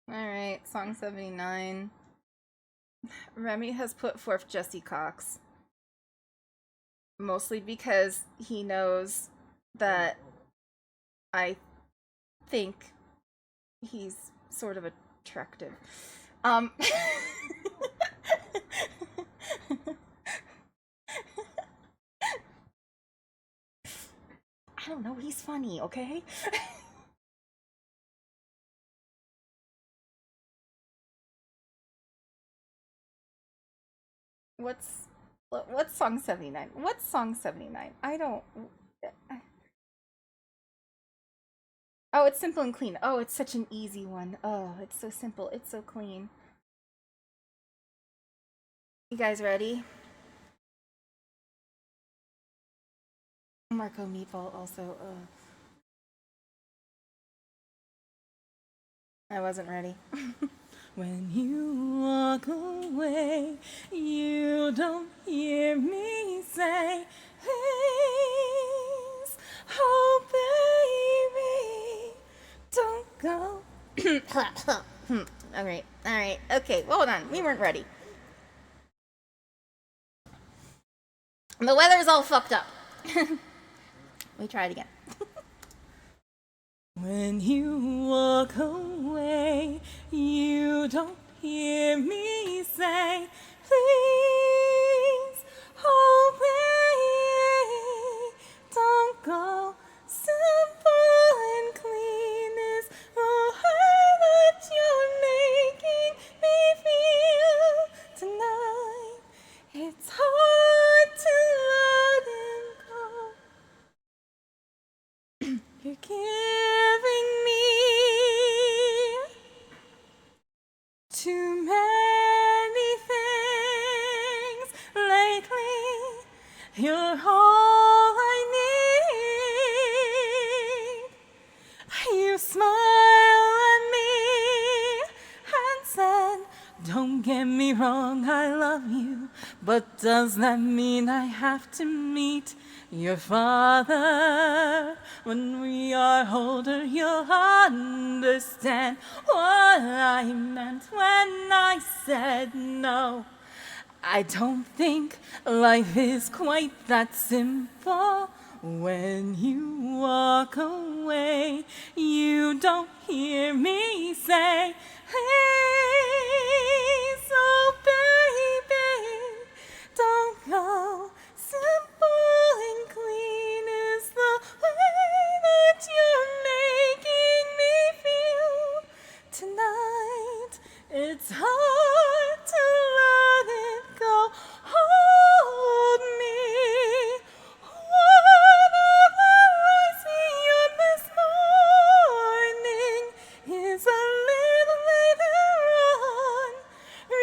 Alright, song 79. Remy has put forth Jesse Cox. Mostly because he knows that I think he's sort of attractive. I don't know, he's funny, okay? What's song 79? What's song 79? I don't... Oh, it's simple and clean. Oh, it's such an easy one. Oh, it's so simple. It's so clean. You guys ready? Marco Meatball also. I wasn't ready. When you walk away, you don't hear me say, please, oh go. Alright, alright. Okay, well, hold on. We weren't ready. The weather's all fucked up. We try it again. When you walk away, you don't hear me say, please, oh baby, don't go. Simple and clean is the way that you're making me feel tonight. It's hard to let him go. You're giving me too many things lately. You're all I need. You smile at me and said, don't get me wrong, I love you. But does that mean I have to meet your father? When we are older, you'll understand what I meant when I said no. I don't think life is quite that simple. When you walk away, you don't hear me say, please, oh baby, don't go. Simple and clean is the way that you're making me feel tonight. It's hard to let it go. Hold me. Whatever I see on this morning is a little later on.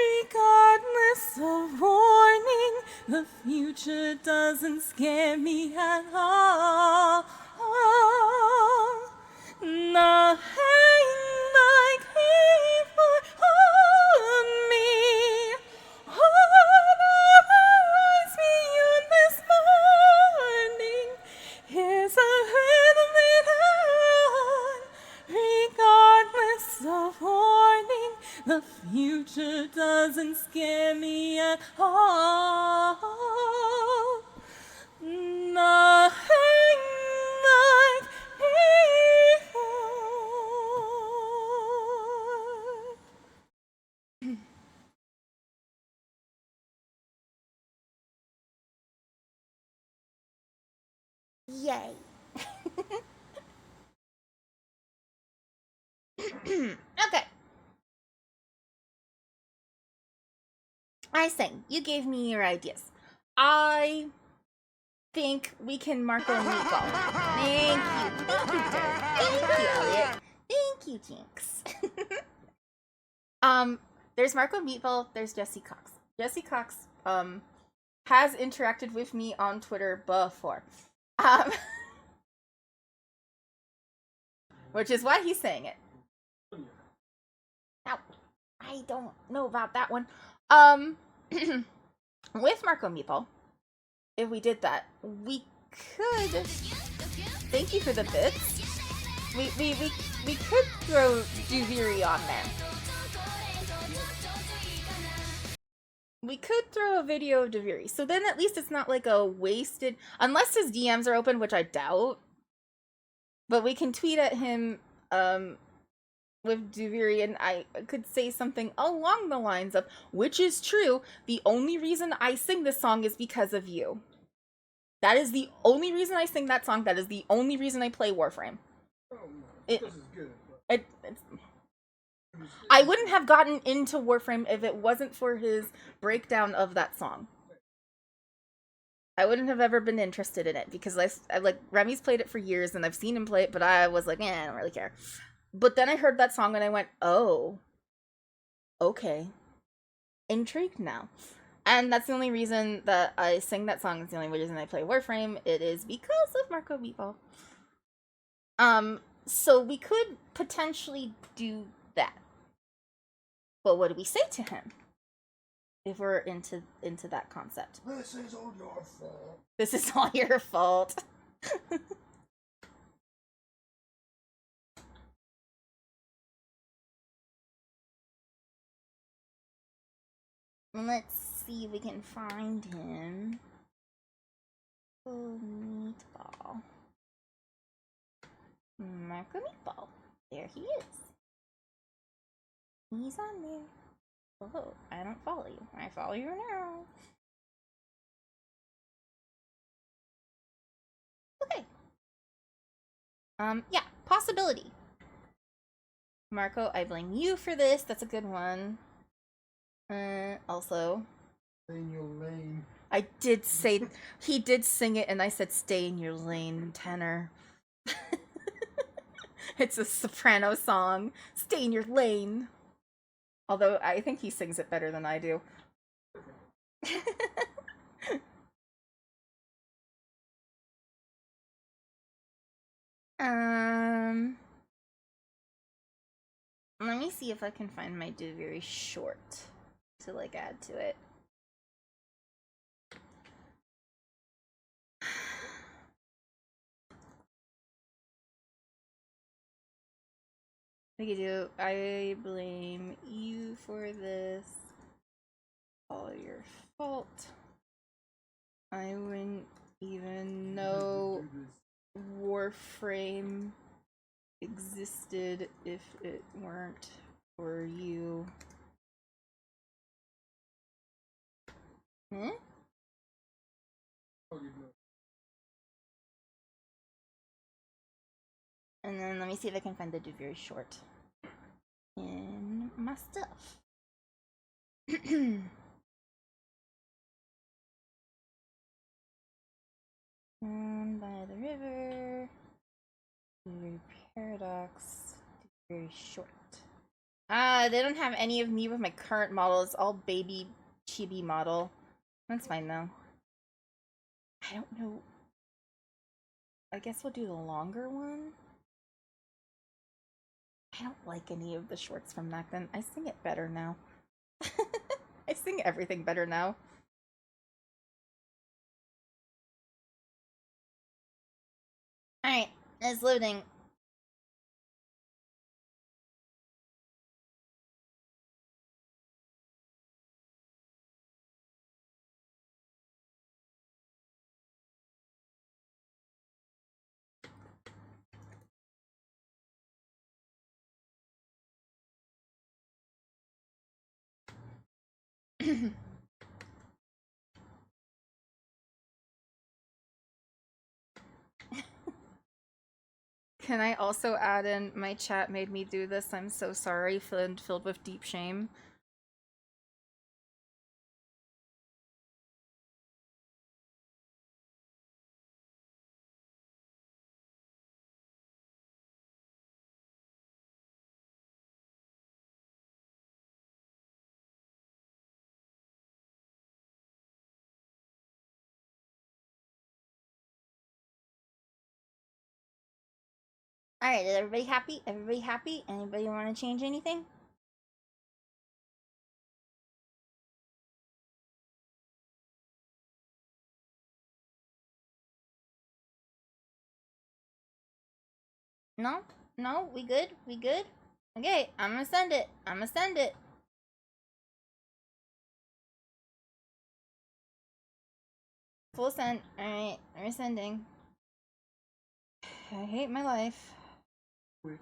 Regardless of warning, the future doesn't scare me at all. Nothing like before. Hold me. Whatever lies beyond this morning is a little later on. Regardless of warning, the future doesn't scare me at all. Nothing like before. Yay. Okay. I sing. You gave me your ideas. I think we can Marco Meatball. Thank you. Thank you, Dirk. Thank you, Elliot. Thank you, Jinx. There's Marco Meatball, there's Jesse Cox. Jesse Cox, has interacted with me on Twitter before. Which is why he's saying it. Now, I don't know about that one. With Marco Meeple, if we did that, we could. Thank you for the bits. We could throw Duviri on there. We could throw a video of Duviri, so then at least it's not like a wasted. Unless his DMs are open, which I doubt. But we can tweet at him, with Duviri, and I could say something along the lines of, which is true, the only reason I sing this song is because of you. That is the only reason I sing that song. That is the only reason I play Warframe. Oh, this is good. I wouldn't have gotten into Warframe if it wasn't for his breakdown of that song. I wouldn't have ever been interested in it because I like Remy's played it for years and I've seen him play it, but I was like, I don't really care. But then I heard that song and I went, oh, okay, intrigued now. And that's the only reason that I sing that song. It's the only reason I play Warframe. It is because of Marco Meatball. So we could potentially do that. But what do we say to him if we're into that concept? This is all your fault. This is all your fault. Let's see if we can find him. Oh, Meatball. Marco Meatball. There he is. He's on there. Oh, I don't follow you. I follow you now. Okay. Yeah, possibility. Marco, I blame you for this. That's a good one. Also, Stay in your lane. I did say he did sing it, and I said "Stay in your lane," tenor. It's a soprano song. Stay in your lane. Although I think he sings it better than I do. Let me see if I can find my do very short to like add to it. We could do, I blame you for this. All your fault. I wouldn't even know Warframe existed if it weren't for you. Hmm? Oh, you know. And then let me see if I can find the do very short in my stuff. By the river, very paradox, very short. They don't have any of me with my current model. It's all baby chibi model. That's fine though. I don't know. I guess we'll do the longer one. I don't like any of the shorts from back then. I sing it better now. I sing everything better now. Alright, it's loading. Can I also add in my chat made me do this? I'm so sorry, filled with deep shame. Alright, is everybody happy? Everybody happy? Anybody want to change anything? No? No? We good? We good? Okay, I'm gonna send it. I'm gonna send it. Full send. Alright, we're sending. I hate my life. Wait,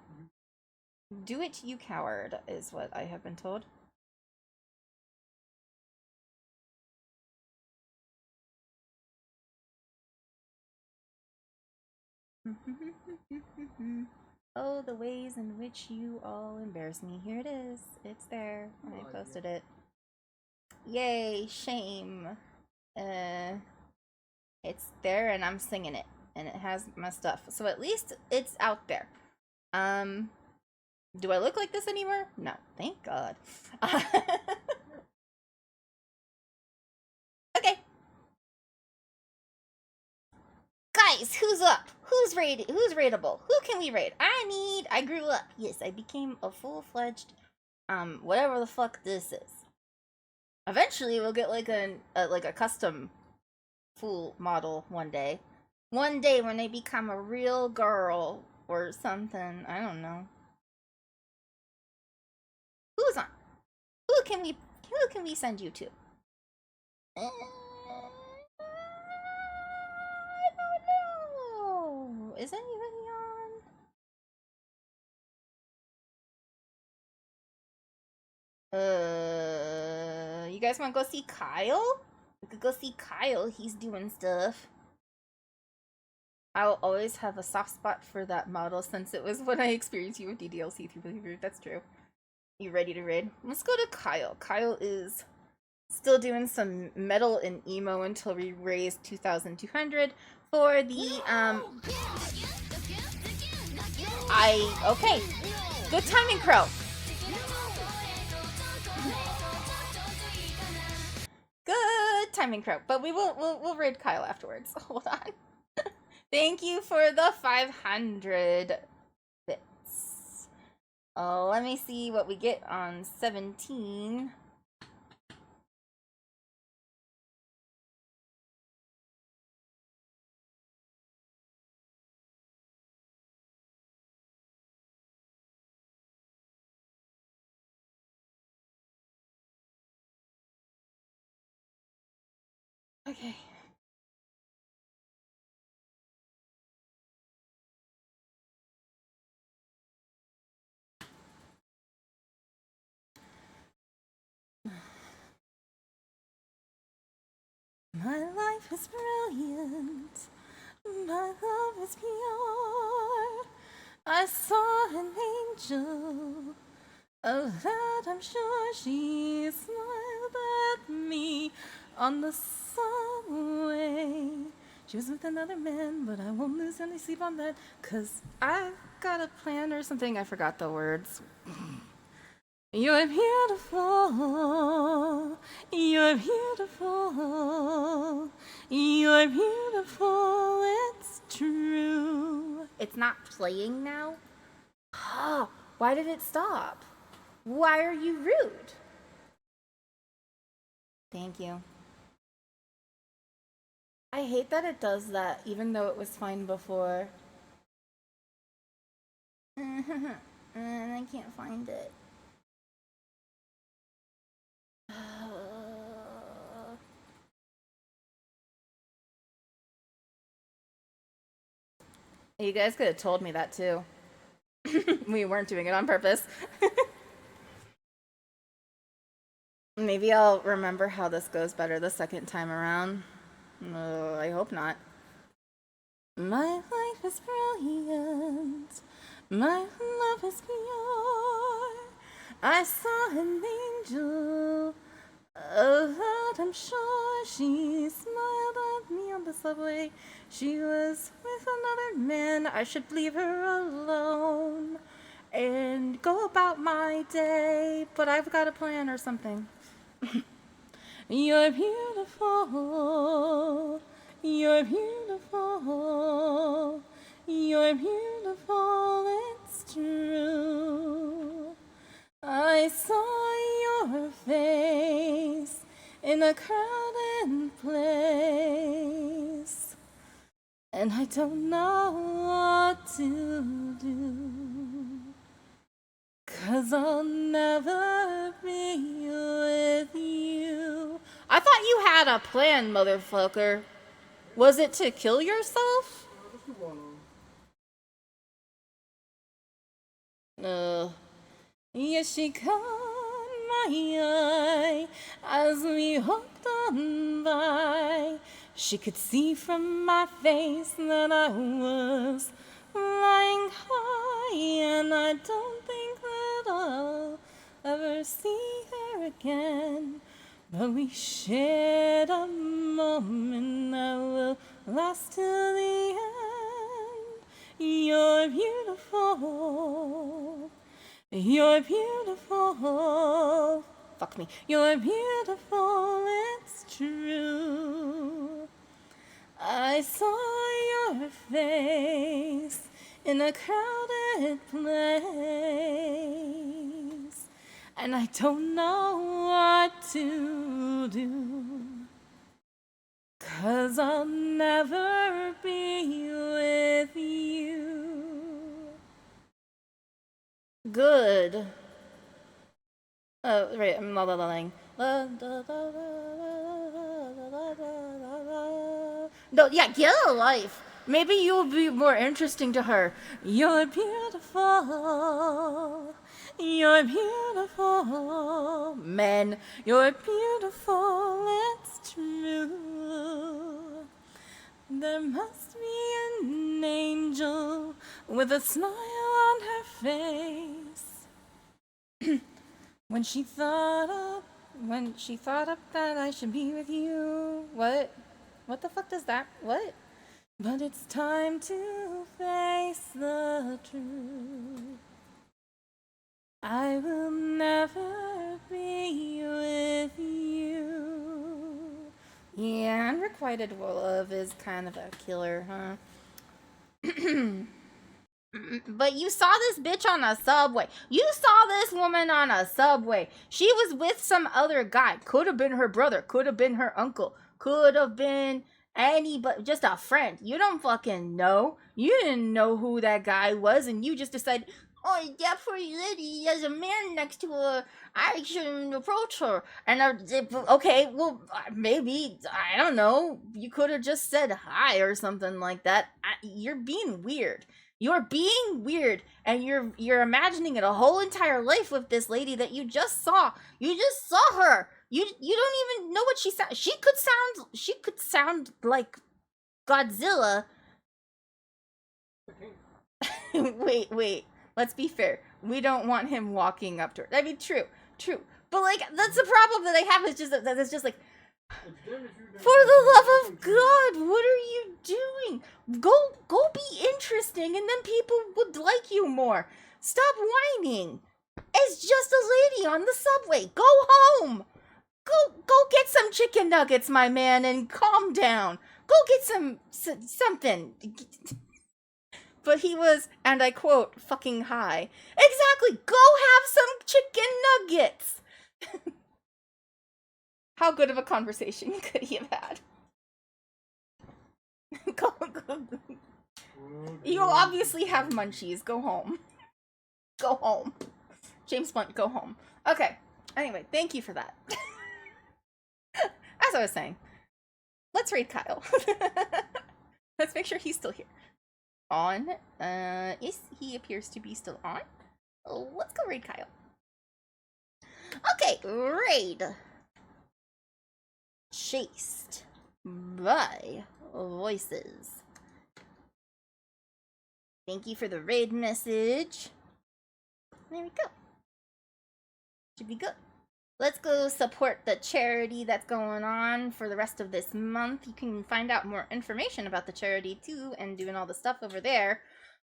Do it, you coward, is what I have been told. Oh, the ways in which you all embarrass me. Here it is. It's there. I posted it. Yay, shame. It's there and I'm singing it. And it has my stuff. So at least it's out there. Do I look like this anymore? No. Thank God. Okay. Guys, who's up? Who's rated? Who's rateable? Who can we rate? I grew up. Yes, I became a full-fledged, whatever the fuck this is. Eventually, we'll get like a custom full model one day. One day when I become a real girl or something. I don't know. Who's on? Who can Who can we send you to? I don't know. Is anybody on? You guys want to go see Kyle? We could go see Kyle. He's doing stuff. I'll always have a soft spot for that model since it was when I experienced you with DDLC 3. That's true. You ready to raid? Let's go to Kyle. Kyle is still doing some metal and emo until we raise 2,200 for the okay. Good timing, Crow. Good timing, Crow. But we'll raid Kyle afterwards. Hold on. Thank you for the 500 bits. Let me see what we get on 17. Okay. My life is brilliant. My love is pure. I saw an angel. Of that I'm sure she smiled at me on the subway. She was with another man, but I won't lose any sleep on that, 'cause I've got a plan or something. I forgot the words. You're beautiful. You're beautiful. You're beautiful. It's true. It's not playing now? Oh, why did it stop? Why are you rude? Thank you. I hate that it does that, even though it was fine before. And I can't find it. You guys could have told me that too. We weren't doing it on purpose. Maybe I'll remember how this goes better the second time around. I hope not. My life is brilliant. My love is pure. I saw an angel. Of that I'm sure. She smiled at me on the subway. She was with another man. I should leave her alone and go about my day, but I've got a plan or something. You're beautiful. You're beautiful. You're beautiful. It's true. I saw your face in a crowded place, and I don't know what to do, 'cause I'll never be with you. I thought you had a plan, motherfucker. Was it to kill yourself? Yes, she caught my eye as we walked on by. She could see from my face that I was flying high, and I don't think that I'll ever see her again. But we shared a moment that will last till the end. You're beautiful. You're beautiful. Fuck me. You're beautiful. It's true. I saw your face in a crowded place, and I don't know what to do, 'cause I'll never be with you. Good. Oh, right, I'm la-la-la-ing. No, yeah, get a life. Maybe you'll be more interesting to her. You're beautiful. You're beautiful. Men, you're beautiful. It's true. There must be an angel with a smile on her face. When she thought up that I should be with you. What? What the fuck does that? What? But it's time to face the truth. I will never be with you. Yeah, unrequited love is kind of a killer, huh? But you saw this bitch on a subway. You saw this woman on a subway. She was with some other guy. Could have been her brother. Could have been her uncle. Could have been anybody, just a friend. You don't fucking know. You didn't know who that guy was, and you just decided, oh, that poor lady has a man next to her. I shouldn't approach her. And okay, well, maybe, I don't know. You could have just said hi or something like that. You're being weird. You're being weird, and you're imagining it a whole entire life with this lady that you just saw. You just saw her. You don't even know what she sounds. She could sound like Godzilla. Wait. Let's be fair. We don't want him walking up to her. I mean, true. But like, that's the problem that I have. Is just that it's just like, for the love of God, what are you doing? Go be interesting, and then people would like you more. Stop whining. It's just a lady on the subway. Go home. Go get some chicken nuggets, my man, and calm down. Go get something. But he was, and I quote, fucking high. Exactly. Go have some chicken nuggets. How good of a conversation could he have had? Go. You obviously have munchies. Go home. Go home. James Blunt, go home. Okay. Anyway, thank you for that. As I was saying, let's raid Kyle. Let's make sure he's still here. On. Yes, he appears to be still on. Let's go raid Kyle. Okay, raid. Chased by voices. Thank you for the raid message. There we go. Should be good. Let's go support the charity that's going on for the rest of this month. You can find out more information about the charity too and doing all the stuff over there.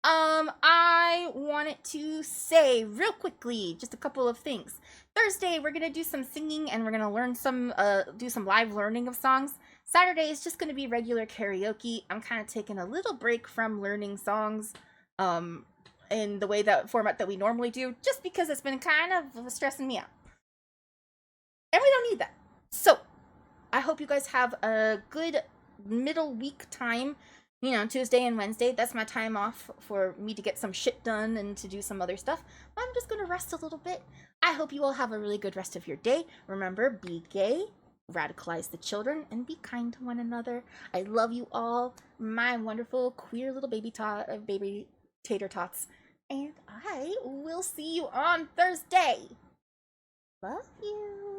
I wanted to say real quickly just a couple of things. Thursday, we're gonna do some singing and we're gonna learn do some live learning of songs. Saturday is just gonna be regular karaoke. I'm kind of taking a little break from learning songs, in the way that format that we normally do, just because it's been kind of stressing me out. And we don't need that. So, I hope you guys have a good middle week time. You know, Tuesday and Wednesday, that's my time off for me to get some shit done and to do some other stuff. I'm just gonna rest a little bit. I hope you all have a really good rest of your day. Remember, be gay, radicalize the children, and be kind to one another. I love you all, my wonderful queer little baby tater tots. And I will see you on Thursday. Love you.